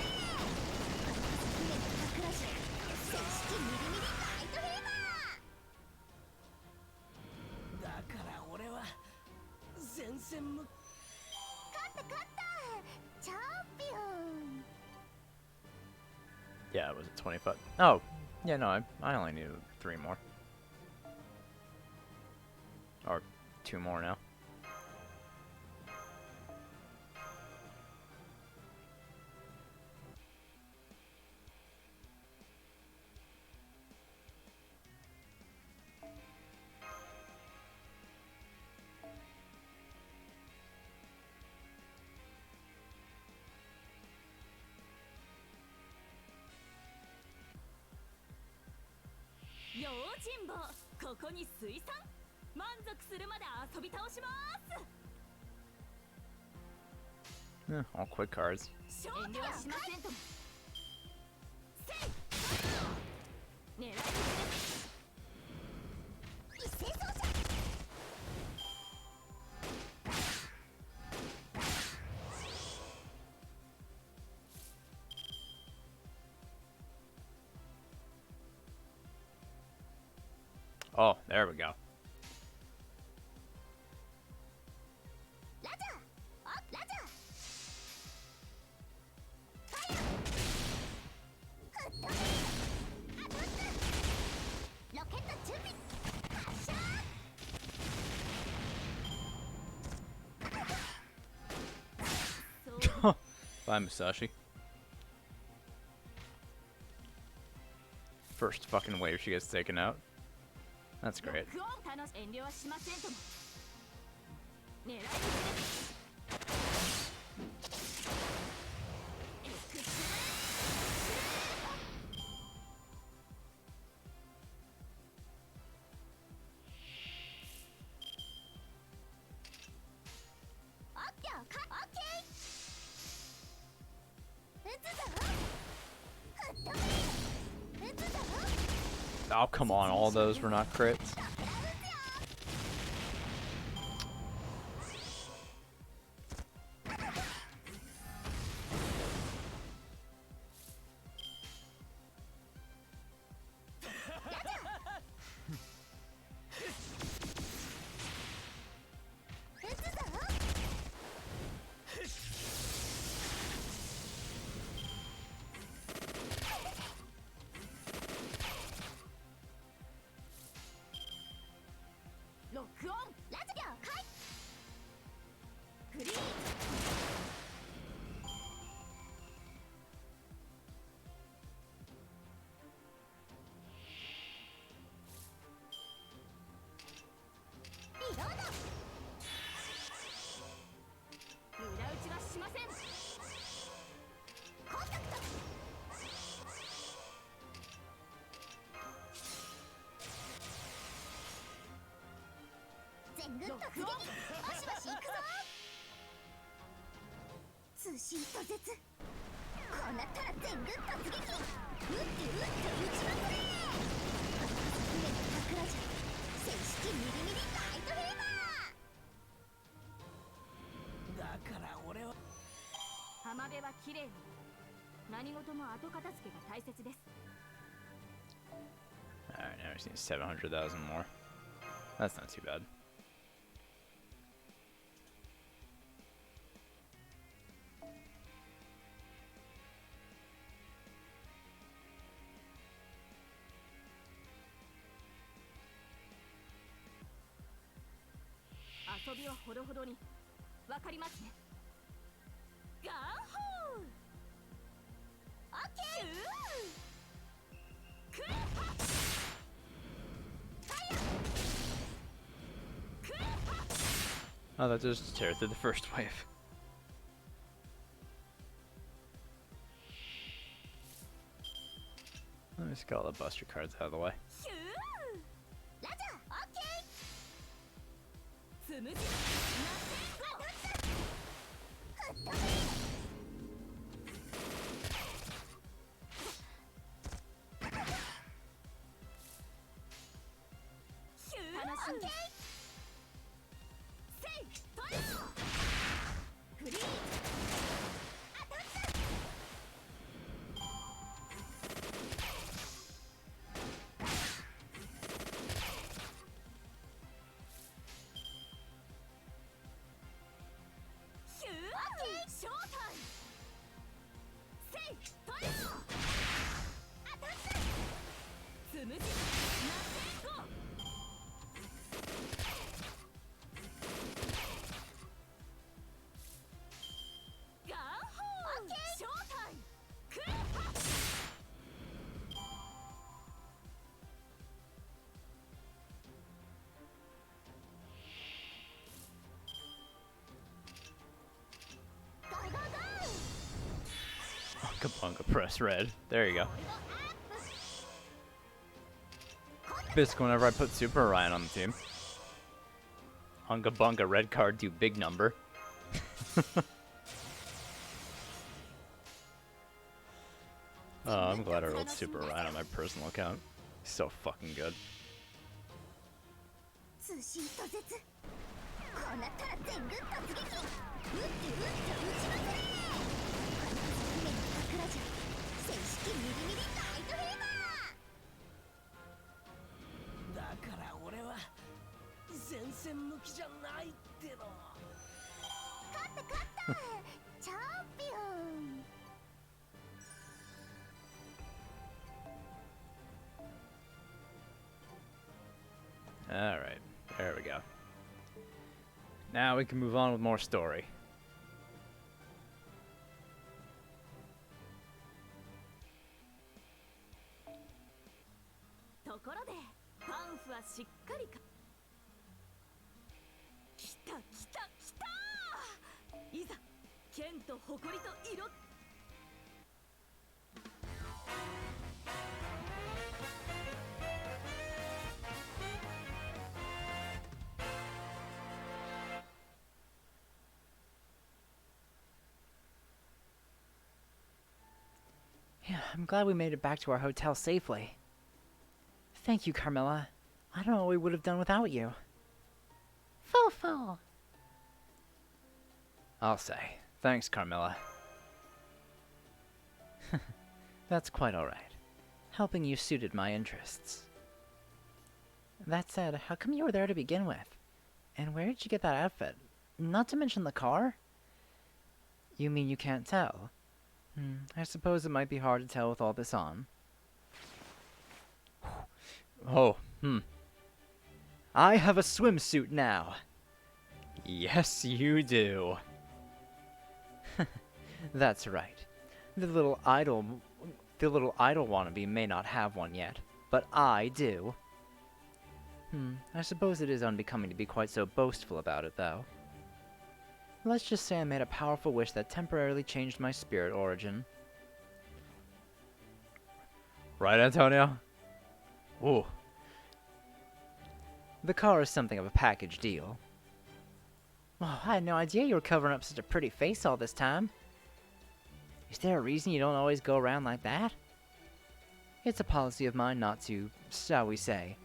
D: 船の桜島正式ミリミリナイトフィーバー。
E: だから俺は全然む
D: 勝った勝ったチャンピオン。
A: Yeah, was it 25? Oh, yeah, no, I only need 3 more. Or 2 more now.
D: 用心棒ここに水産満足するまで遊び倒します。
A: All quick cards.
D: 遠慮はしませんとも。せい狙い撃ちです一斉操作。
A: Oh, there we go.
D: ラジャーあラジャーファイヤーフットビーアタックロケット準備発射
A: Bye, Musashi. First fucking wave she gets taken out. That's great.
D: ロックオン楽し遠慮はしませんとも。狙い撃ちですエクスプレオッケーオッケー撃つぞフットビー撃つぞ
A: Oh, come on, all those were not crits.
D: ロックオンラジオ開フリーリロード裏打ちはしませんコンタクト全グッド突撃バシバシ行くぞ通信途絶こうなったら全グッド突撃打って打って打ちまくれ船の桜じゃ正式ミリミリナイトフィーバー
E: だから俺は
D: 浜辺は綺麗に何事も後片付けが大切です
A: Alright, now we just need 700,000 more. That's not too bad.
D: ガーホーオッケークレパファイヤークレパ
A: Oh, that just tear through the first wave. Let me just get all the buster cards out of the way.
D: ヒューラジャーオッケーつむじなせゴーフットヒューオッケーセイトリオフリーアタックヒューオッケーショータイムセイトリオアタックつむじなせゴーガーホーショータイムクレパゴーゴーゴー
A: Bunga press red. There you go. Basically, whenever I put Super Orion on the team. Unga Bunga red card do big number. Oh, I'm glad I rolled Super Orion on my personal account. He's so fucking good.
D: 通信途絶こうなったら全軍突撃撃って撃って撃ちまくれ姫の桜じゃ正式ミリミリナイトフィーバ
E: だから俺は前線向きじゃないっての。
D: ー勝った勝ったチャンピオン
A: Alright, there we go. Now we can move on with more story.
D: ところでパンフはしっかりか来た来た来たいざ剣と誇りと色
B: Yeah, I'm glad we made it back to our hotel safely. Thank you, Carmilla. I don't know what we would have done without you. Foo-foo.
A: I'll say. Thanks, Carmilla.
B: That's quite alright. Helping you suited my interests. That said, how come you were there to begin with? And where did you get that outfit? Not to mention the car? You mean you can't tell? I suppose it might be hard to tell with all this on.
A: Oh,
B: I have a swimsuit now!
A: Yes, you do.
B: That's right. The little idol wannabe may not have one yet, but I do. I suppose it is unbecoming to be quite so boastful about it, though. Let's just say I made a powerful wish that temporarily changed my spirit origin.
A: Right, Antonio? Ooh.
B: The car is something of a package deal. Oh, I had no idea you were covering up such a pretty face all this time. Is there a reason you don't always go around like that? It's a policy of mine not to, shall we say,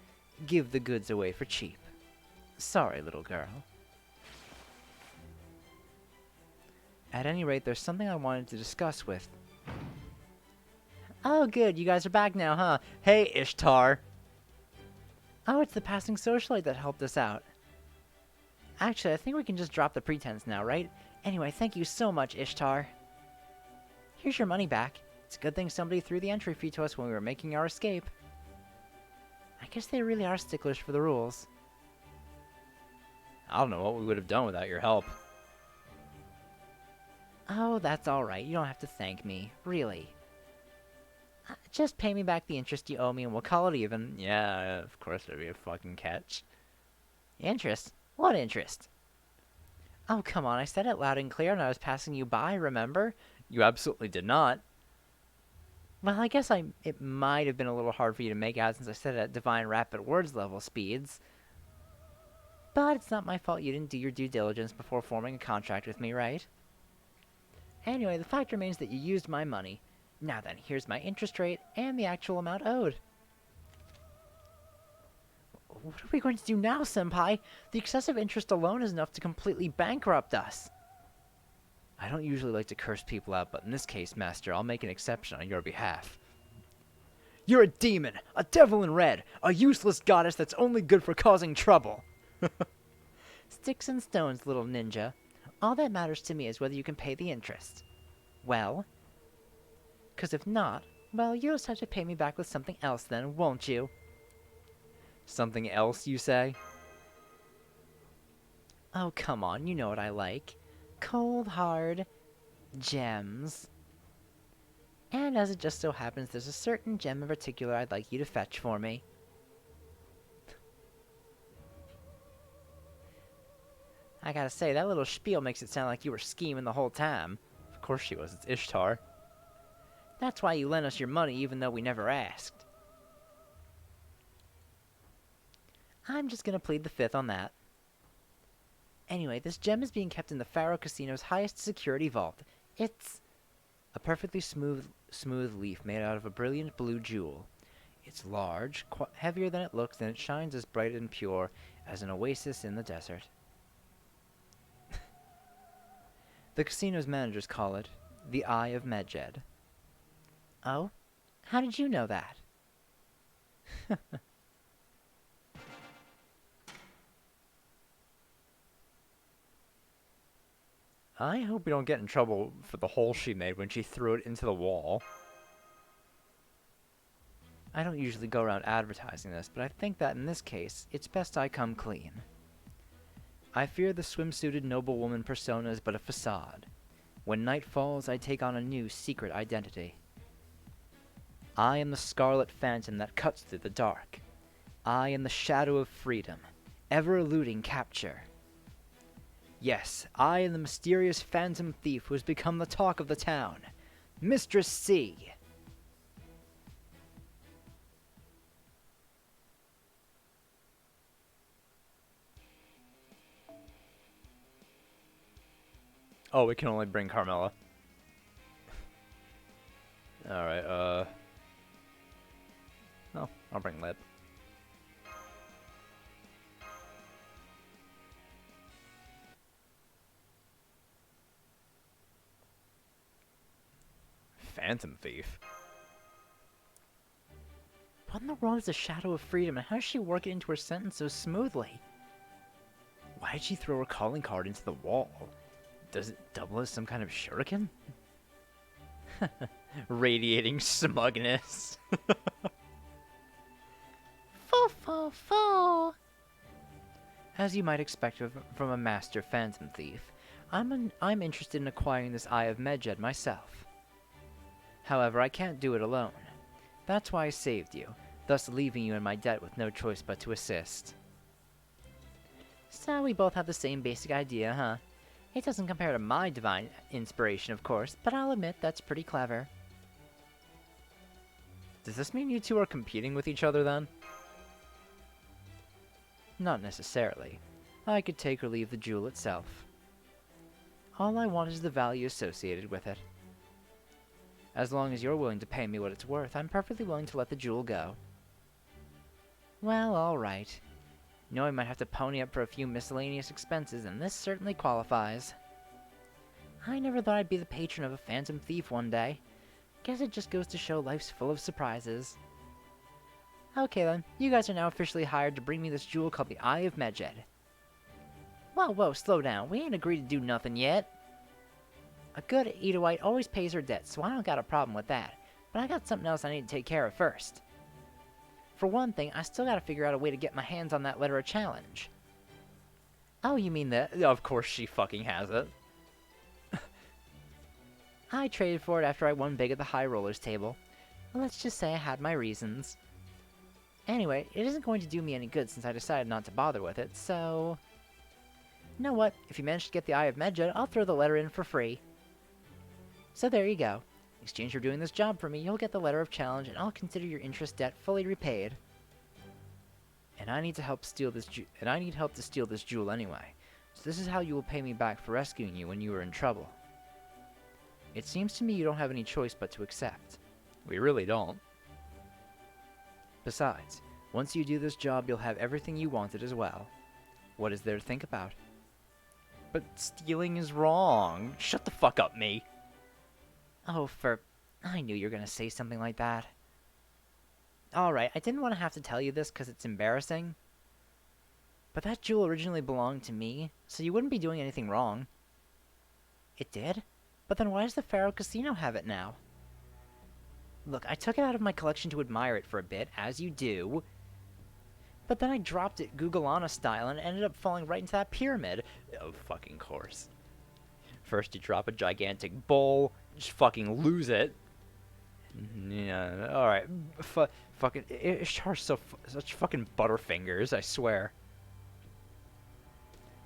B: give the goods away for cheap. Sorry, little girl. At any rate, there's something I wanted to discuss with... Oh, good, you guys are back now, huh? Hey, Ishtar! Oh, it's the passing socialite that helped us out. Actually, I think we can just drop the pretense now, right? Anyway, thank you so much, Ishtar. Here's your money back. It's a good thing somebody threw the entry fee to us when we were making our escape. I guess they really are sticklers for the rules.
A: I don't know what we would have done without your help.
B: Oh, that's alright. You don't have to thank me. Really. Just pay me back the interest you owe me and we'll call it even.
A: Yeah, of course there'd be a fucking catch.
B: Interest? What interest? Oh, come on. I said it loud and clear and I was passing you by, remember?
A: You absolutely did not.
B: Well, I guess it might have been a little hard for you to make out since I said it at divine rapid words level speeds. But it's not my fault you didn't do your due diligence before forming a contract with me, right? Anyway, the fact remains that you used my money. Now then, here's my interest rate and the actual amount owed. What are we going to do now, Senpai? The excessive interest alone is enough to completely bankrupt us. I don't usually like to curse people out, but in this case, Master, I'll make an exception on your behalf. You're a demon, a devil in red, a useless goddess that's only good for causing trouble. Sticks and stones, little ninja. All that matters to me is whether you can pay the interest. Well? 'Cause if not, well, you'll just have to pay me back with something else then, won't you?
A: Something else, you say?
B: Oh, come on, you know what I like. Cold, hard gems. And as it just so happens, there's a certain gem in particular I'd like you to fetch for me. I gotta say, that little spiel makes it sound like you were scheming the whole time.
A: Of course she was. It's Ishtar.
B: That's why you lent us your money even though we never asked. I'm just gonna plead the fifth on that. Anyway, this gem is being kept in the Faro Casino's highest security vault. It's a perfectly smooth leaf made out of a brilliant blue jewel. It's large, heavier than it looks, and it shines as bright and pure as an oasis in the desert. The casino's managers call it the Eye of Medjed. Oh? How did you know that?
A: I hope we don't get in trouble for the hole she made when she threw it into the wall.
B: I don't usually go around advertising this, but I think that in this case, it's best I come clean. I fear the swimsuited noblewoman persona is but a facade. When night falls, I take on a new secret identity. I am the scarlet phantom that cuts through the dark. I am the shadow of freedom, ever eluding capture. Yes, I am the mysterious phantom thief who has become the talk of the town. Mistress C.
A: Oh, we can only bring Carmela. Alright, no, I'll bring Lip. Phantom Thief.
B: What in the world is the shadow of freedom, and how does she work it into her sentence so smoothly?
A: Why did she throw her calling card into the wall? Does it double as some kind of shuriken? Radiating smugness.
B: Fo. As you might expect from a master phantom thief, I'm interested in acquiring this Eye of Medjed myself. However, I can't do it alone. That's why I saved you, thus leaving you in my debt with no choice but to assist. So we both have the same basic idea, huh? It doesn't compare to my divine inspiration, of course, but I'll admit that's pretty clever.
A: Does this mean you two are competing with each other then?
B: Not necessarily. I could take or leave the jewel itself. All I want is the value associated with it. As long as you're willing to pay me what it's worth, I'm perfectly willing to let the jewel go. Well, alright. You know I might have to pony up for a few miscellaneous expenses, and this certainly qualifies. I never thought I'd be the patron of a phantom thief one day. Guess it just goes to show life's full of surprises. Okay then, you guys are now officially hired to bring me this jewel called the Eye of Medjed. Whoa, slow down. We ain't agreed to do nothing yet. A good Edoite always pays her debts, so I don't got a problem with that. But I got something else I need to take care of first. For one thing, I still gotta figure out a way to get my hands on that letter of challenge. Oh, you mean the...
A: Of course she fucking has it.
B: I traded for it after I won big at the high rollers table. Let's just say I had my reasons. Anyway, it isn't going to do me any good since I decided not to bother with it, so... You know what? If you manage to get the Eye of Medjed, I'll throw the letter in for free. So there you go. In exchange for doing this job for me, you'll get the letter of challenge, and I'll consider your interest debt fully repaid. And I need help to steal this jewel anyway. So this is how you will pay me back for rescuing you when you were in trouble. It seems to me you don't have any choice but to accept.
A: We really don't.
B: Besides, once you do this job, you'll have everything you wanted as well. What is there to think about?
A: But stealing is wrong. Shut the fuck up, me.
B: Oh, I knew you were gonna say something like that. Alright, I didn't want to have to tell you this because it's embarrassing. But that jewel originally belonged to me, so you wouldn't be doing anything wrong. It did? But then why does the Pharaoh Casino have it now? Look, I took it out of my collection to admire it for a bit, as you do. But then I dropped it Googleana style and ended up falling right into that pyramid.
A: Of fucking course. First you drop a gigantic bowl, just fucking lose it. Yeah, alright. Fucking Ishtar's such fucking butterfingers, I swear.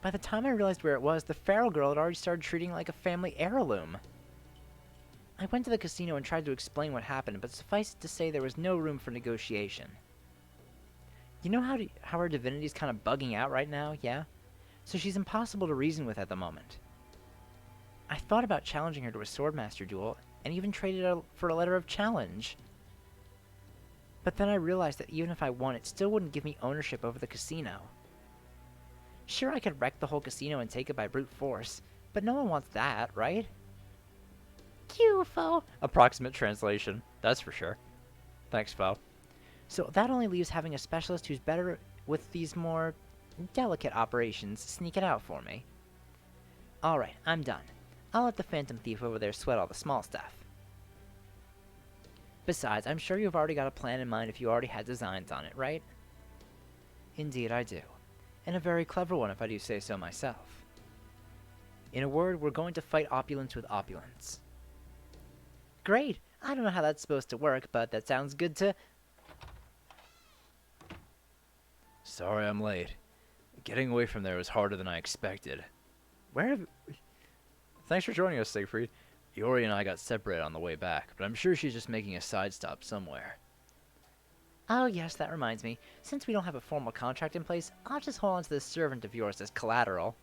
B: By the time I realized where it was, the Pharaoh girl had already started treating it like a family heirloom. I went to the casino and tried to explain what happened, but suffice it to say there was no room for negotiation. You know how her divinity's kind of bugging out right now, yeah? So she's impossible to reason with at the moment. I thought about challenging her to a Swordmaster duel, and even traded her for a letter of challenge. But then I realized that even if I won, it still wouldn't give me ownership over the casino. Sure, I could wreck the whole casino and take it by brute force, but no one wants that, right? Q-Fo!
A: Approximate translation, that's for sure. Thanks, Fo.
B: So that only leaves having a specialist who's better with these more delicate operations sneak it out for me. Alright, I'm done. I'll let the Phantom Thief over there sweat all the small stuff. Besides, I'm sure you've already got a plan in mind if you already had designs on it, right? Indeed I do. And a very clever one if I do say so myself. In a word, we're going to fight opulence with opulence. Great! I don't know how that's supposed to work, but that sounds good to...
A: Sorry I'm late. Getting away from there was harder than I expected. Thanks for joining us, Siegfried. Iori and I got separated on the way back, but I'm sure she's just making a side stop somewhere.
B: Oh yes, that reminds me. Since we don't have a formal contract in place, I'll just hold on to this servant of yours as collateral.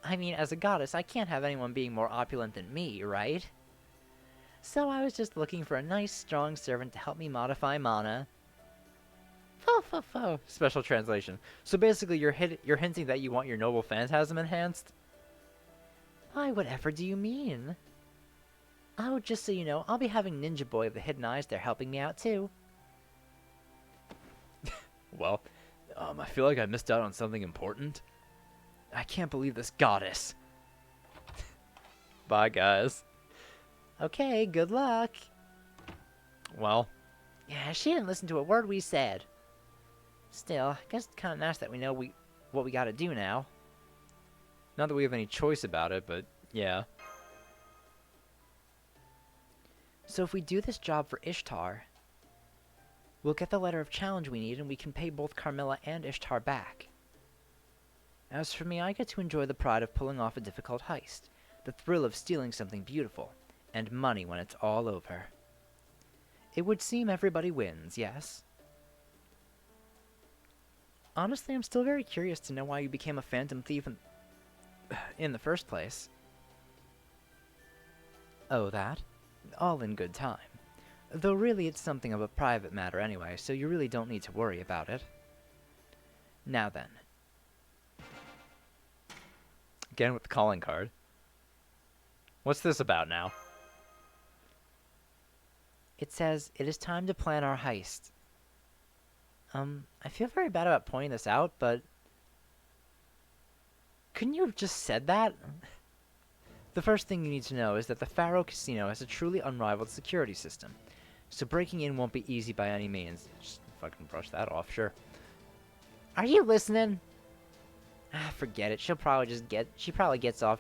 B: I mean, as a goddess, I can't have anyone being more opulent than me, right? So I was just looking for a nice, strong servant to help me modify mana. Fo.
A: Special translation. So basically you're hinting that you want your noble phantasm enhanced?
B: Why, whatever do you mean? Oh, just so you know, I'll be having Ninja Boy of the Hidden Eyes there helping me out too.
A: Well, I feel like I missed out on something important. I can't believe this goddess. Bye, guys.
B: Okay, good luck.
A: Well.
B: Yeah, she didn't listen to a word we said. Still, I guess it's kind of nice that we know what we gotta do now.
A: Not that we have any choice about it, but yeah.
B: So if we do this job for Ishtar, we'll get the letter of challenge we need and we can pay both Carmilla and Ishtar back. As for me, I get to enjoy the pride of pulling off a difficult heist, the thrill of stealing something beautiful, and money when it's all over. It would seem everybody wins, yes? Honestly, I'm still very curious to know why you became a Phantom Thief in the first place. Oh, that? All in good time. Though really it's something of a private matter anyway, so you really don't need to worry about it. Now then.
A: Again with the calling card. What's this about now?
B: It says, it is time to plan our heist. I feel very bad about pointing this out, but... Couldn't you have just said that? The first thing you need to know is that the Pharaoh Casino has a truly unrivaled security system, so breaking in won't be easy by any means. Just fucking brush that off, sure. Are you listening? Ah, forget it. She probably gets off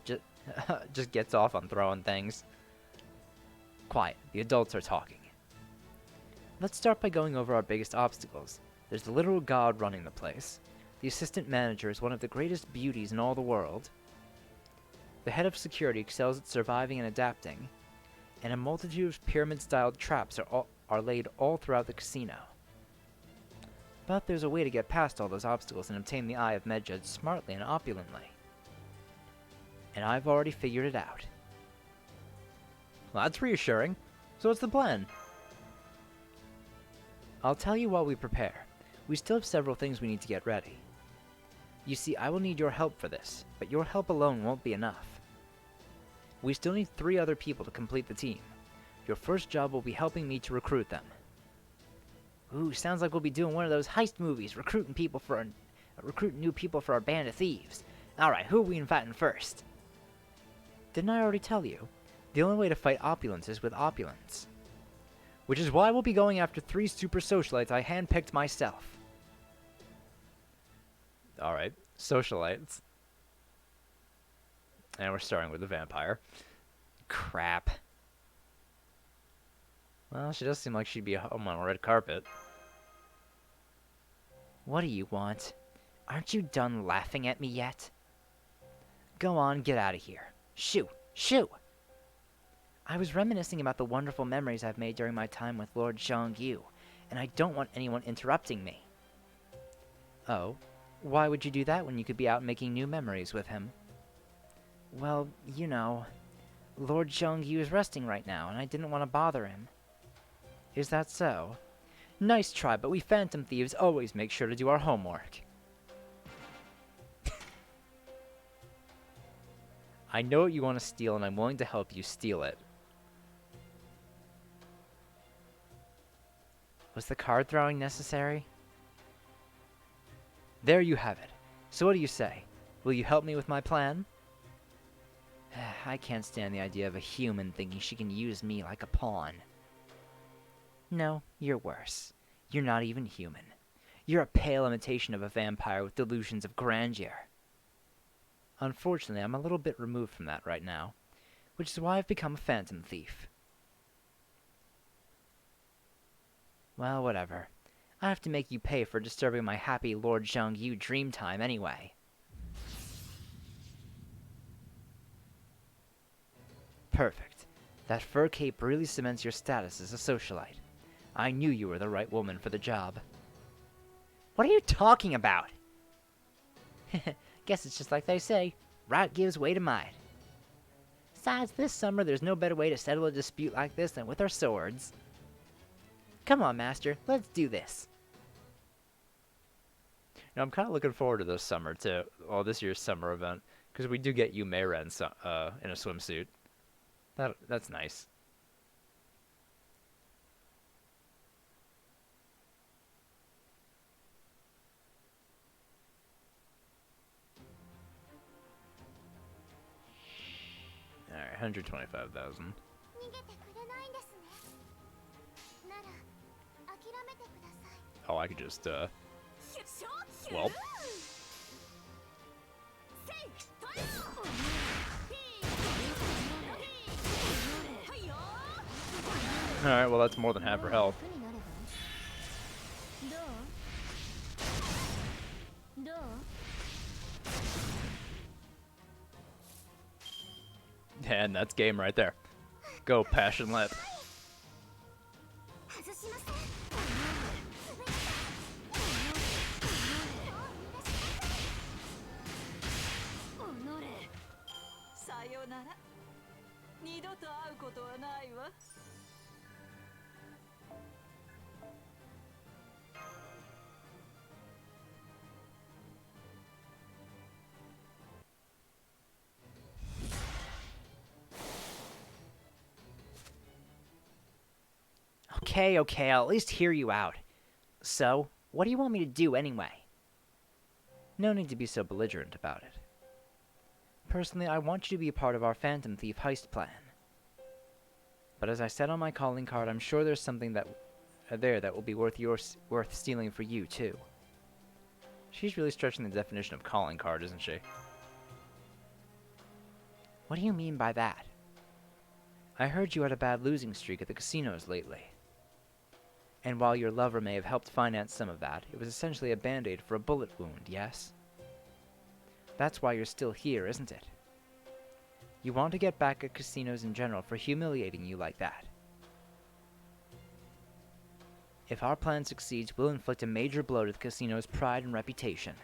B: just gets off on throwing things.
C: quiet. The adults are talking. Let's start by going over our biggest obstacles. There's the literal god running the place. The assistant manager is one of the greatest beauties in all the world. The head of security excels at surviving and adapting. And a multitude of pyramid-styled traps are laid all throughout the casino. But there's a way to get past all those obstacles and obtain the Eye of Medjed smartly and opulently. And I've already figured it out. Well, that's reassuring. So what's the plan? I'll tell you while we prepare. We still have several things we need to get ready. You see, I will need your help for this, but your help alone won't be enough. We still need 3 other people to complete the team. Your first job will be helping me to recruit them. Ooh, sounds like we'll be doing one of those heist movies, recruiting new people for our band of thieves. Alright, who are we inviting first? Didn't I already tell you? The only way to fight opulence is with opulence. Which is why we'll be going after 3 super socialites I handpicked myself. Alright, socialites. And we're starting with the vampire. Crap. Well, she does seem like she'd be home on a red carpet. What do you want? Aren't you done laughing at me yet? Go on, get out of here. Shoo! Shoo! I was reminiscing about the wonderful memories I've made during my time with Lord Zhongyu, and I don't want anyone interrupting me. Oh? Why would you do that when you could be out making new memories with him? Well, you know, Lord Zhongyu is resting right now, and I didn't want to bother him. Is that so? Nice try, but we Phantom Thieves always make sure to do our homework. I know what you want to steal, and I'm willing to help you steal it. Was the card throwing necessary? There you have it. So what do you say? Will you help me with my plan? I can't stand the idea of a human thinking she can use me like a pawn. No, you're worse. You're not even human. You're a pale imitation of a vampire with delusions of grandeur. Unfortunately, I'm a little bit removed from that right now, which is why I've become a phantom thief. Well, whatever. I have to make you pay for disturbing my happy Lord Zhongyu dream time anyway. Perfect. That fur cape really cements your status as a socialite. I knew you were the right woman for the job. What are you talking about? Guess it's just like they say, right gives way to might. Besides, this summer there's no better way to settle a dispute like this than with our swords. Come on, Master, let's do this. Now, I'm kind of looking forward to this summer, too. Well, this year's summer event, because we do get Yu Meiren in a swimsuit. That's nice. Alright, 125,000. Oh, I could just, well. Alright, well that's more than half her health. And that's game right there. Go, Passion Lip. Okay, I'll at least hear you out. So, what do you want me to do anyway? No need to be so belligerent about it. Personally, I want you to be a part of our Phantom Thief heist plan. But as I said on my calling card, I'm sure there's something that will be worth stealing for you, too. She's really stretching the definition of calling card, isn't she? What do you mean by that? I heard you had a bad losing streak at the casinos lately. And while your lover may have helped finance some of that, it was essentially a band-aid for a bullet wound, yes? That's why you're still here, isn't it? You want to get back at casinos in general for humiliating you like that. If our plan succeeds, we'll inflict a major blow to the casino's pride and reputation.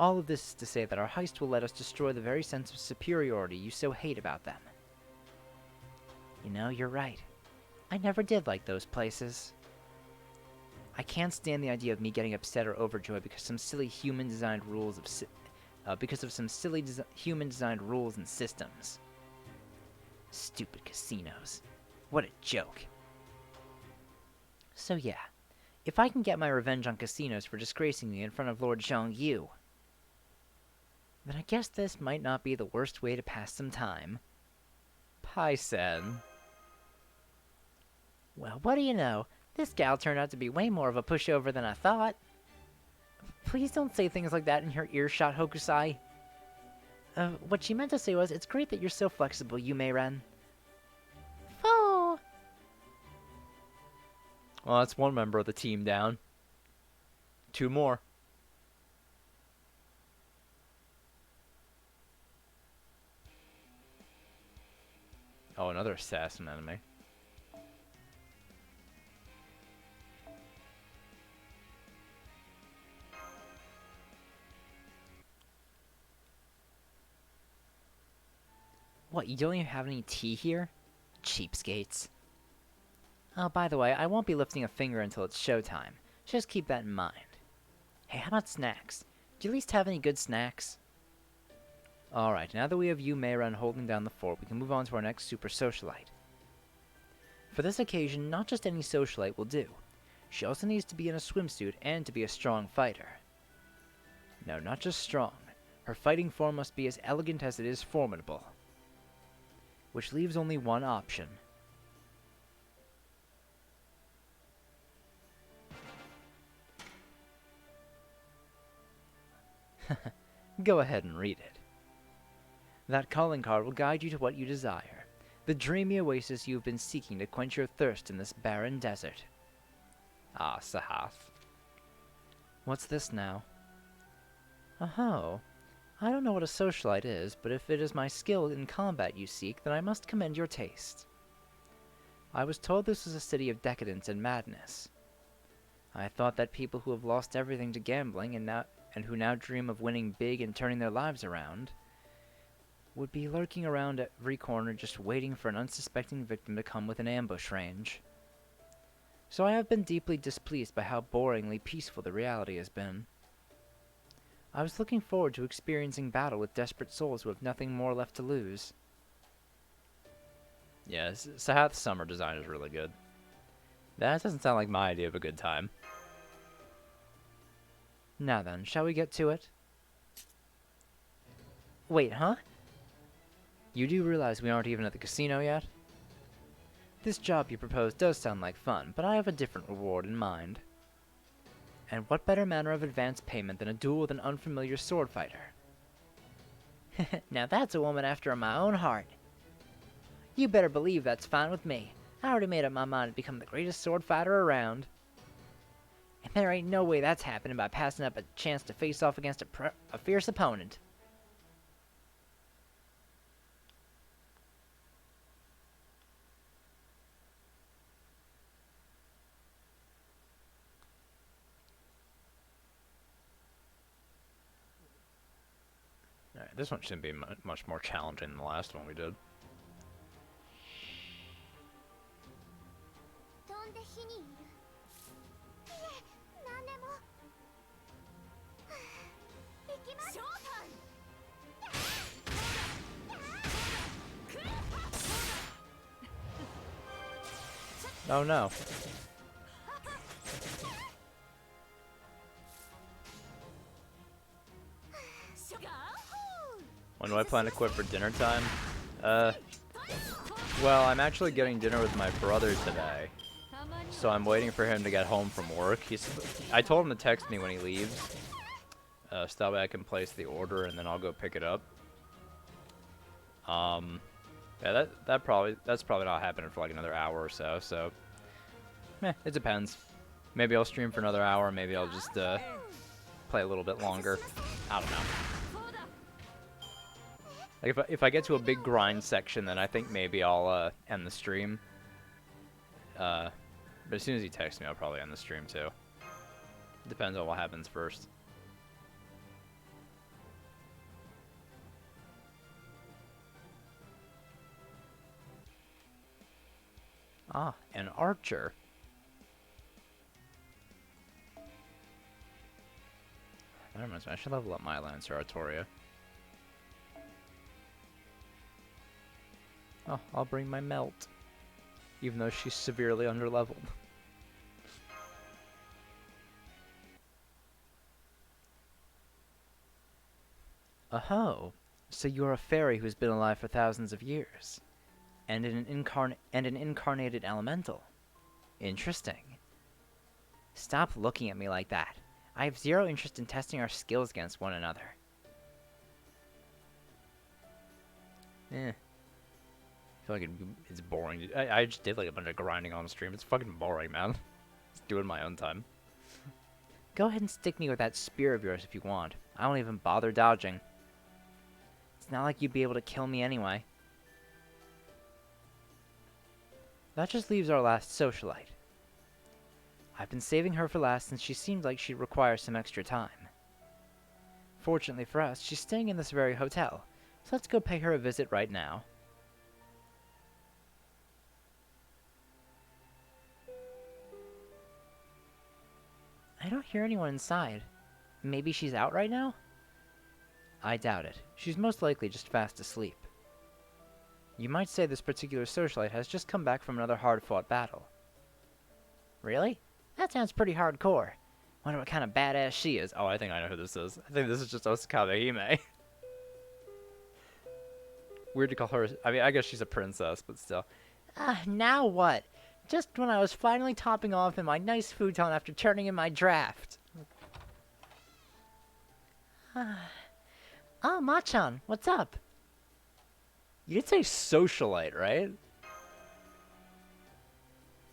C: All of this is to say that our heist will let us destroy the very sense of superiority you so hate about them. You know, you're right. I never did like those places. I can't stand the idea of me getting upset or overjoyed because some silly human-designed rules human-designed rules and systems. Stupid casinos. What a joke. So yeah, if I can get my revenge on casinos for disgracing me in front of Lord Zhang Yu, then I guess this might not be the worst way to pass some time.
A: Paisen.
B: Well, what do you know? This gal turned out to be way more of a pushover than I thought. Please don't say things like that in her earshot, Hokusai. What she meant to say was, it's great that you're so flexible, Yume-ren. Oh.
A: Well, that's one member of the team down. 2 more. Oh, another assassin enemy.
C: What, you don't even have any tea here? Cheapskates. Oh, by the way, I won't be lifting a finger until it's showtime. Just keep that in mind. Hey, how about snacks? Do you at least have any good snacks? Alright, now that we have Yume-ren holding down the fort, we can move on to our next super socialite. For this occasion, not just any socialite will do. She also needs to be in a swimsuit and to be a strong fighter. No, not just strong. Her fighting form must be as elegant as it is formidable. Which leaves only one option. Go ahead and read it. That calling card will guide you to what you desire, the dreamy oasis you have been seeking to quench your thirst in this barren desert.
A: Ah, Sahath.
C: What's this now? Oh, I don't know what a socialite is, but if it is my skill in combat you seek, then I must commend your taste. I was told this was a city of decadence and madness. I thought that people who have lost everything to gambling and who now dream of winning big and turning their lives around would be lurking around every corner just waiting for an unsuspecting victim to come within ambush range. So I have been deeply displeased by how boringly peaceful the reality has been. I was looking forward to experiencing battle with desperate souls who have nothing more left to lose.
A: Yeah, Sahath's summer design is really good. That doesn't sound like my idea of a good time.
C: Now then, shall we get to it? Wait, huh? You do realize we aren't even at the casino yet? This job you propose does sound like fun, but I have a different reward in mind. And what better manner of advance payment than a duel with an unfamiliar sword fighter?
B: Now that's a woman after my own heart. You better believe that's fine with me. I already made up my mind to become the greatest sword fighter around. And there ain't no way that's happening by passing up a chance to face off against a fierce opponent.
A: Alright, this one shouldn't be much more challenging than the last one we did. Oh no. When do I plan to quit for dinner time? Well, I'm actually getting dinner with my brother today. So I'm waiting for him to get home from work. I told him to text me when he leaves. So that way I can place the order and then I'll go pick it up. Yeah, that's probably not happening for like another hour or so. So, it depends. Maybe I'll stream for another hour. Maybe I'll just play a little bit longer. I don't know. Like if I get to a big grind section, then I think maybe I'll end the stream. But as soon as he texts me, I'll probably end the stream too. Depends on what happens first. Ah, an archer. That reminds me, I should level up my Lancer Artoria. Oh, I'll bring my Melt. Even though she's severely underleveled. Oh, so you're a fairy who's been alive for thousands of years. And an incarnated elemental. Interesting. Stop looking at me like that. I have zero interest in testing our skills against one another. I feel like it's boring. I just did like a bunch of grinding on stream. It's fucking boring, man. Just do it in my own time. Go ahead and stick me with that spear of yours if you want. I won't even bother dodging. It's not like you'd be able to kill me anyway. That just leaves our last socialite. I've been saving her for last since she seemed like she'd require some extra time. Fortunately for us, she's staying in this very hotel, so let's go pay her a visit right now. I don't hear anyone inside. Maybe she's out right now? I doubt it. She's most likely just fast asleep. You might say this particular socialite has just come back from another hard-fought battle. Really? That sounds pretty hardcore. Wonder what kind of badass she is. Oh, I think I know who this is. I think this is just Osakabe Hime. Weird to call her... I mean, I guess she's a princess, but still. Now what? Just when I was finally topping off in my nice futon after turning in my draft. Oh, Machan, what's up? You did say socialite, right?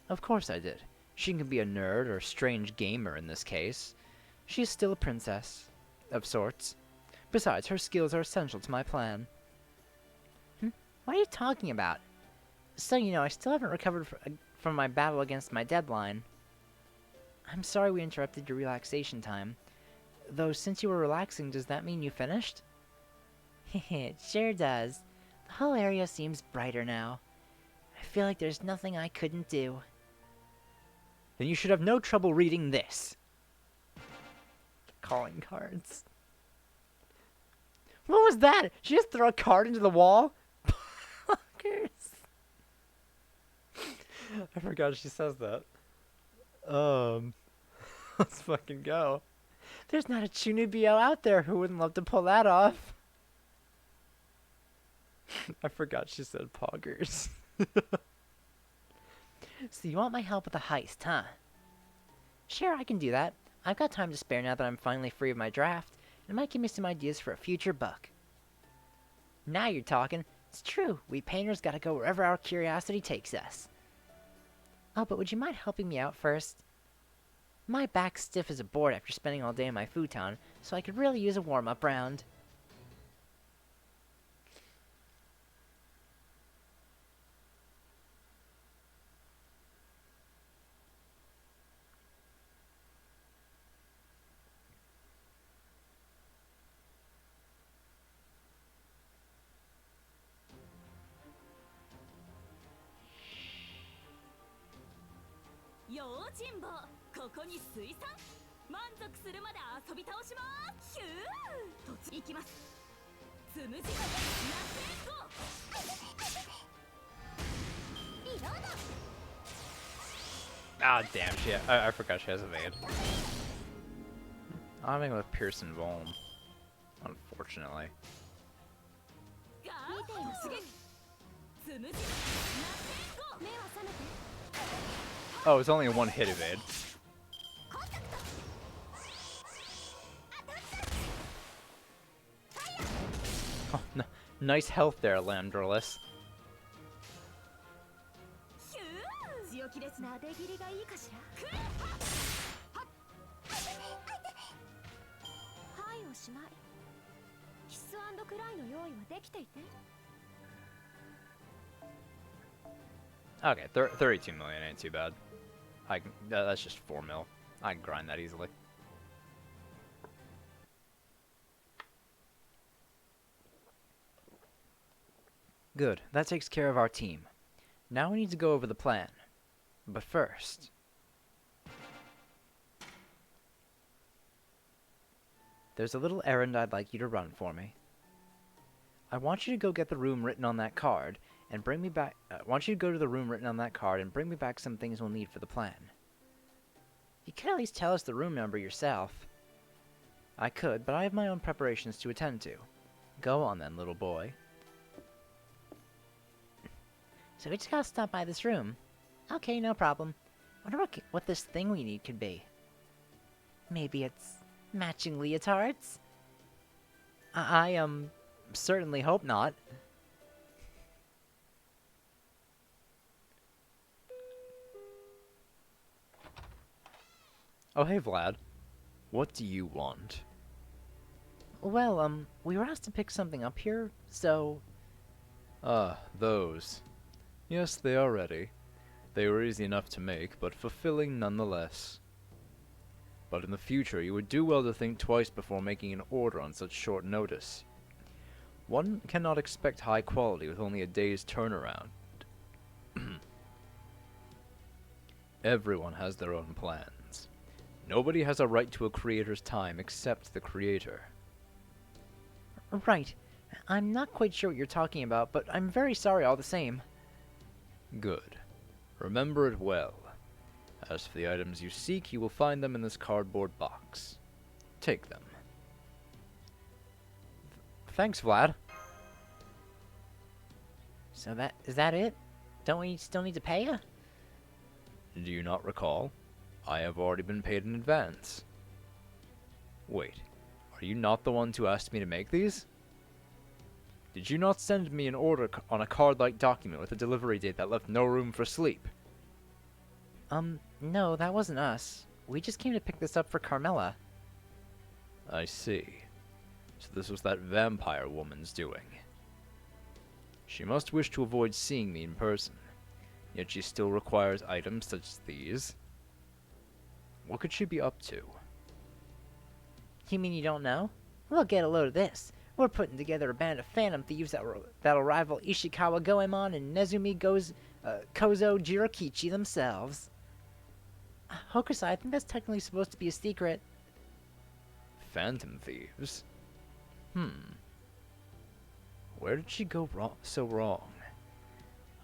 A: Of course I did. She can be a nerd or a strange gamer in this case. She is still a princess. Of sorts. Besides, her skills are essential to my plan. What are you talking about? So, you know, I still haven't recovered from my battle against my deadline. I'm sorry we interrupted your relaxation time. Though, since you were relaxing, does that mean you finished? It sure does. The whole area seems brighter now. I feel like there's nothing I couldn't do. Then you should have no trouble reading this. Calling cards. What was that? She just threw a card into the wall? Fuckers. I forgot she says that. Let's fucking go. There's not a Chunibyo out there who wouldn't love to pull that off. I forgot she said poggers. So you want my help with the heist, huh? Sure, I can do that. I've got time to spare now that I'm finally free of my draft. It might give me some ideas for a future book. Now you're talking. It's true. We painters gotta go wherever our curiosity takes us. Oh, but would you mind helping me out first? My back's stiff as a board after spending all day in my futon, so I could really use a warm-up round. Ah, damn, I forgot she has a maid. I'm having with Pearson Volm, unfortunately. Oh, it's only a one-hit evade. Oh, no. Nice health there, Landrolus.
D: 強気ですなで切りがいいかしらはいおしまいキスクライの用意はできていて
A: Okay, 32 million ain't too bad. That's just 4 mil. I can grind that easily.
C: Good. That takes care of our team. Now we need to go over the plan. But first... there's a little errand I'd like you to run for me. I want you to go get the room written on that card and bring me back... I want you to go to the room written on that card and bring me back some things we'll need for the plan. You could at least tell us the room number yourself. I could, but I have my own preparations to attend to. Go on then, little boy.
B: So we just gotta stop by this room. Okay, no problem. Wonder what this thing we need could be. Maybe it's matching leotards?
C: I certainly hope not.
A: Oh, hey, Vlad. What do you want?
B: Well, we were asked to pick something up here, so...
A: Ah, those. Yes, they are ready. They were easy enough to make, but fulfilling nonetheless. But in the future, you would do well to think twice before making an order on such short notice. One cannot expect high quality with only a day's turnaround. Everyone has their own plans. Nobody has a right to a creator's time except the creator.
B: Right. I'm not quite sure what you're talking about, but I'm very sorry all the same.
A: Good. Remember it well. As for the items you seek, you will find them in this cardboard box. Take them.
C: Thanks, Vlad.
B: So is that it? Don't we still need to pay ya?
A: Do you not recall? I have already been paid in advance. Wait, are you not the ones who asked me to make these? Did you not send me an order on a card-like document with a delivery date that left no room for sleep?
B: No, that wasn't us. We just came to pick this up for Carmela.
A: I see. So this was that vampire woman's doing. She must wish to avoid seeing me in person, yet she still requires items such as these. What could she be up to?
B: You mean you don't know? Well, get a load of this. We're putting together a band of phantom thieves that'll rival Ishikawa Goemon and Nezumi Kozo Jirokichi themselves. Hokusai, I think that's technically supposed to be a secret.
A: Phantom thieves? Where did she go so wrong?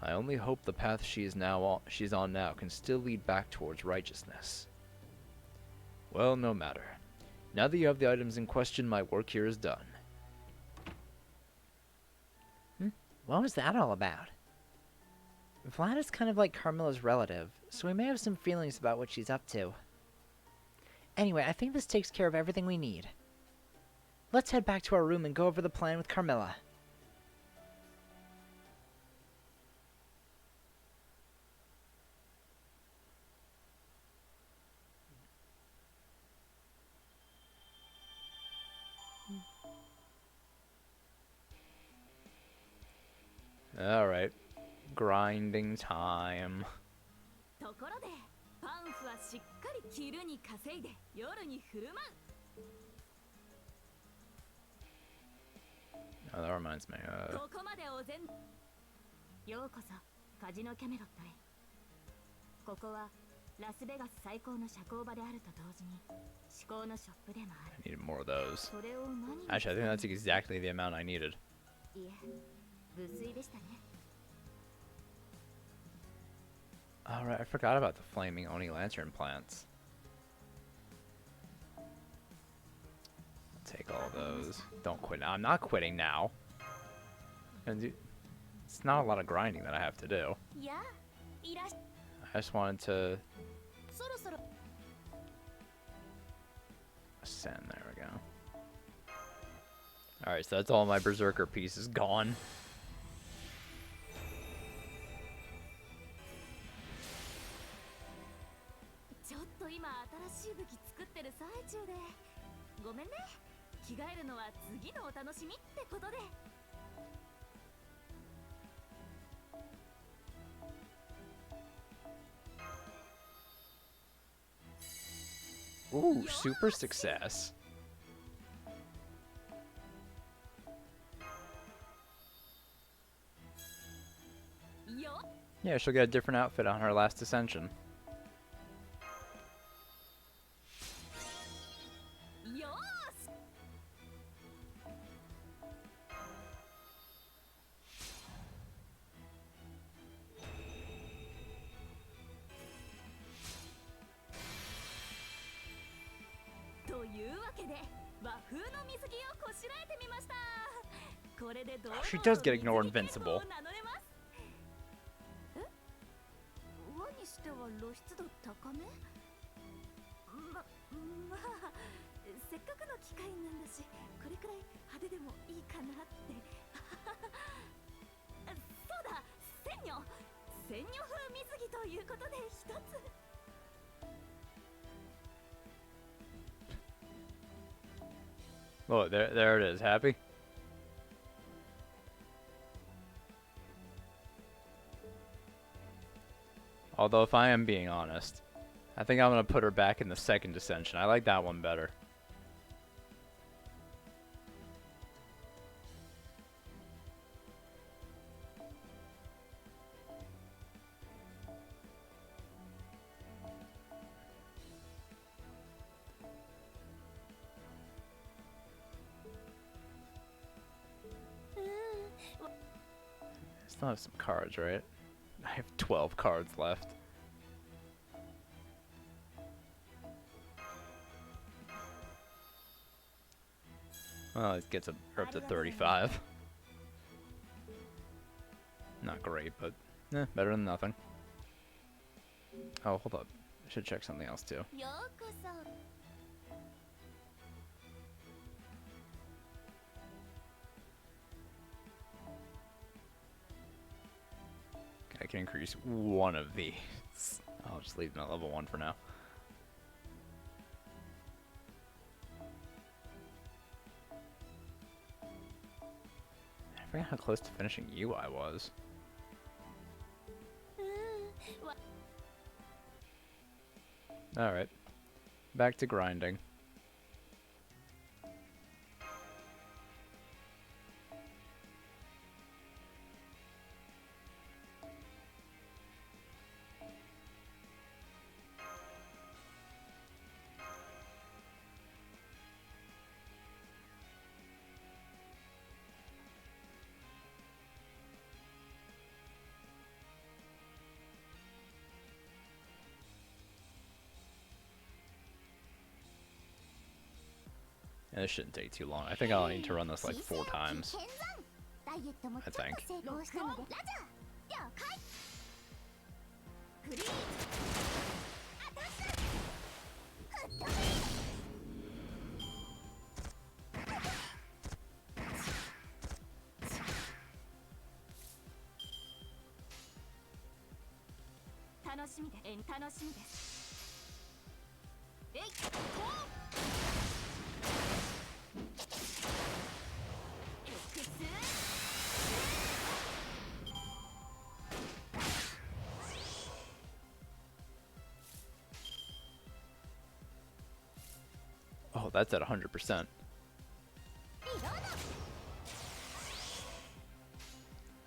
A: I only hope the path she's on now can still lead back towards righteousness. Well, no matter. Now that you have the items in question, my work here is done.
B: What was that all about? Vlad is kind of like Carmela's relative, so we may have some feelings about what she's up to. Anyway, I think this takes care of everything we need. Let's head back to our room and go over the plan with Carmela.
A: Alright. Grinding time.
D: ところでパンフはしっかり昼に稼いで夜に振る舞う
A: Oh, that reminds me.
D: ここまでお膳ようこそカジノキャメロットへここはラスベガス最高の社交場であると同時に至高のショップでもある
A: I needed more of those.
D: それを何に
A: Actually, I think that's exactly the amount I needed.
D: いえ無粋でしたね
A: Alright, I forgot about the flaming Oni lantern plants. I'll take all those. Don't quit now. I'm not quitting now. It's not a lot of grinding that I have to do.
D: いやいらっ
A: I just wanted to
D: そろそろ
A: ascend. There we go. Alright, so that's all my berserker pieces gone.
D: と今新しい武器作ってる最中で、ごめんね。着替えるのは次のお楽しみってことで。
A: Ooh, super success. Yeah, she'll get a different outfit on her last ascension.
D: よーし。というわけで和風の水着をこしらえてみました。これでどう
A: She does get ignored invincible.
D: 和にしては露出度高め。まあせっかくの機会なんだし、これくらい派手でもいいかなって。そうだ、仙女風水着ということで一つ。
A: Oh, there it is. Happy? Although, if I am being honest, I think I'm going to put her back in the second ascension. I like that one better. I still have some cards, right? I have 12 cards left. Well, it gets her up to 35. Not great, but better than nothing. Oh, hold up. I should check something else too.
D: ようこそ。
A: I can increase one of these. I'll just leave them at level 1 for now. I forgot how close to finishing you I was. Alright. Back to grinding. Yeah, this shouldn't take too long. I think I'll need to run this like 4 times. I think. Oh, that's at 100%.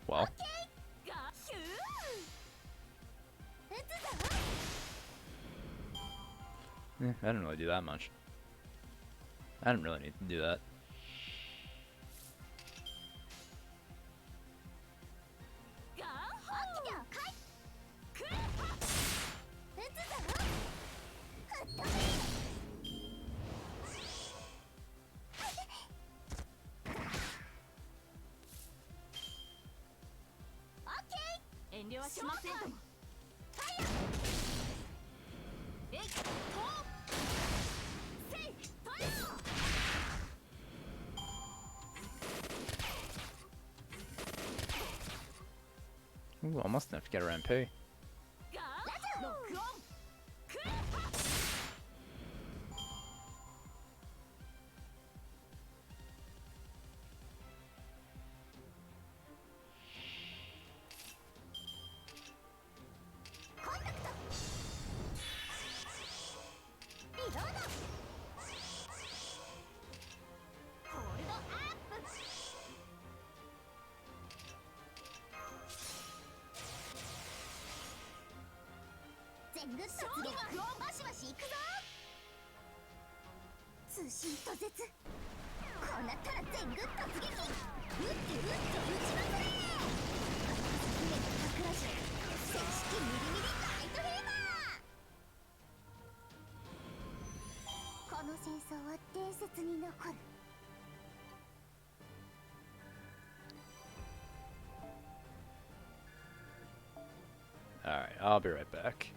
A: Well. I didn't really do that much. I didn't really need to do that. Ooh, almost enough to get her MP.
D: 全軍突撃バシバシ行くぞ。通信途絶。こうなったら全軍突撃。撃って撃って撃ちまくれ。姫の桜城正式ミリミリライトヘーバー。この戦争は伝説に残る。
A: Alright, I'll be right back.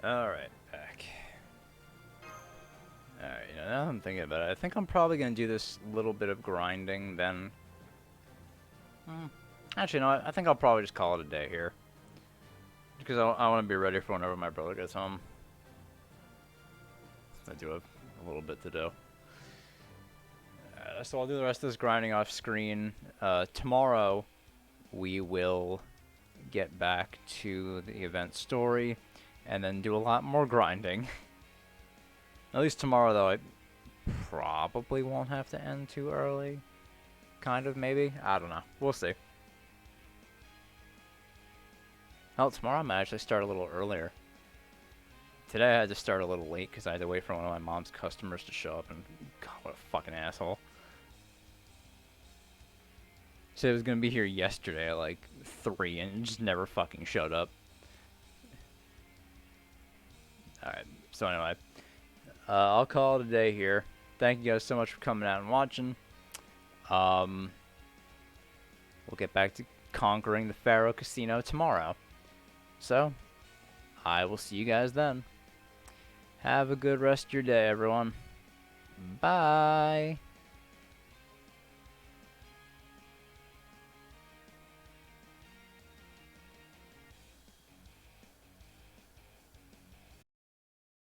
A: Alright, back. Alright, you know, now I'm thinking about it, I think I'm probably gonna do this little bit of grinding, then... Actually, no, I think I'll probably just call it a day here. Because I want to be ready for whenever my brother gets home. I do have a little bit to do. So I'll do the rest of this grinding off screen. Tomorrow, we will get back to the event story, and then do a lot more grinding. At least tomorrow, though, I probably won't have to end too early. Kind of, maybe? I don't know. We'll see. Hell, tomorrow I might actually start a little earlier. Today I had to start a little late because I had to wait for one of my mom's customers to show up, and God, what a fucking asshole. Said it was gonna be here yesterday at like 3 and it just never fucking showed up. Alright, so anyway. I'll call it a day here. Thank you guys so much for coming out and watching. We'll get back to conquering the Pharaoh Casino tomorrow. So, I will see you guys then. Have a good rest of your day, everyone. Bye.